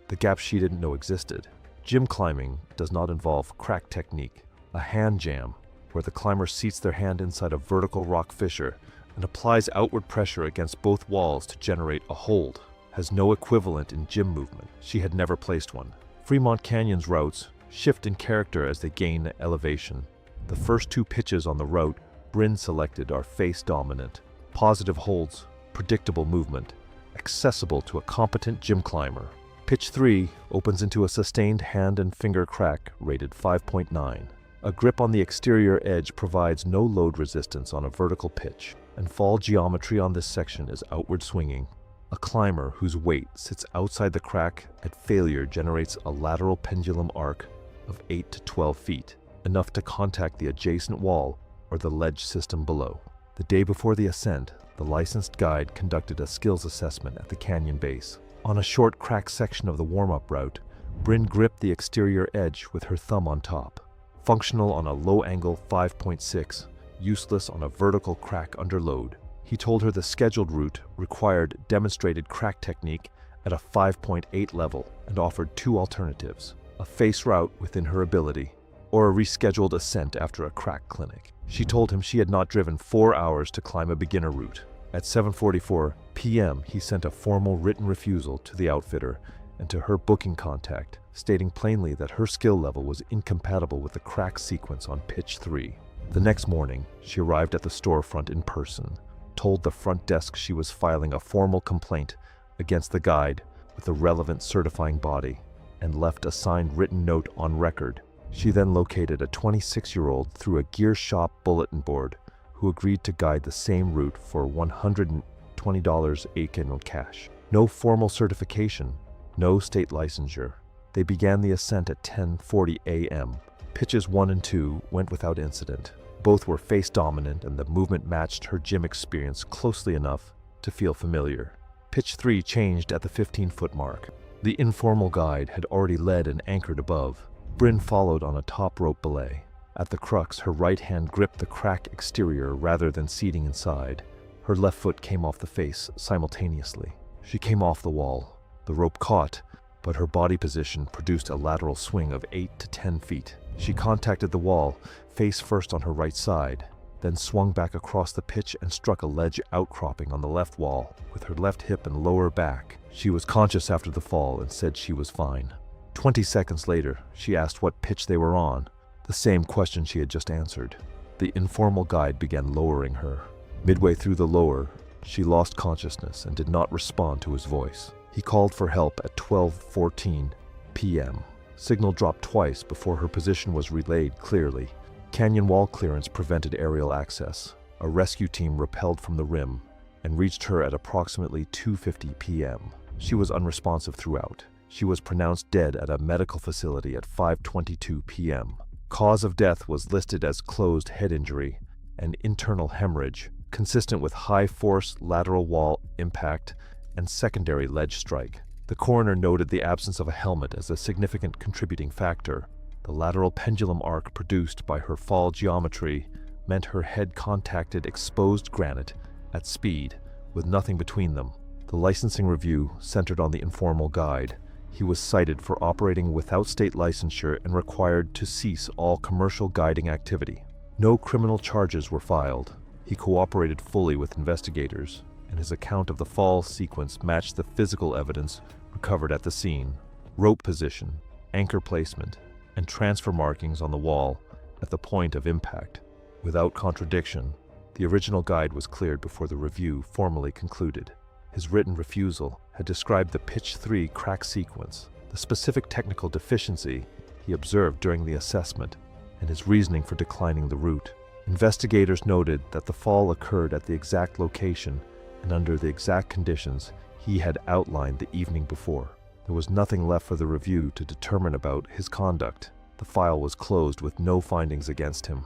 [SPEAKER 1] The gap she didn't know existed. Gym climbing does not involve crack technique. A hand jam, where the climber seats their hand inside a vertical rock fissure and applies outward pressure against both walls to generate a hold, has no equivalent in gym movement. She had never placed one. Fremont Canyon's routes shift in character as they gain elevation. The first 2 pitches on the route Bryn selected are face-dominant. Positive holds, predictable movement, accessible to a competent gym climber. Pitch 3 opens into a sustained hand and finger crack rated 5.9. A grip on the exterior edge provides no load resistance on a vertical pitch, and fall geometry on this section is outward swinging. A climber whose weight sits outside the crack at failure generates a lateral pendulum arc of 8 to 12 feet, enough to contact the adjacent wall or the ledge system below. The day before the ascent, the licensed guide conducted a skills assessment at the canyon base. On a short cracked section of the warm-up route, Bryn gripped the exterior edge with her thumb on top. Functional on a low-angle 5.6, useless on a vertical crack under load. He told her the scheduled route required demonstrated crack technique at a 5.8 level and offered two alternatives: a face route within her ability, or a rescheduled ascent after a crack clinic. She told him she had not driven 4 hours to climb a beginner route. At 7:44 p.m., he sent a formal written refusal to the outfitter and to her booking contact, stating plainly that her skill level was incompatible with the crack sequence on pitch 3. The next morning, she arrived at the storefront in person, told the front desk she was filing a formal complaint against the guide with the relevant certifying body, and left a signed written note on record. She then located a 26-year-old through a gear shop bulletin board who agreed to guide the same route for $120 in cash. No formal certification, no state licensure. They began the ascent at 10:40 a.m. Pitches 1 and 2 went without incident. Both were face dominant and the movement matched her gym experience closely enough to feel familiar. Pitch 3 changed at the 15-foot mark. The informal guide had already led and anchored above. Bryn followed on a top rope belay. At the crux, her right hand gripped the crack exterior rather than seating inside. Her left foot came off the face simultaneously. She came off the wall. The rope caught, but her body position produced a lateral swing of 8 to 10 feet. She contacted the wall, face first on her right side, then swung back across the pitch and struck a ledge outcropping on the left wall with her left hip and lower back. She was conscious after the fall and said she was fine. 20 seconds later, she asked what pitch they were on, the same question she had just answered. The informal guide began lowering her. Midway through the lower, she lost consciousness and did not respond to his voice. He called for help at 12:14 p.m. Signal dropped twice before her position was relayed clearly. Canyon wall clearance prevented aerial access. A rescue team rappelled from the rim and reached her at approximately 2:50 p.m. She was unresponsive throughout. She was pronounced dead at a medical facility at 5:22 p.m. Cause of death was listed as closed head injury and internal hemorrhage, consistent with high force lateral wall impact and secondary ledge strike. The coroner noted the absence of a helmet as a significant contributing factor. The lateral pendulum arc produced by her fall geometry meant her head contacted exposed granite at speed, with nothing between them. The licensing review centered on the informal guide. He was cited for operating without state licensure and required to cease all commercial guiding activity. No criminal charges were filed. He cooperated fully with investigators, and his account of the fall sequence matched the physical evidence recovered at the scene: rope position, anchor placement, and transfer markings on the wall at the point of impact. Without contradiction, the original guide was cleared before the review formally concluded. His written refusal had described the pitch 3 crack sequence, the specific technical deficiency he observed during the assessment, and his reasoning for declining the route. Investigators noted that the fall occurred at the exact location and under the exact conditions he had outlined the evening before. There was nothing left for the review to determine about his conduct. The file was closed with no findings against him.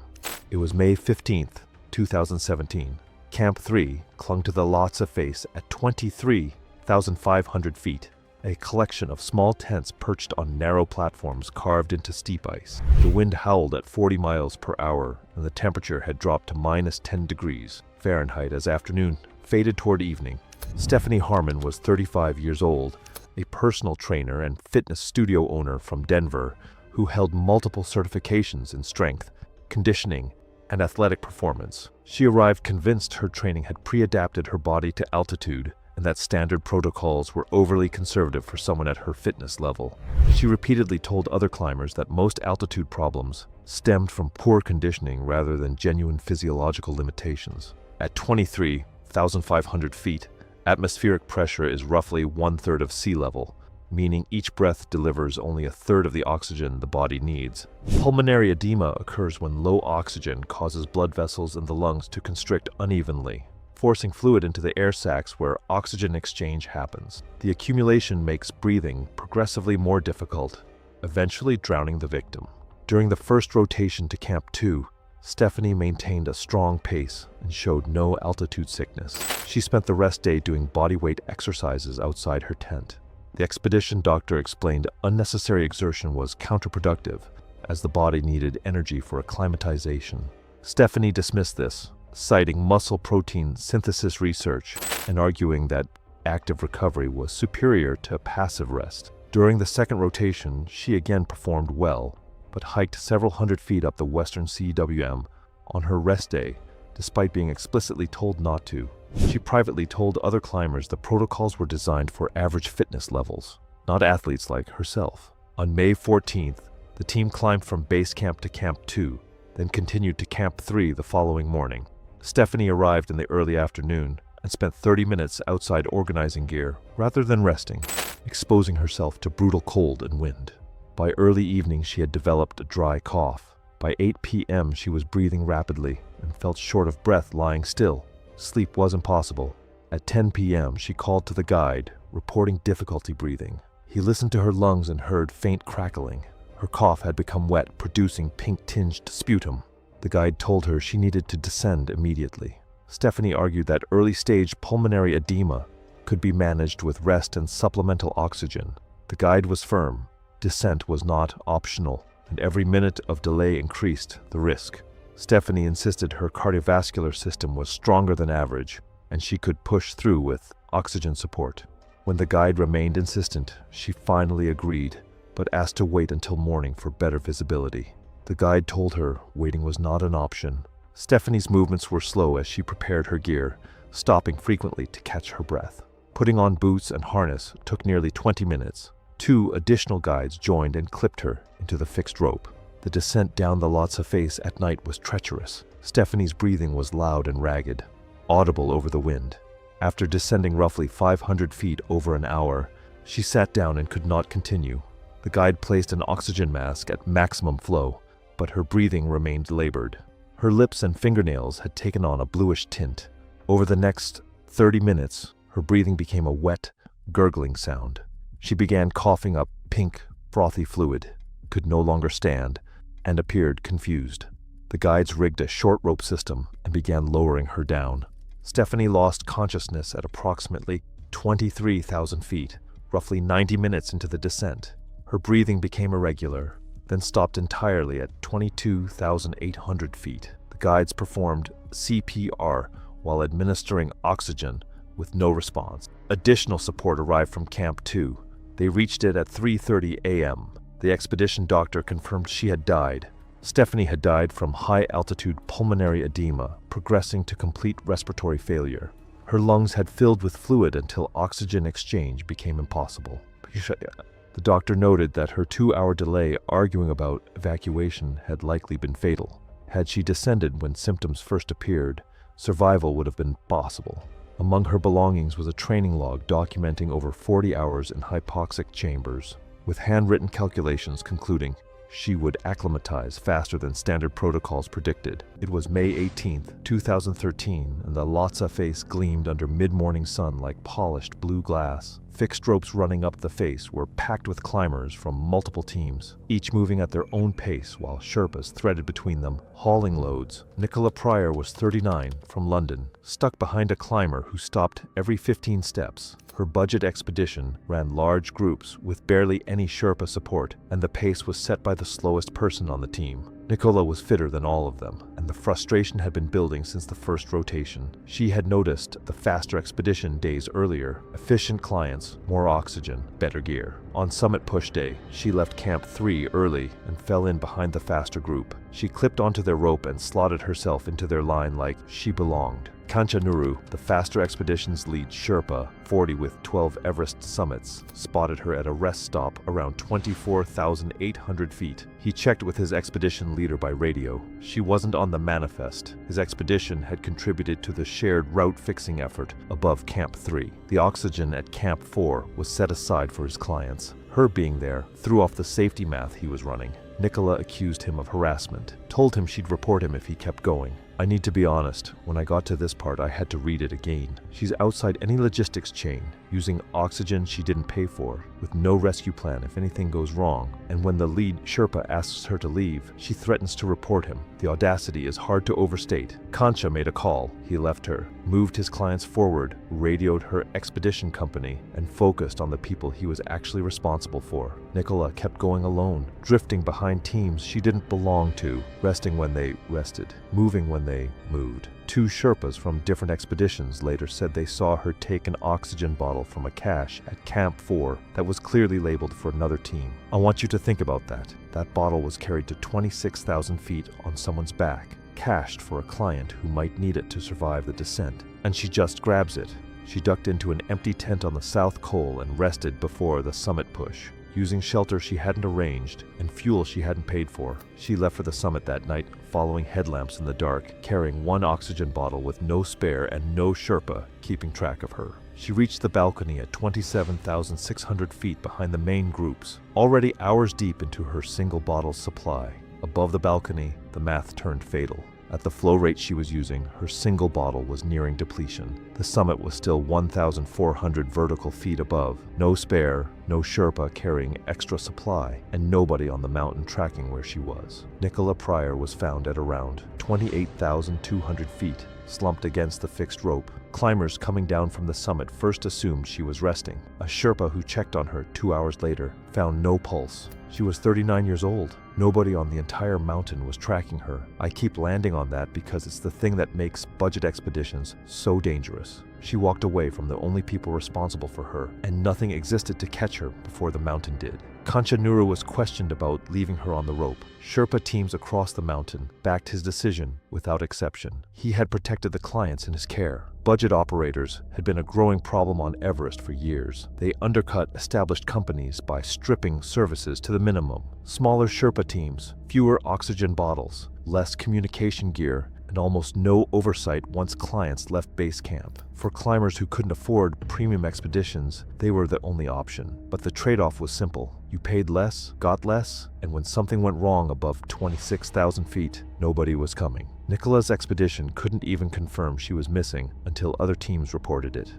[SPEAKER 1] It was May 15th, 2017. Camp 3 clung to the Lhotse face at 23,500 feet, a collection of small tents perched on narrow platforms carved into steep ice. The wind howled at 40 miles per hour, and the temperature had dropped to -10 degrees Fahrenheit as afternoon faded toward evening. Stephanie Harmon was 35 years old, a personal trainer and fitness studio owner from Denver who held multiple certifications in strength, conditioning, and athletic performance. She arrived convinced her training had pre-adapted her body to altitude and that standard protocols were overly conservative for someone at her fitness level. She repeatedly told other climbers that most altitude problems stemmed from poor conditioning rather than genuine physiological limitations. At 23,500 feet, atmospheric pressure is roughly 1/3 of sea level, meaning each breath delivers only 1/3 of the oxygen the body needs. Pulmonary edema occurs when low oxygen causes blood vessels in the lungs to constrict unevenly, forcing fluid into the air sacs where oxygen exchange happens. The accumulation makes breathing progressively more difficult, eventually drowning the victim. During the first rotation to Camp 2, Stephanie maintained a strong pace and showed no altitude sickness. She spent the rest day doing bodyweight exercises outside her tent. The expedition doctor explained unnecessary exertion was counterproductive, as the body needed energy for acclimatization. Stephanie dismissed this, citing muscle protein synthesis research and arguing that active recovery was superior to passive rest. During the second rotation, she again performed well, but hiked several hundred feet up the western CWM on her rest day, despite being explicitly told not to. She privately told other climbers the protocols were designed for average fitness levels, not athletes like herself. On May 14th, the team climbed from base camp to Camp 2, then continued to Camp 3 the following morning. Stephanie arrived in the early afternoon and spent 30 minutes outside organizing gear rather than resting, exposing herself to brutal cold and wind. By early evening, she had developed a dry cough. By 8 p.m., she was breathing rapidly and felt short of breath lying still. Sleep was impossible. At 10 p.m., she called to the guide, reporting difficulty breathing. He listened to her lungs and heard faint crackling. Her cough had become wet, producing pink-tinged sputum. The guide told her she needed to descend immediately. Stephanie argued that early-stage pulmonary edema could be managed with rest and supplemental oxygen. The guide was firm. Descent was not optional, and every minute of delay increased the risk. Stephanie insisted her cardiovascular system was stronger than average, and she could push through with oxygen support. When the guide remained insistent, she finally agreed, but asked to wait until morning for better visibility. The guide told her waiting was not an option. Stephanie's movements were slow as she prepared her gear, stopping frequently to catch her breath. Putting on boots and harness took nearly 20 minutes. 2 additional guides joined and clipped her into the fixed rope. The descent down the Lhotse face at night was treacherous. Stephanie's breathing was loud and ragged, audible over the wind. After descending roughly 500 feet over an hour, she sat down and could not continue. The guide placed an oxygen mask at maximum flow, but her breathing remained labored. Her lips and fingernails had taken on a bluish tint. Over the next 30 minutes, her breathing became a wet, gurgling sound. She began coughing up pink, frothy fluid, could no longer stand, and appeared confused. The guides rigged a short rope system and began lowering her down. Stephanie lost consciousness at approximately 23,000 feet, roughly 90 minutes into the descent. Her breathing became irregular, then stopped entirely at 22,800 feet. The guides performed CPR while administering oxygen with no response. Additional support arrived from Camp 2. They reached it at 3:30 a.m. The expedition doctor confirmed she had died. Stephanie had died from high-altitude pulmonary edema, progressing to complete respiratory failure. Her lungs had filled with fluid until oxygen exchange became impossible. The doctor noted that her 2-hour delay arguing about evacuation had likely been fatal. Had she descended when symptoms first appeared, survival would have been possible. Among her belongings was a training log documenting over 40 hours in hypoxic chambers, with handwritten calculations concluding she would acclimatize faster than standard protocols predicted. It was May 18, 2013, and the Lhotse face gleamed under mid-morning sun like polished blue glass. Fixed ropes running up the face were packed with climbers from multiple teams, each moving at their own pace while Sherpas threaded between them, hauling loads. Nicola Pryor was 39, from London, stuck behind a climber who stopped every 15 steps. Her budget expedition ran large groups with barely any Sherpa support, and the pace was set by the slowest person on the team. Nicola was fitter than all of them, and the frustration had been building since the first rotation. She had noticed the faster expedition days earlier: efficient clients, more oxygen, better gear. On summit push day, she left Camp 3 early and fell in behind the faster group. She clipped onto their rope and slotted herself into their line like she belonged. Kancha Nuru, the faster expedition's lead Sherpa, 40 with 12 Everest summits, spotted her at a rest stop around 24,800 feet. He checked with his expedition leader by radio. She wasn't on the manifest. His expedition had contributed to the shared route-fixing effort above Camp 3. The oxygen at Camp 4 was set aside for his clients. Her being there threw off the safety math he was running. Nicola accused him of harassment, told him she'd report him if he kept going. I need to be honest, when I got to this part I had to read it again. She's outside any logistics chain, using oxygen she didn't pay for, with no rescue plan if anything goes wrong, and when the lead Sherpa asks her to leave, she threatens to report him. The audacity is hard to overstate. Kancha made a call. He left her, moved his clients forward, radioed her expedition company, and focused on the people he was actually responsible for. Nicola kept going alone, drifting behind teams she didn't belong to, resting when they rested, moving when they moved. 2 Sherpas from different expeditions later said they saw her take an oxygen bottle from a cache at Camp 4 that was clearly labeled for another team. I want you to think about that. That bottle was carried to 26,000 feet on someone's back, cached for a client who might need it to survive the descent. And she just grabs it. She ducked into an empty tent on the South Col and rested before the summit push. Using shelter she hadn't arranged and fuel she hadn't paid for, she left for the summit that night, following headlamps in the dark, carrying 1 oxygen bottle with no spare and no Sherpa keeping track of her. She reached the balcony at 27,600 feet behind the main groups, already hours deep into her single bottle supply. Above the balcony, the math turned fatal. At the flow rate she was using, her single bottle was nearing depletion. The summit was still 1,400 vertical feet above, no spare, no Sherpa carrying extra supply, and nobody on the mountain tracking where she was. Nicola Pryor was found at around 28,200 feet, slumped against the fixed rope. Climbers coming down from the summit first assumed she was resting. A Sherpa who checked on her 2 hours later found no pulse. She was 39 years old. Nobody on the entire mountain was tracking her. I keep landing on that because it's the thing that makes budget expeditions so dangerous. She walked away from the only people responsible for her, and nothing existed to catch her before the mountain did. Kanchanuru was questioned about leaving her on the rope. Sherpa teams across the mountain backed his decision without exception. He had protected the clients in his care. Budget operators had been a growing problem on Everest for years. They undercut established companies by stripping services to the minimum. Smaller Sherpa teams, fewer oxygen bottles, less communication gear, and almost no oversight once clients left base camp. For climbers who couldn't afford premium expeditions, they were the only option. But the trade-off was simple. You paid less, got less, and when something went wrong above 26,000 feet, nobody was coming. Nicola's expedition couldn't even confirm she was missing until other teams reported it.